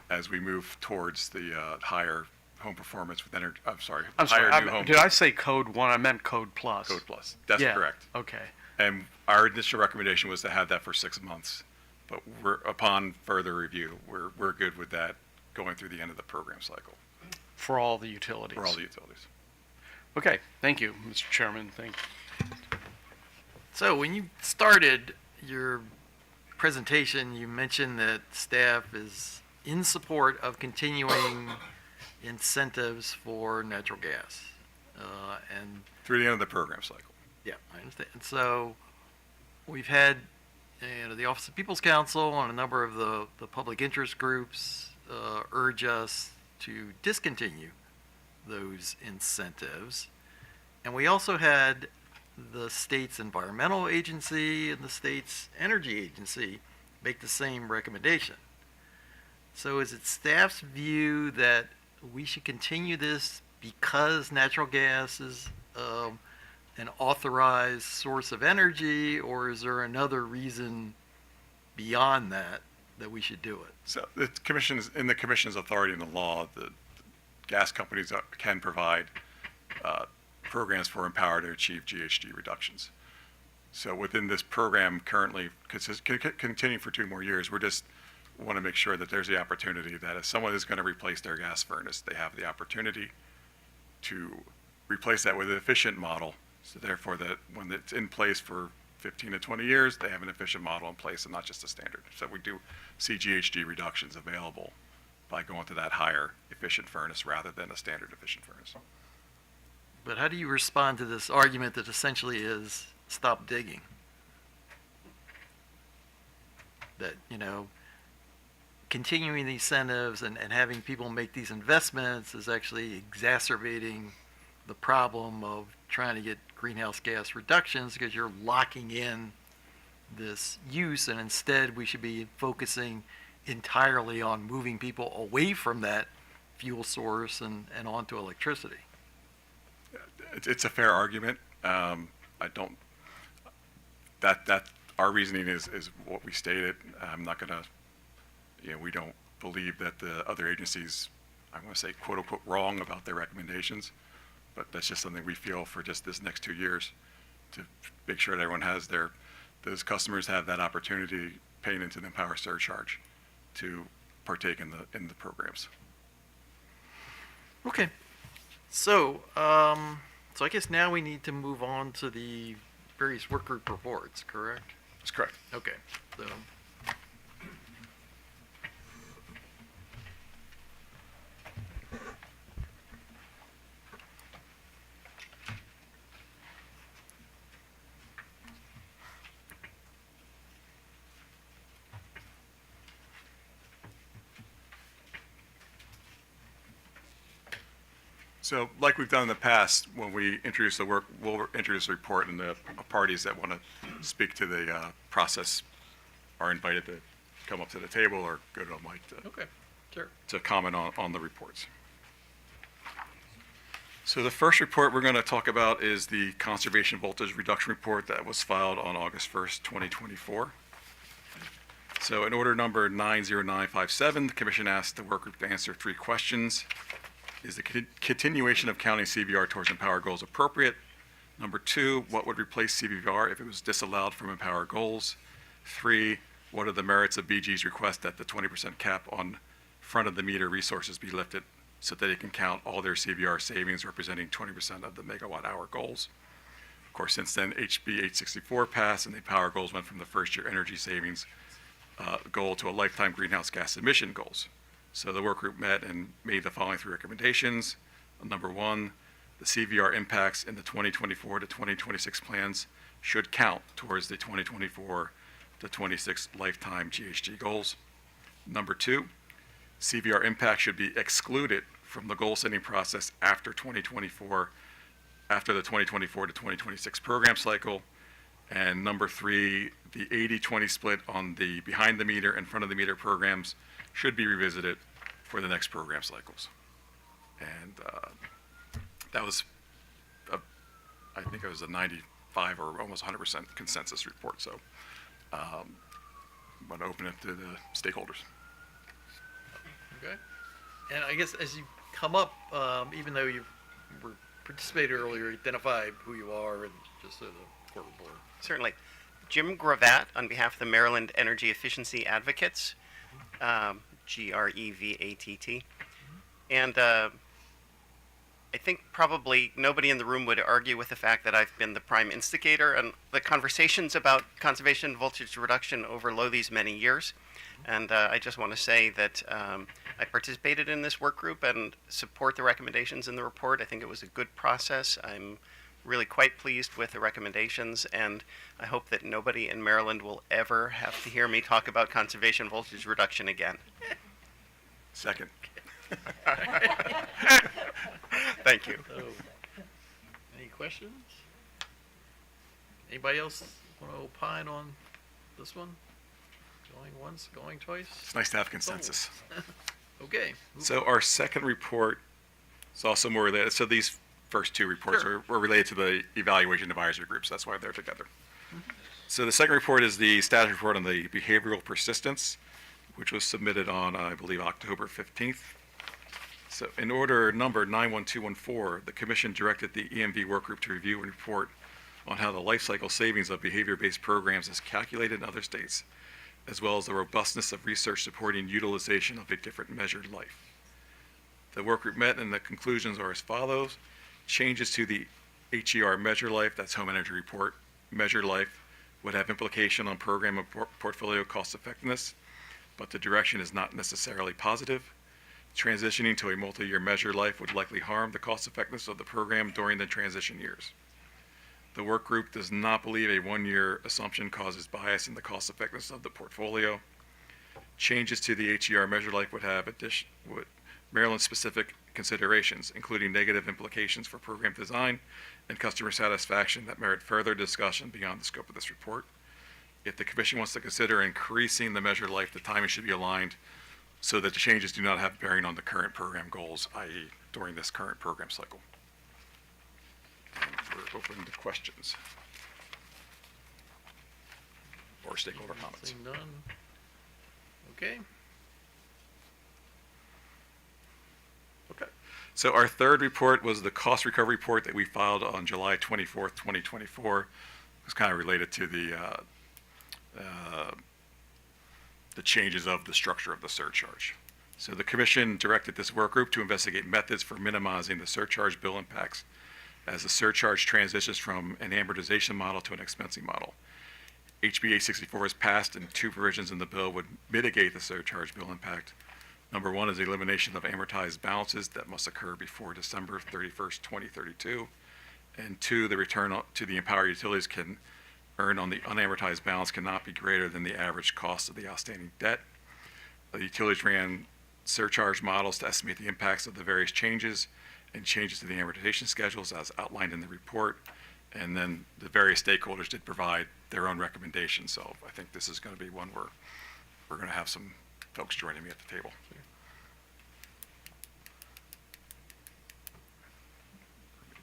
as we move towards the higher home performance with energy, higher new home. Did I say Code 1? I meant Code Plus. Code Plus, that's Yeah, correct. Okay. And our initial recommendation was to have that for 6 months, but upon further review, we're good with that going through the end of the program cycle. For all the utilities. For all the utilities. Okay, thank you, Mr. Chairman. Thank you. So when you started your presentation, you mentioned that staff is in support of continuing incentives for natural gas. And Through the end of the program cycle. yeah, I understand. So we've had the Office of People's Counsel and a number of the public interest groups urge us to discontinue those incentives. And we also had the state's environmental agency and the state's energy agency make the same recommendation. So is it staff's view that we should continue this because natural gas is an authorized source of energy, or is there another reason beyond that we should do it? So the commission's authority in the law, the gas companies can provide programs for EmPOWER to achieve GHG reductions. So within this program currently, continuing for 2 more years, we just want to make sure that there's the opportunity that if someone is going to replace their gas furnace, they have the opportunity to replace that with an efficient model. So therefore, that when it's in place for 15 to 20 years, they have an efficient model in place and not just a standard. So we do see GHG reductions available by going to that higher efficient furnace rather than a standard efficient furnace. But how do you respond to this argument that essentially is stop digging? That, continuing these incentives and having people make these investments is actually exacerbating the problem of trying to get greenhouse gas reductions because you're locking in this use, and instead we should be focusing entirely on moving people away from that fuel source and onto electricity. It's a fair argument. Our reasoning is what we stated. I'm not going to, we don't believe that the other agencies, I want to say, quote unquote, wrong about their recommendations, but that's just something we feel for just this next 2 years to make sure that everyone has those customers have that opportunity paying into the EmPOWER surcharge to partake in the programs. Okay. So, So I guess now we need to move on to the various work group reports, correct? That's correct. Okay, so. So like we've done in the past, when we introduce the work, we'll introduce a report, and the parties that want to speak to the process are invited to come up to the table or go to a mic Okay, sure. to comment on the reports. So the first report we're going to talk about is the conservation voltage reduction report that was filed on August 1st, 2024. So in order number 90957, the commission asked the work group to answer 3 questions. Is the continuation of counting CVR towards EmPOWER goals appropriate? Number 2, what would replace CVR if it was disallowed from EmPOWER goals? 3, what are the merits of BG's request that the 20% cap on front of the meter resources be lifted so that they can count all their CVR savings representing 20% of the megawatt hour goals? Of course, since then, HB 864 passed and the EmPOWER goals went from the first year energy savings goal to a lifetime greenhouse gas emission goals. So the work group met and made the following 3 recommendations. Number 1, the CVR impacts in the 2024 to 2026 plans should count towards the 2024 to 26 lifetime GHG goals. Number 2, CVR impact should be excluded from the goal setting process after 2024, after the 2024 to 2026 program cycle. And number 3, the 80-20 split on the behind the meter and front of the meter programs should be revisited for the next program cycles. And that was, I think it was a 95 or almost 100% consensus report. So I'm going to open it to the stakeholders. Okay. And I guess as you come up, even though you were participated earlier, identify who you are and just so the court report. Certainly. Jim Gravatt on behalf of the Maryland Energy Efficiency Advocates, GREVATT. And I think probably nobody in the room would argue with the fact that I've been the prime instigator and the conversations about conservation voltage reduction over these many years. And I just want to say that I participated in this work group and support the recommendations in the report. I think it was a good process. I'm really quite pleased with the recommendations, and I hope that nobody in Maryland will ever have to hear me talk about conservation voltage reduction again. Second. Thank you. So, any questions? Anybody else want to opine on this one? Going once, going twice? It's nice to have consensus. Okay. So our second report is also more related. So these first 2 reports Sure. were related to the evaluation advisory groups. That's why they're together. So the second report is the status report on the behavioral persistence, which was submitted on, I believe, October 15th. So in order number 91214, the commission directed the EMV work group to review and report on how the life cycle savings of behavior-based programs is calculated in other states, as well as the robustness of research supporting utilization of a different measured life. The work group met and the conclusions are as follows. Changes to the HER measure life, that's home energy report, measure life would have implication on program and portfolio cost effectiveness, but the direction is not necessarily positive. Transitioning to a multi-year measure life would likely harm the cost effectiveness of the program during the transition years. The work group does not believe a 1-year assumption causes bias in the cost effectiveness of the portfolio. Changes to the HER measure life would have Maryland-specific considerations, including negative implications for program design and customer satisfaction that merit further discussion beyond the scope of this report. If the commission wants to consider increasing the measure life, the timing should be aligned so that the changes do not have bearing on the current program goals, i.e. during this current program cycle. And we're open to questions or stakeholder comments. Seeing none. Okay. Okay. So our third report was the cost recovery report that we filed on July 24th, 2024. It was kind of related to the changes of the structure of the surcharge. So the commission directed this work group to investigate methods for minimizing the surcharge bill impacts as the surcharge transitions from an amortization model to an expensing model. HB 864 is passed, and two provisions in the bill would mitigate the surcharge bill impact. Number one is the elimination of amortized balances that must occur before December 31st, 2032. And two, the return to the EmPOWER utilities can earn on the unamortized balance cannot be greater than the average cost of the outstanding debt. The utilities ran surcharge models to estimate the impacts of the various changes and changes to the amortization schedules as outlined in the report. And then the various stakeholders did provide their own recommendations. So I think this is going to be one where we're going to have some folks joining me at the table.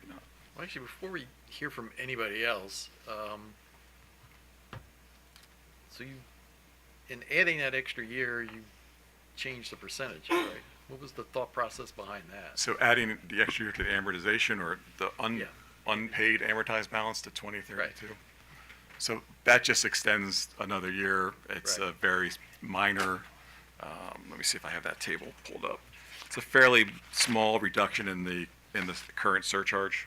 Well, actually, before we hear from anybody else, so you, in adding that extra year, you changed the percentage, right? What was the thought process behind that? So adding the extra year to the amortization or the Yeah. unpaid amortized balance to 2032. Right. So that just extends another year. It's Right. a very minor, let me see if I have that table pulled up. It's a fairly small reduction in the current surcharge.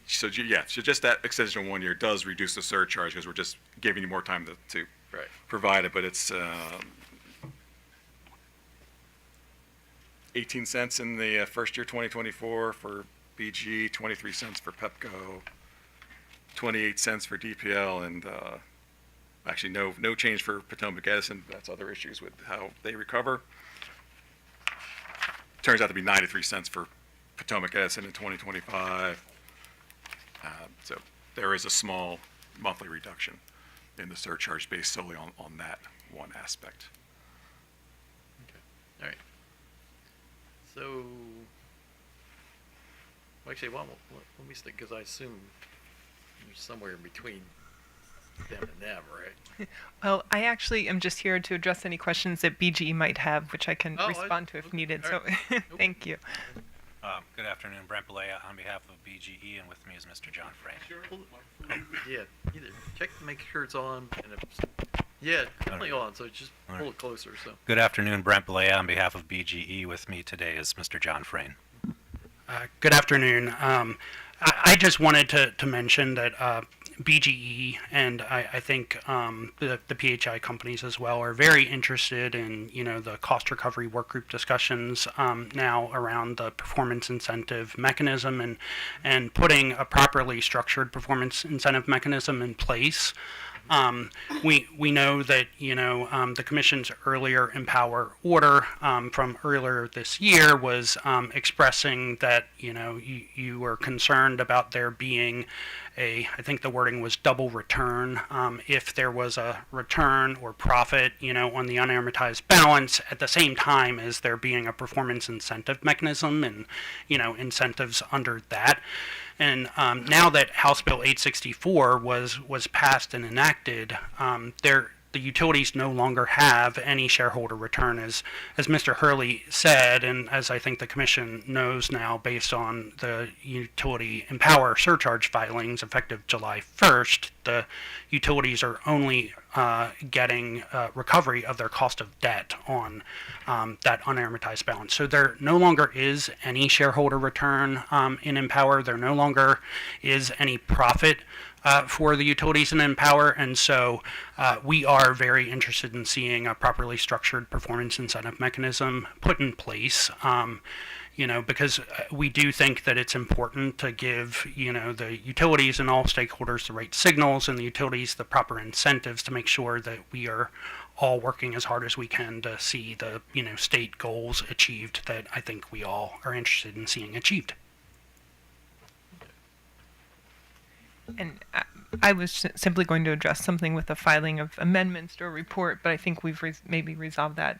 So just that extension of 1 year does reduce the surcharge because we're just giving you more time to Right. provide it, but it's 18 cents in the first year 2024 for BG, 23 cents for Pepco, 28 cents for DPL, and actually no change for Potomac Edison. That's other issues with how they recover. Turns out to be 93 cents for Potomac Edison in 2025. So there is a small monthly reduction in the surcharge based solely on that one aspect. Okay. All right. So, well, actually, let me stick, because I assume you're somewhere in between them and them, right? Well, I actually am just here to address any questions that BGE might have, which I can Oh, respond to if okay. needed. All So, thank you. Good afternoon, Brent Balea on behalf of BGE, and with me is Mr. John Frame. Yeah, either check to make sure it's on, and if it's, yeah, definitely on, so just pull it closer, so. Good afternoon, Brent Balea on behalf of BGE. With me today is Mr. John Frame. Good afternoon. I just wanted to mention that BGE and I think the PHI companies as well are very interested in the cost recovery workgroup discussions now around the performance incentive mechanism and putting a properly structured performance incentive mechanism in place. We know that the Commission's earlier EmPOWER order from earlier this year was expressing that you were concerned about there being I think the wording was double return if there was a return or profit on the unamortized balance at the same time as there being a performance incentive mechanism and incentives under that. And now that House Bill 864 was passed and enacted, the utilities no longer have any shareholder return, as Mr. Hurley said, and as I think the Commission knows now based on the utility EmPOWER surcharge filings effective July 1st, the utilities are only getting recovery of their cost of debt on that unamortized balance. So there no longer is any shareholder return in EmPOWER. There no longer is any profit for the utilities in EmPOWER, and so we are very interested in seeing a properly structured performance incentive mechanism put in place. Because we do think that it's important to give, the utilities and all stakeholders the right signals and the utilities the proper incentives to make sure that we are all working as hard as we can to see the, state goals achieved that I think we all are interested in seeing achieved. And I was simply going to address something with the filing of amendments to a report, but I think we've maybe resolved that.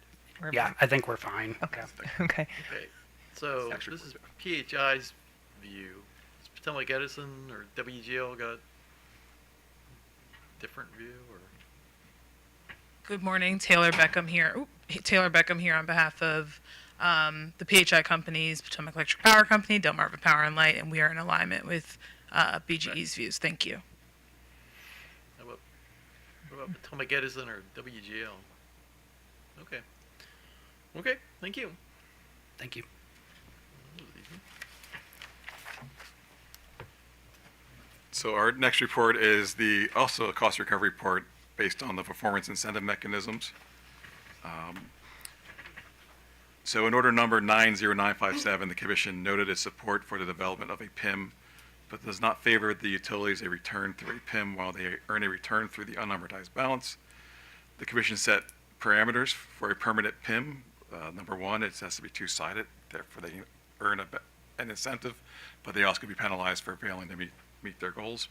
Yeah, I think we're fine. Okay. Okay, so this is PHI's view. Is Potomac Edison or WGL got different view, or? Good morning, Taylor Beckham here. Taylor Beckham here on behalf of the PHI companies, Potomac Electric Power Company, Delmarva Power and Light, and we are in alignment with BGE's views. Thank you. What about Potomac Edison or WGL? Okay, thank you. Thank you. So our next report is also a cost recovery report based on the performance incentive mechanisms. So in order number 90957, the Commission noted its support for the development of a PIM, but does not favor the utilities a return through a PIM while they earn a return through the unamortized balance. The Commission set parameters for a permanent PIM. Number one, it has to be two-sided, therefore they earn an incentive, but they also can be penalized for failing to meet their goals.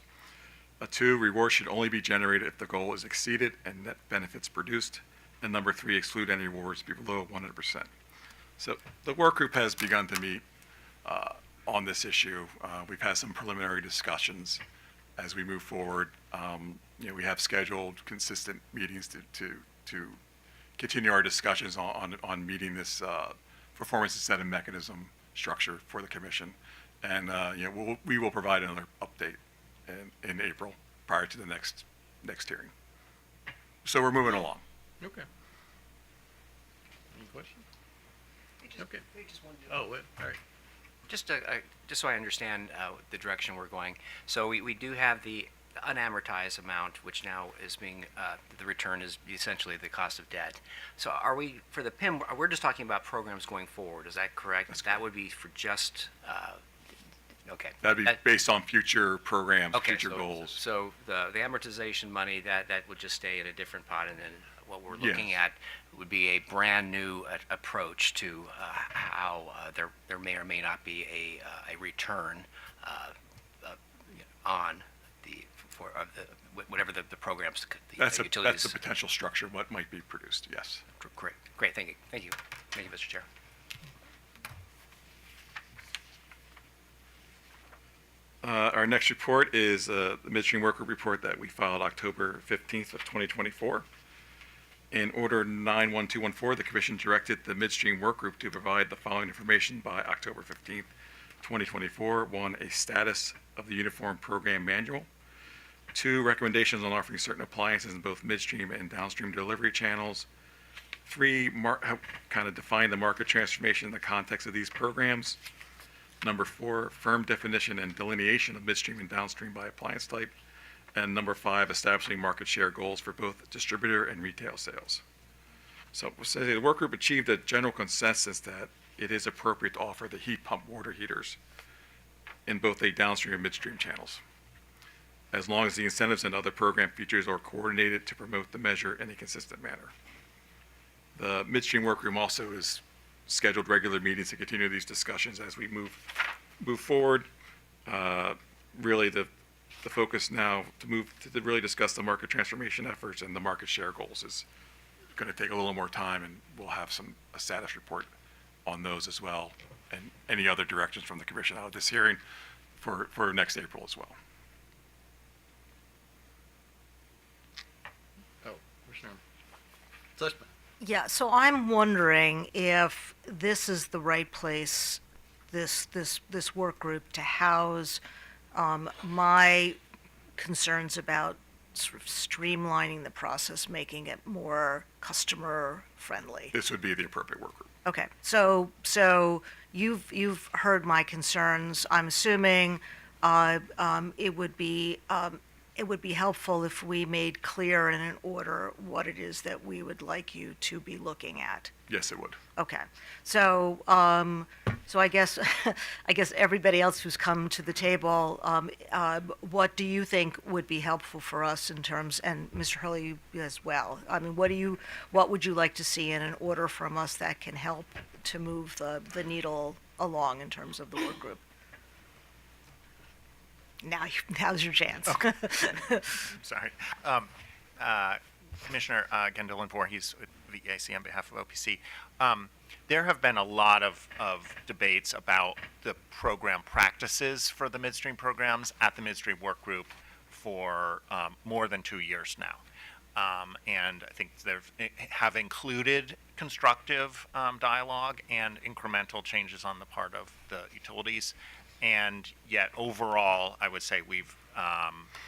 Two, rewards should only be generated if the goal is exceeded and net benefits produced. And number three, exclude any rewards below 100%. So the work group has begun to meet on this issue. We've had some preliminary discussions as we move forward. We have scheduled consistent meetings to continue our discussions on meeting this performance incentive mechanism structure for the Commission. And we will provide another update in April prior to the next hearing. So we're moving along. Okay. Any questions? Okay. Oh, wait, all right. Just so I understand the direction we're going. So we do have the unamortized amount, which now is being, the return is essentially the cost of debt. So are we, for the PIM, we're just talking about programs going forward, is that correct? That would be for just, okay. That'd be based on future programs, Okay, future so, goals. So the amortization money, that would just stay in a different pot, and then what we're looking at would be a brand new approach to how there may or may not be a return on whatever the programs That's utilities. the potential structure, what might be produced, yes. Great, thank you, Mr. Chair. Our next report is the Midstream Work Group report that we filed October 15th of 2024. In Order 91214, the Commission directed the Midstream Work Group to provide the following information by October 15th, 2024. One, a status of the Uniform Program Manual. Two, recommendations on offering certain appliances in both midstream and downstream delivery channels. Three, kind of define the market transformation in the context of these programs. Number four, firm definition and delineation of midstream and downstream by appliance type. And number five, establishing market share goals for both distributor and retail sales. So the work group achieved a general consensus that it is appropriate to offer the heat pump water heaters in both the downstream and midstream channels, as long as the incentives and other program features are coordinated to promote the measure in a consistent manner. The midstream work group also is scheduled regular meetings to continue these discussions as we move forward. Really, the focus now to really discuss the market transformation efforts and the market share goals is going to take a little more time, and we'll have a status report on those as well, and any other directions from the Commission out of this hearing for next April as well. Oh, Commissioner Sussman. Yeah, so I'm wondering if this is the right place, this work group, to house my concerns about sort of streamlining the process, making it more customer friendly. This would be the appropriate work group. Okay, so you've heard my concerns. I'm assuming it would be helpful if we made clear in an order what it is that we would like you to be looking at. Yes, it would. Okay, so I guess everybody else who's come to the table, what do you think would be helpful for us in terms, and Mr. Hurley as well? I mean, what would you like to see in an order from us that can help to move the needle along in terms of the work group? Now's your chance. Okay. Sorry. Commissioner Gendel Voorhees with VAC on behalf of OPC. There have been a lot of debates about the program practices for the midstream programs at the midstream work group for more than 2 years now. And I think they have included constructive dialogue and incremental changes on the part of the utilities. And yet, overall, I would say we've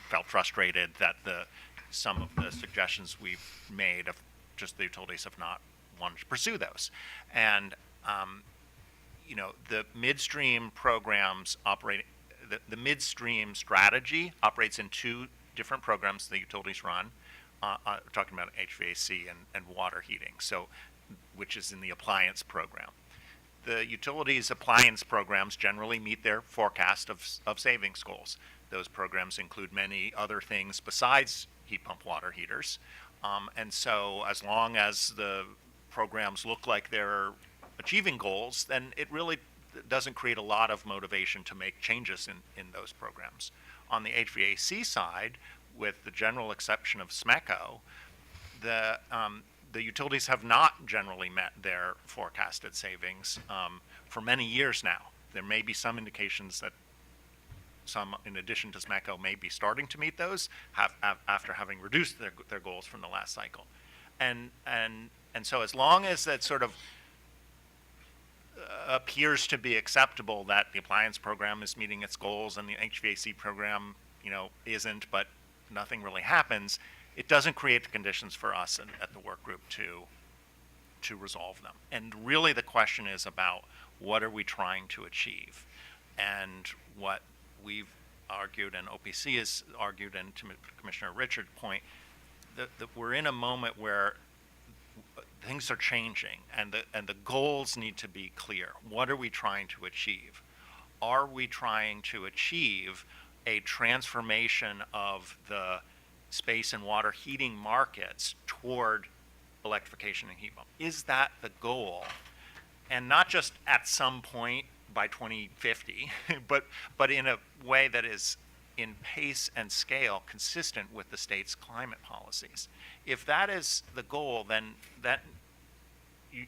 felt frustrated that some of the suggestions we've made of just the utilities have not wanted to pursue those. And the midstream programs operate, the midstream strategy operates in two different programs the utilities run. We're talking about HVAC and water heating, so which is in the appliance program. The utilities appliance programs generally meet their forecast of savings goals. Those programs include many other things besides heat pump water heaters. And so as long as the programs look like they're achieving goals, then it really doesn't create a lot of motivation to make changes in those programs. On the HVAC side, with the general exception of SMECO, the utilities have not generally met their forecasted savings for many years now. There may be some indications that some, in addition to SMECO, may be starting to meet those after having reduced their goals from the last cycle. And so as long as that sort of appears to be acceptable that the appliance program is meeting its goals and the HVAC program, isn't, but nothing really happens, it doesn't create the conditions for us at the work group to resolve them. And really the question is about what are we trying to achieve? And what we've argued, and OPC has argued, and to Commissioner Richard's point, that we're in a moment where things are changing, and the goals need to be clear. What are we trying to achieve? Are we trying to achieve a transformation of the space and water heating markets toward electrification and heat pump? Is that the goal? And not just at some point by 2050, but in a way that is in pace and scale consistent with the state's climate policies. If that is the goal, then that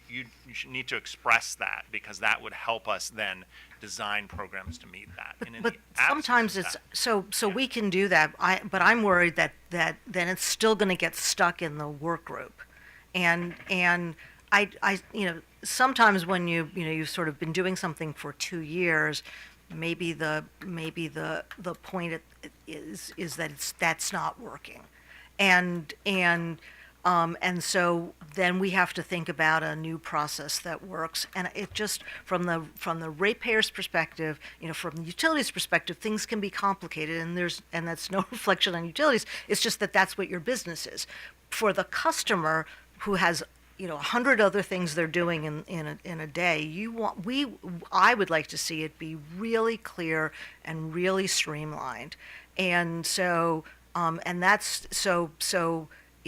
you should need to express that, because that would help us then design programs to meet that. And in But the absence sometimes of it's that, so we can do that. But I'm worried that then it's still going to get stuck in the work group, and I sometimes when you've sort of been doing something for 2 years, maybe the point is that that's not working, and so then we have to think about a new process that works. And it just, from the ratepayer's perspective, from the utilities perspective, things can be complicated, and that's no reflection on utilities. It's just that's what your business is. For the customer who has 100 other things they're doing in a day, I would like to see it be really clear and really streamlined. And so that's so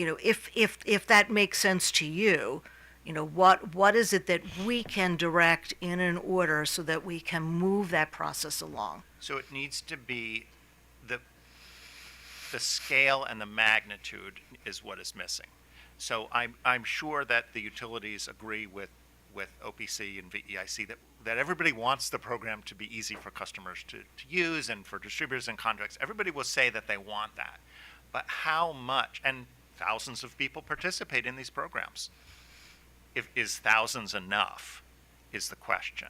if that makes sense to you, what is it that we can direct in an order so that we can move that process along? so it needs to be the scale and the magnitude is what is missing. So I'm sure that the utilities agree with OPC and VEIC that everybody wants the program to be easy for customers to use, and for distributors and contracts. Everybody will say that they want that. But how much? And thousands of people participate in these programs. Is thousands enough, is the question.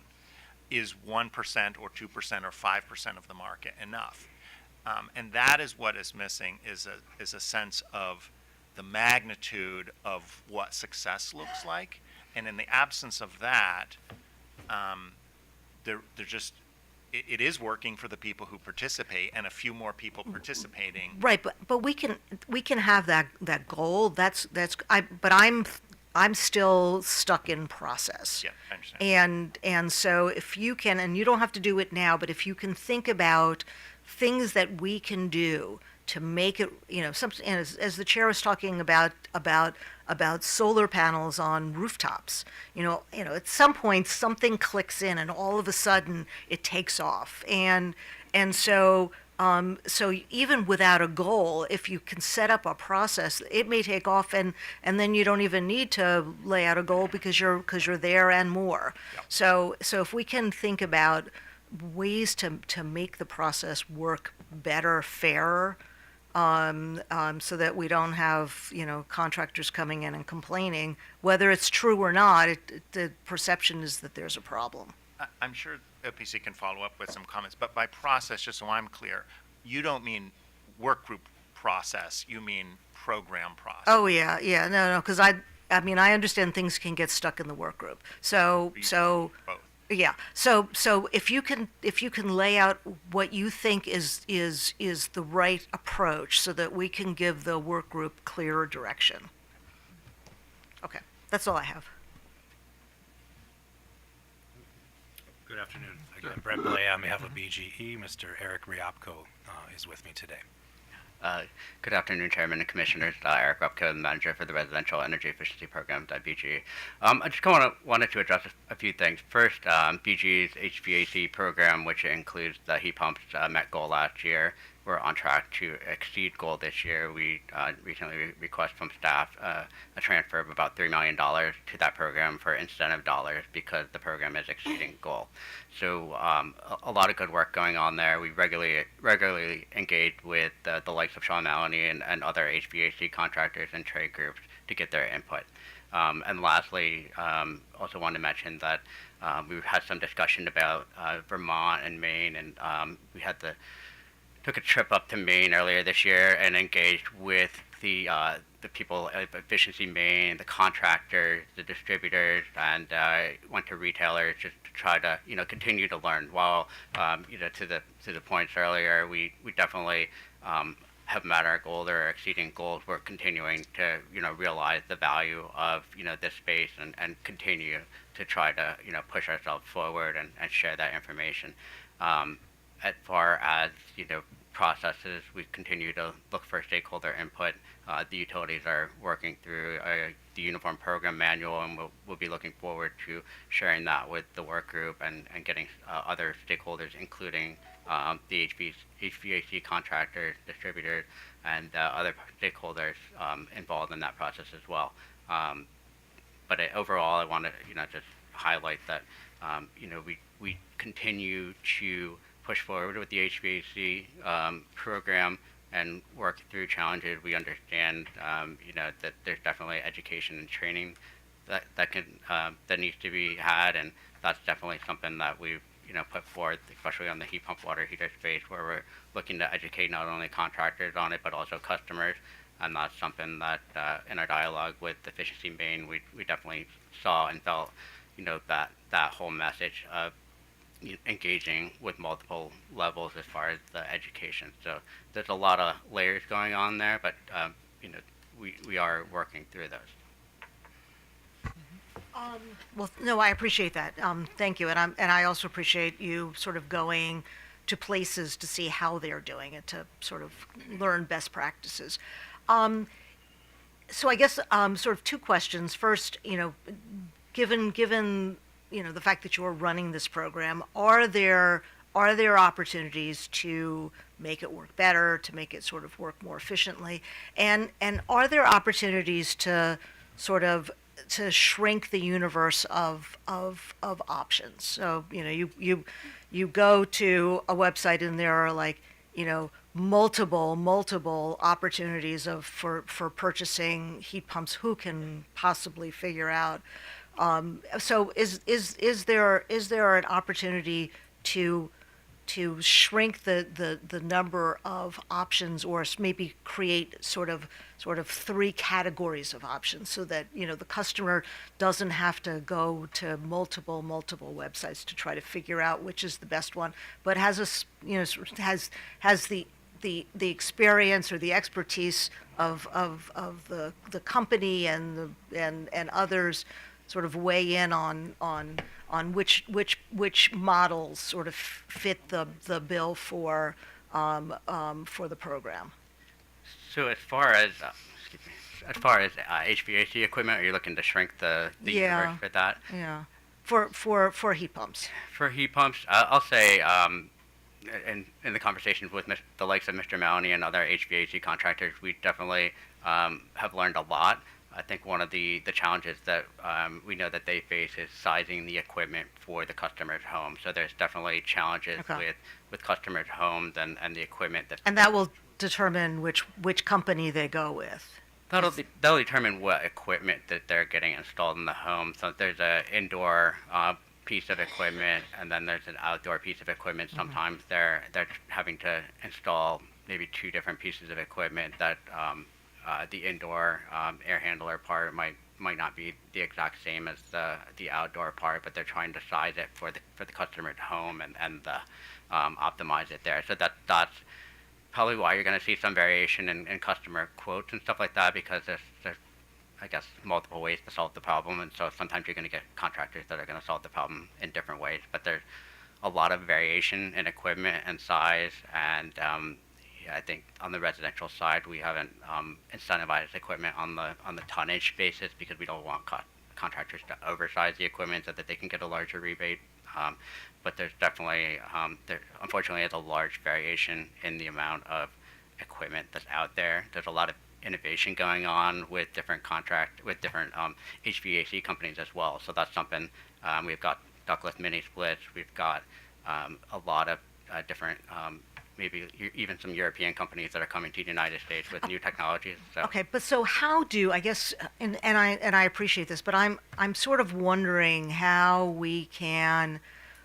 Is 1% or 2% or 5% of the market enough? And that is what is missing, is a sense of the magnitude of what success looks like. And in the absence of that, it is working for the people who participate, and a few more people participating. Right, but we can have that goal. But I'm still stuck in process. Yeah, I understand. And so if you can, and you don't have to do it now, but if you can think about things that we can do to make it, as the chair was talking about solar panels on rooftops, at some point something clicks in, and all of a sudden it takes off, and so even without a goal, if you can set up a process, it may take off, and then you don't even need to lay out a goal because you're there and more. Yep. So if we can think about ways to make the process work better, fairer, so that we don't have contractors coming in and complaining, whether it's true or not. The perception is that there's a problem. I'm sure OPC can follow up with some comments, but by process, just so I'm clear, you don't mean work group process, you mean program process. Oh yeah, no, because I understand things can get stuck in the work group. So Both. Yeah. So if you can lay out what you think is the right approach, so that we can give the work group clearer direction. Okay, that's all I have. Good afternoon. Again, Brett Blay on behalf of BGE. Mr. Eric Riopko is with me today. Good afternoon, Chairman and Commissioners. Eric Repko, the Manager for the Residential Energy Efficiency Program at BGE. I just wanted to address a few things. First, BGE's HVAC program, which includes the heat pumps, met goal last year. We're on track to exceed goal this year. We recently requested from staff a transfer of about $3 million to that program for incentive dollars because the program is exceeding goal. So a lot of good work going on there. We regularly engage with the likes of Sean Maloney and other HVAC contractors and trade groups to get their input. And lastly, also wanted to mention that we've had some discussion about Vermont and Maine, and we had took a trip up to Maine earlier this year and engaged with the people at Efficiency Maine, the contractors, the distributors, and went to retailers just to try to continue to learn. While to the points earlier, we definitely have met our goals or exceeding goals. We're continuing to realize the value of this space and continue to try to push ourselves forward and share that information. As far as processes, we continue to look for stakeholder input. The utilities are working through the Uniform Program Manual, and we'll be looking forward to sharing that with the work group and getting other stakeholders, including the HVAC contractors, distributors, and other stakeholders involved in that process as well. But overall, I want to just highlight that we continue to push forward with the HVAC program and work through challenges. We understand, that there's definitely education and training that needs to be had, and that's definitely something that we've put forth, especially on the heat pump water heater space, where we're looking to educate not only contractors on it but also customers. And that's something that in our dialogue with Efficiency Maine, we definitely saw and felt, that whole message of engaging with multiple levels as far as the education. So there's a lot of layers going on there, but we are working through those. Well, no, I appreciate that. Thank you, and I also appreciate you sort of going to places to see how they're doing it, to sort of learn best practices. So I guess sort of two questions. First, given the fact that you're running this program, are there opportunities to make it work better, to make it sort of work more efficiently, and are there opportunities to sort of to shrink the universe of options? So you go to a website and there are like multiple opportunities for purchasing heat pumps. Who can possibly figure out? So is there an opportunity to shrink the number of options, or maybe create sort of three categories of options, so that the customer doesn't have to go to multiple websites to try to figure out which is the best one, but has the experience or the expertise of the company and others sort of weigh in on which models sort of fit the bill for the program. So as far as HVAC equipment, are you looking to shrink the universe for that? Yeah. For heat pumps. For heat pumps, I'll say, in the conversations with the likes of Mr. Maloney and other HVAC contractors, we definitely have learned a lot. I think one of the challenges that we know that they face is sizing the equipment for the customer's home. So there's definitely challenges with customers' homes and the equipment and that will determine which company they go with. That'll determine what equipment that they're getting installed in the home. So there's an indoor piece of equipment, and then there's an outdoor piece of equipment. Sometimes they're having to install maybe two different pieces of equipment. That the indoor air handler part might might not be the exact same as the outdoor part, but they're trying to size it for the customer at home and optimize it there. So that's probably why you're going to see some variation in customer quotes and stuff like that, because there's I guess multiple ways to solve the problem, and so sometimes you're going to get contractors that are going to solve the problem in different ways. But there's a lot of variation in equipment and size, and I think on the residential side we haven't incentivized equipment on the tonnage basis, because we don't want contractors to oversize the equipment so that they can get a larger rebate. But there's definitely, there unfortunately is a large variation in the amount of equipment that's out there. There's a lot of innovation going on with different HVAC companies as well. So that's something. We've got ductless mini splits. We've got a lot of different, maybe even some European companies that are coming to the United States with new technologies. So. Okay, but so how do, I guess, and I appreciate this, but I'm sort of wondering how we can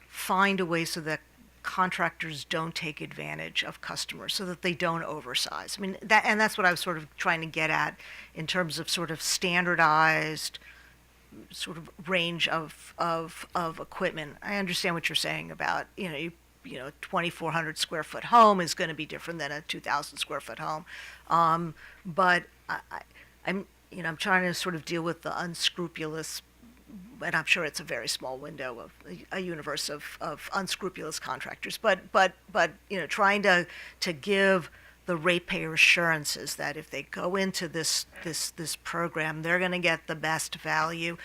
find a way so that contractors don't take advantage of customers, so that they don't oversize. I mean, that's what I was sort of trying to get at in terms of sort of standardized sort of range of equipment. I understand what you're saying about, you know, 2,400 square foot home is going to be different than a 2,000 square foot home. But I'm trying to sort of deal with the unscrupulous, and I'm sure it's a very small window of a universe of unscrupulous contractors, but trying to give the ratepayer assurances that if they go into this program, they're going to get the best value,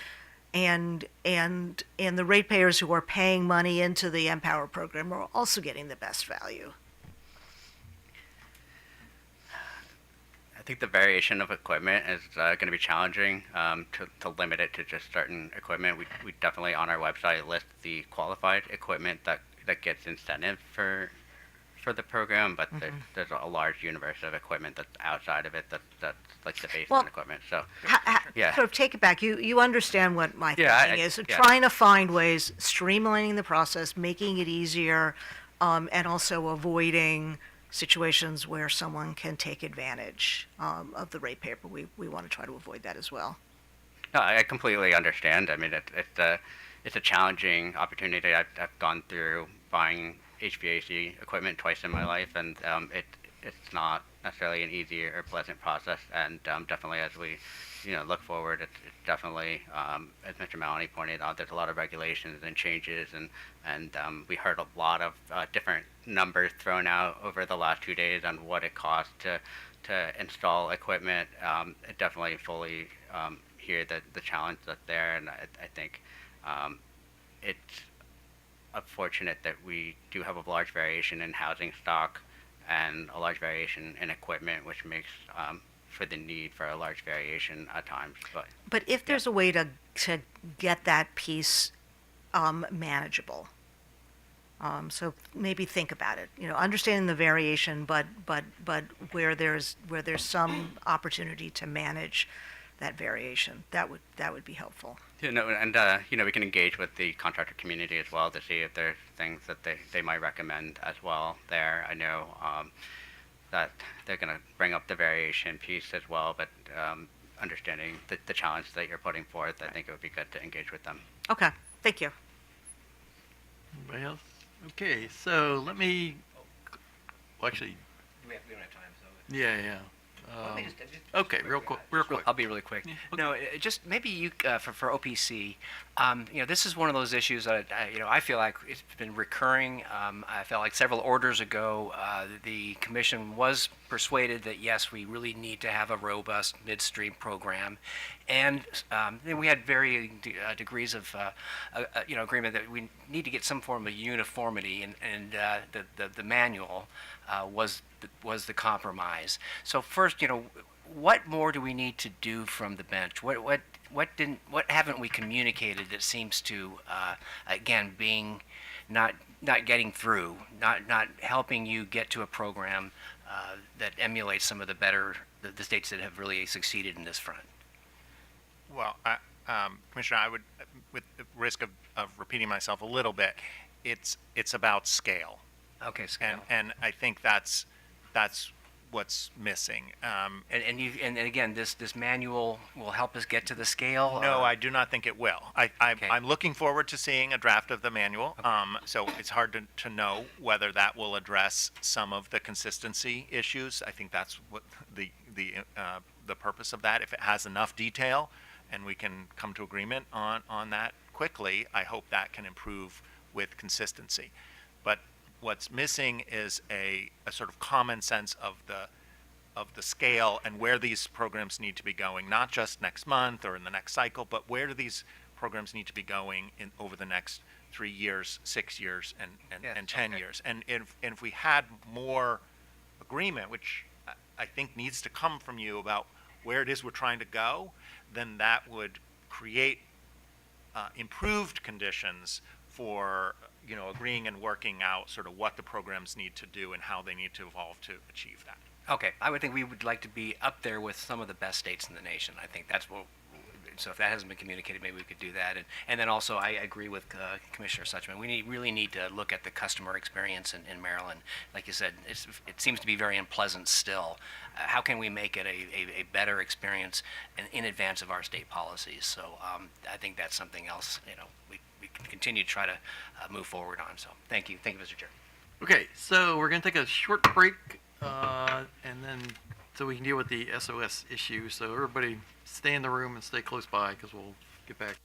and the ratepayers who are paying money into the EmPOWER program are also getting the best value. I think the variation of equipment is going to be challenging to limit it to just certain equipment. We definitely on our website list the qualified equipment that gets incentive for the program, but there's a large universe of equipment that's outside of it that's like the baseline equipment. So yeah, sort of take it back. You understand what my thinking is. Yeah. Trying to find ways, streamlining the process, making it easier, and also avoiding situations where someone can take advantage of the ratepayer. But we want to try to avoid that as well. No, I completely understand. I mean, it's a challenging opportunity. I've gone through buying HVAC equipment twice in my life, and it's not necessarily an easy or pleasant process. And definitely, as we look forward, it's definitely, as Mr. Maloney pointed out, there's a lot of regulations and changes, and we heard a lot of different numbers thrown out over the last 2 days on what it costs to install equipment. It definitely fully hear the challenge that's there, and I think it's unfortunate that we do have a large variation in housing stock and a large variation in equipment, which makes for the need for a large variation at times. But if there's a way to get that piece manageable, so maybe think about it. Understanding the variation, but where there's some opportunity to manage that variation, that would be helpful. And we can engage with the contractor community as well to see if there's things that they might recommend as well there. I know that they're going to bring up the variation piece as well, but understanding the challenge that you're putting forth, I think it would be good to engage with them. Okay, thank you. Anybody else? Okay, so let me, well, actually, We don't have time, so. yeah. Let me just Okay, real quick. I'll be really quick. Yeah, No, just maybe you for OPC. This is one of those issues that I feel like it's been recurring. I felt like several orders ago, the commission was persuaded that yes, we really need to have a robust midstream program, and then we had varying degrees of agreement that we need to get some form of uniformity, and the manual was the compromise. So first, what more do we need to do from the bench? What haven't we communicated that seems to again being not getting through, not helping you get to a program that emulates some of the states that have really succeeded in this front? Well, Commissioner, I would, with the risk of repeating myself a little bit, it's about scale. Okay, scale. And I think that's what's missing. And again, this manual will help us get to the scale? No, or- I do not think it will. I'm looking forward to seeing a draft of the manual. So it's hard to know whether that will address some of the consistency issues. I think that's what the purpose of that. If it has enough detail and we can come to agreement on that quickly, I hope that can improve with consistency. But what's missing is a sort of common sense of the scale and where these programs need to be going, not just next month or in the next cycle, but where do these programs need to be going over the next 3 years, 6 years, and 10 years. And if we had more agreement, which I think needs to come from you about where it is we're trying to go, then that would create improved conditions for agreeing and working out sort of what the programs need to do and how they need to evolve to achieve that. Okay, I would think we would like to be up there with some of the best states in the nation. I think that's what. So if that hasn't been communicated, maybe we could do that. And then also, I agree with Commissioner Suchman. We really need to look at the customer experience in Maryland. Like you said, it seems to be very unpleasant still. How can we make it a better experience in advance of our state policies? So I think that's something else. We can continue to try to move forward on. So thank you, Mr. Chair. Okay, so we're going to take a short break, and then so we can deal with the SOS issue. So everybody stay in the room and stay close by because we'll get back.